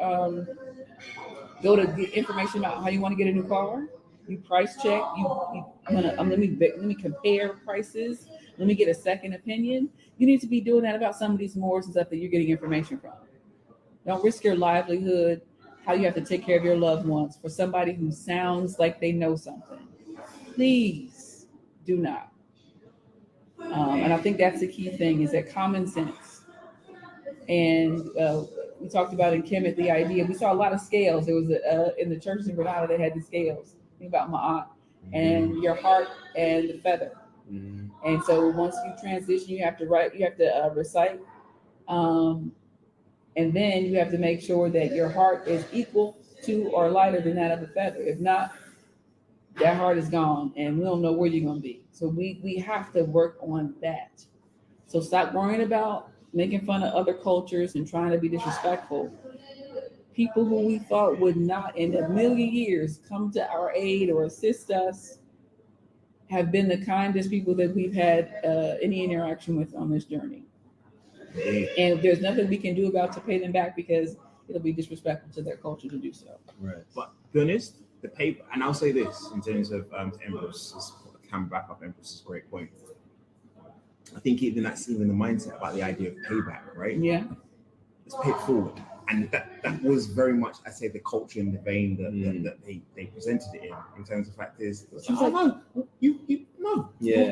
S23: go to get information about how you want to get a new car, you price check. Let me compare prices. Let me get a second opinion. You need to be doing that about some of these Moors and stuff that you're getting information from. Don't risk your livelihood, how you have to take care of your loved ones for somebody who sounds like they know something. Please do not. And I think that's the key thing, is that common sense. And we talked about in Kemet the idea. We saw a lot of scales. There was in the churches in Granada, they had the scales. Think about Ma'at and your heart and the feather. And so once you transition, you have to recite, and then you have to make sure that your heart is equal to or lighter than that of the feather. If not, that heart is gone, and we don't know where you're going to be. So we have to work on that. So stop worrying about making fun of other cultures and trying to be disrespectful. People who we thought would not in a million years come to our aid or assist us have been the kindest people that we've had any interaction with on this journey. And there's nothing we can do about to pay them back, because it'll be disrespectful to their culture to do so.
S22: Right. But to be honest, the paper, and I'll say this in terms of Empress, come back up Empress's great point. I think that's even the mindset about the idea of payback, right?
S23: Yeah.
S22: Let's pay it forward. And that was very much, I say, the culture in the vein that they presented it in terms of the fact is, no,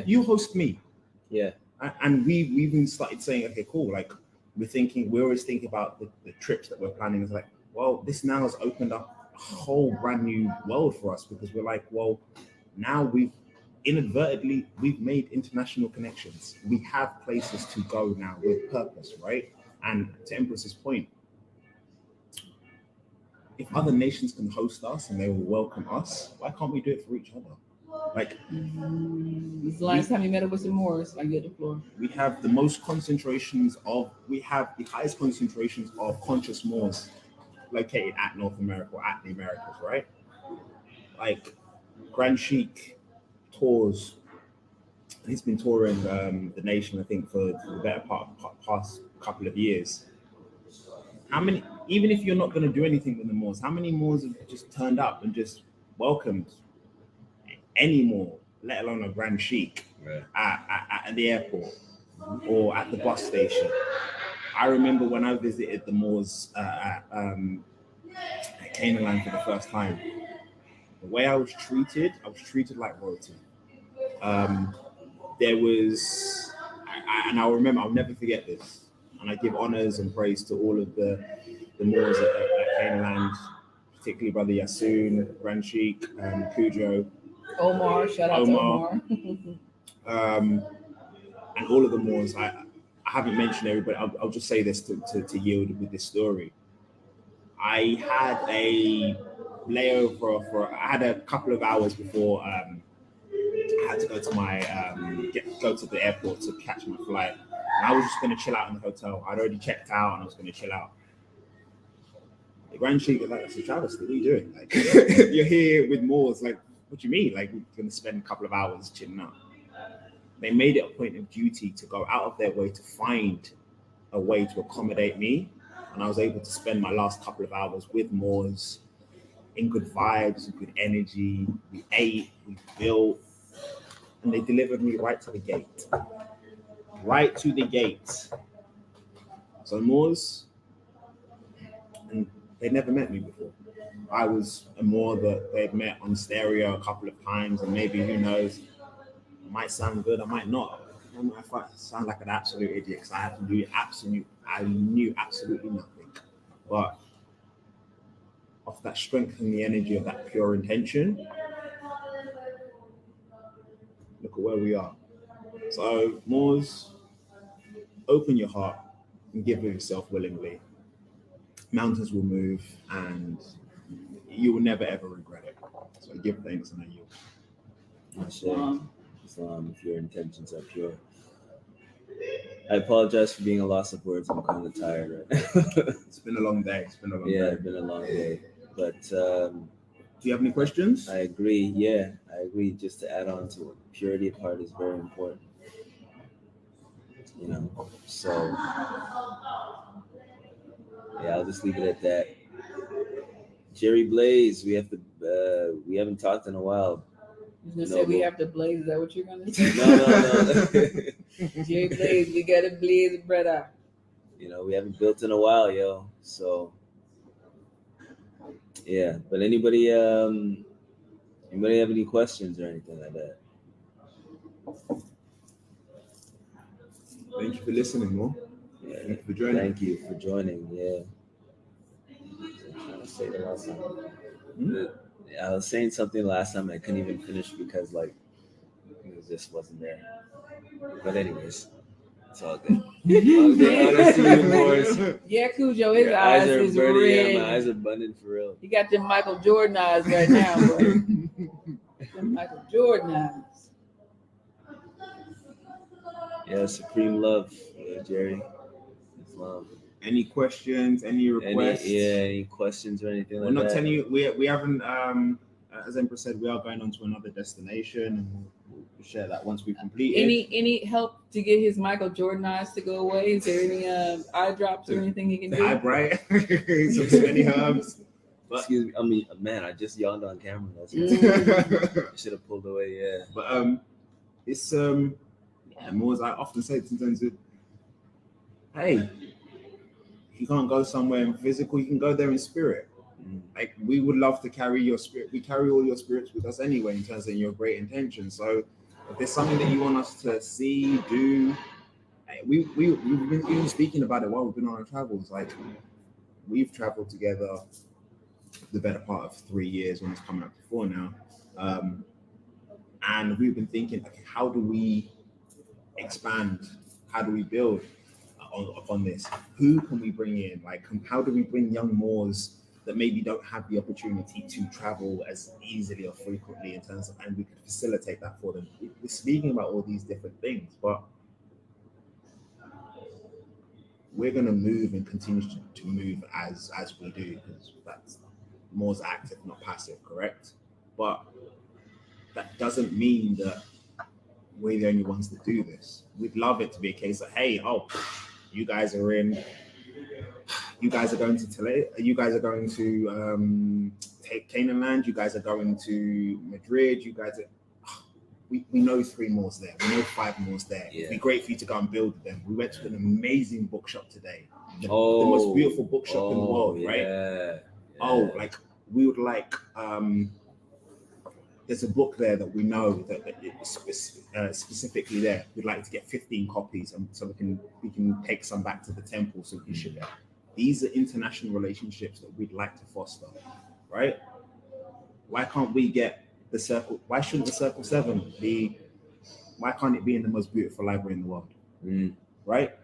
S22: you host me.
S1: Yeah.
S22: And we even started saying, okay, cool. Like we always think about the trips that we're planning. It's like, well, this now has opened up a whole brand new world for us, because we're like, well, now we've made international connections. We have places to go now with purpose, right? And to Empress's point, if other nations can host us and they will welcome us, why can't we do it for each other? Like,
S23: this is the last time you met up with some Moors, I get the floor.
S22: We have the highest concentrations of conscious Moors located at North America, or at the Americas, right? Like Grand Sheik tours. He's been touring the nation, I think, for the better past couple of years. How many, even if you're not going to do anything with the Moors, how many Moors have just turned up and just welcomed any Moor, let alone a Grand Sheik, at the airport or at the bus station? I remember when I visited the Moors at Canaanland for the first time, the way I was treated like royalty. There was, and I'll never forget this, and I give honors and praise to all of the Moors at Canaanland, particularly Brother Yassoon, Grand Sheik, Cujo,
S23: Omar, shout out to Omar.
S22: And all of the Moors. I haven't mentioned everybody. I'll just say this to yield with this story. I had a layover I had a couple of hours before I had to go to my go to the airport to catch my flight. And I was just going to chill out in the hotel. I'd already checked out and I was going to chill out. The Grand Sheik was like, "That's a travesty. What are you doing? Like, you're here with Moors. Like, what do you mean? Like, we're going to spend a couple of hours chilling out." They made it a point of duty to go out of their way to find a way to accommodate me. And I was able to spend my last couple of hours with Moors in good vibes, in good energy. We ate, we built, and they delivered me right to the gate. Right to the gate. So Moors, and they'd never met me before. I was a Moor that they'd met on stereo a couple of times, and maybe, who knows, I might sound good, I might not. I might sound like an absolute idiot because I knew absolutely nothing. But of that strength and the energy of that pure intention, look at where we are. So, Moors, open your heart and give of yourself willingly. Mountains will move and you will never ever regret it. So give thanks and I yield.
S1: Islam, if your intentions are pure. I apologize for being a loss of words. I'm kind of tired right now.
S22: It's been a long day. It's been a long day.
S1: It's been a long day. But
S22: do you have any questions?
S1: I agree. Yeah, I agree. Just to add on to it, purity of heart is very important. You know, so yeah, I'll just leave it at that. Jerry Blaze, we haven't talked in a while.
S23: I was gonna say we have to blaze. Is that what you're gonna say?
S1: No.
S23: Jerry Blaze, we gotta blaze, brother.
S1: You know, we haven't built in a while, yo. So yeah, but anybody have any questions or anything like that?
S22: Thank you for listening, Mo.
S1: Yeah,
S22: thank you for joining.
S1: Thank you for joining. Yeah. I'm trying to say the last time. I was saying something last time I couldn't even finish because like it just wasn't there. But anyways, it's all good.
S23: Yeah, Cujo, his eyes is red.
S1: Yeah, my eyes are burning for real.
S23: He got them Michael Jordan eyes right now, bro. Them Michael Jordan eyes.
S22: Yeah, supreme love, Jerry. Islam. Any questions? Any requests?
S1: Any questions or anything like that?
S22: We're not telling you. We haven't. As Emperor said, we are going on to another destination, and we'll share that once we complete it.
S23: Any help to get his Michael Jordan eyes to go away? Is there any eye drops or anything he can do?
S22: Eye bright, some spinny herbs.
S1: Excuse me. I mean, man, I just yawned on camera. That's I should have pulled away. Yeah,
S22: but it's more as I often say in terms of, hey, you can't go somewhere in physical, you can go there in spirit. Like, we would love to carry your spirit. We carry all your spirits with us anyway in terms of your great intentions. So if there's something that you want us to see, do, we've been even speaking about it while we've been on our travels. Like, we've traveled together the better part of 3 years, when it's coming up to 4 now. And we've been thinking, okay, how do we expand? How do we build upon this? Who can we bring in? Like, how do we bring young Moors that maybe don't have the opportunity to travel as easily or frequently in terms of, and we could facilitate that for them? We're speaking about all these different things, but we're going to move and continue to move as we do, because that's Moors active, not passive, correct? But that doesn't mean that we're the only ones that do this. We'd love it to be a case of, hey, you guys are going to you guys are going to take Canaanland, you guys are going to Madrid, you guys are, we know 3 Moors there, we know 5 Moors there. It'd be great for you to go and build them. We went to an amazing bookshop today, the most beautiful bookshop in the world, right? Like, we would like, there's a book there that we know that it's specifically there. We'd like to get 15 copies, and so we can take some back to the temple so we can ship it. These are international relationships that we'd like to foster, right? Why can't we get the circle? Why shouldn't the Circle 7 be? Why can't it be in the most beautiful library in the world, right?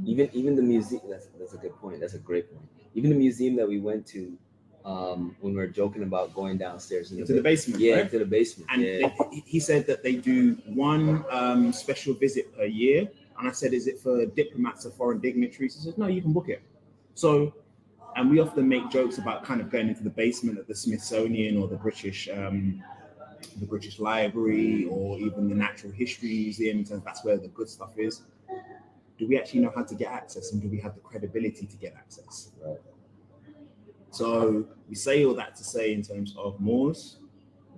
S1: Even the museum. That's a good point. That's a great point. Even the museum that we went to, when we were joking about going downstairs
S22: into the basement.
S1: Yeah,
S22: right?
S1: into the basement.
S22: And he said that they do one special visit per year. And I said, is it for diplomats or foreign dignitaries? He said, no, you can book it. So, and we often make jokes about kind of going into the basement of the Smithsonian or the British Library or even the Natural History Museum, in terms that's where the good stuff is. Do we actually know how to get access, and do we have the credibility to get access?
S1: Right.
S22: So we say all that to say, in terms of Moors,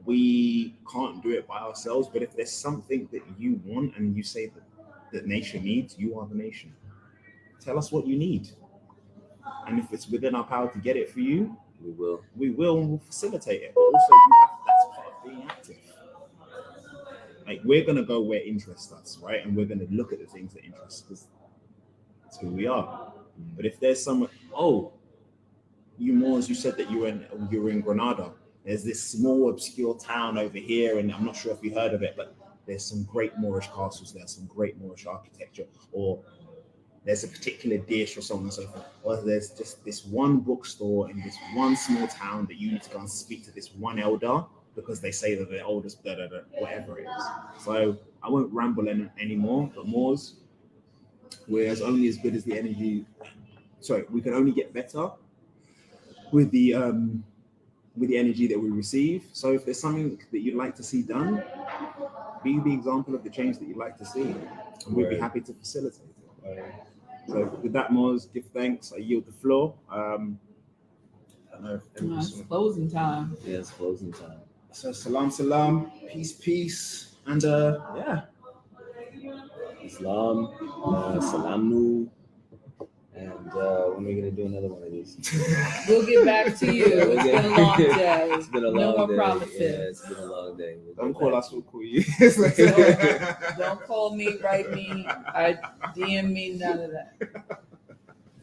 S22: we can't do it by ourselves, but if there's something that you want and you say that the nation needs, you are the nation. Tell us what you need. And if it's within our power to get it for you,
S1: we will.
S22: And we'll facilitate it. But also, that's part of being active. Like, we're going to go where interests us, right? And we're going to look at the things that interest us, because that's who we are. But if there's someone, you Moors, you said that you were in Granada. There's this small, obscure town over here, and I'm not sure if you heard of it, but there's some great Moorish castles there, some great Moorish architecture, or there's a particular dish or so on and so forth. Or there's just this one bookstore in this one small town that you need to go and speak to this one elder, because they say that they're oldest, whatever it is. So I won't ramble anymore, but Moors, we're only as good as the energy. Sorry, we can only get better with the energy that we receive. So if there's something that you'd like to see done, be the example of the change that you'd like to see, and we'd be happy to facilitate it. So with that, Moors, give thanks. I yield the floor. I don't know if
S23: it's closing time.
S1: Yeah, it's closing time.
S22: So salam, peace, and
S1: Islam, salamnu, and when are we gonna do another one of these?
S23: We'll get back to you. It's been a long day.
S1: It's been a
S23: no
S1: long
S23: more
S1: day.
S23: promises.
S1: Yeah, it's been a long day.
S22: Don't call us, we'll call you.
S23: Don't call me, write me, DM me, none of that.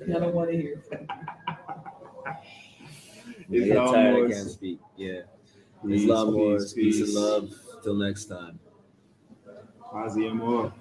S23: I don't want to hear from you.
S1: I get tired, I can't speak. Yeah. Islam Wars, peace and love. Till next time.
S22: Azia Moor.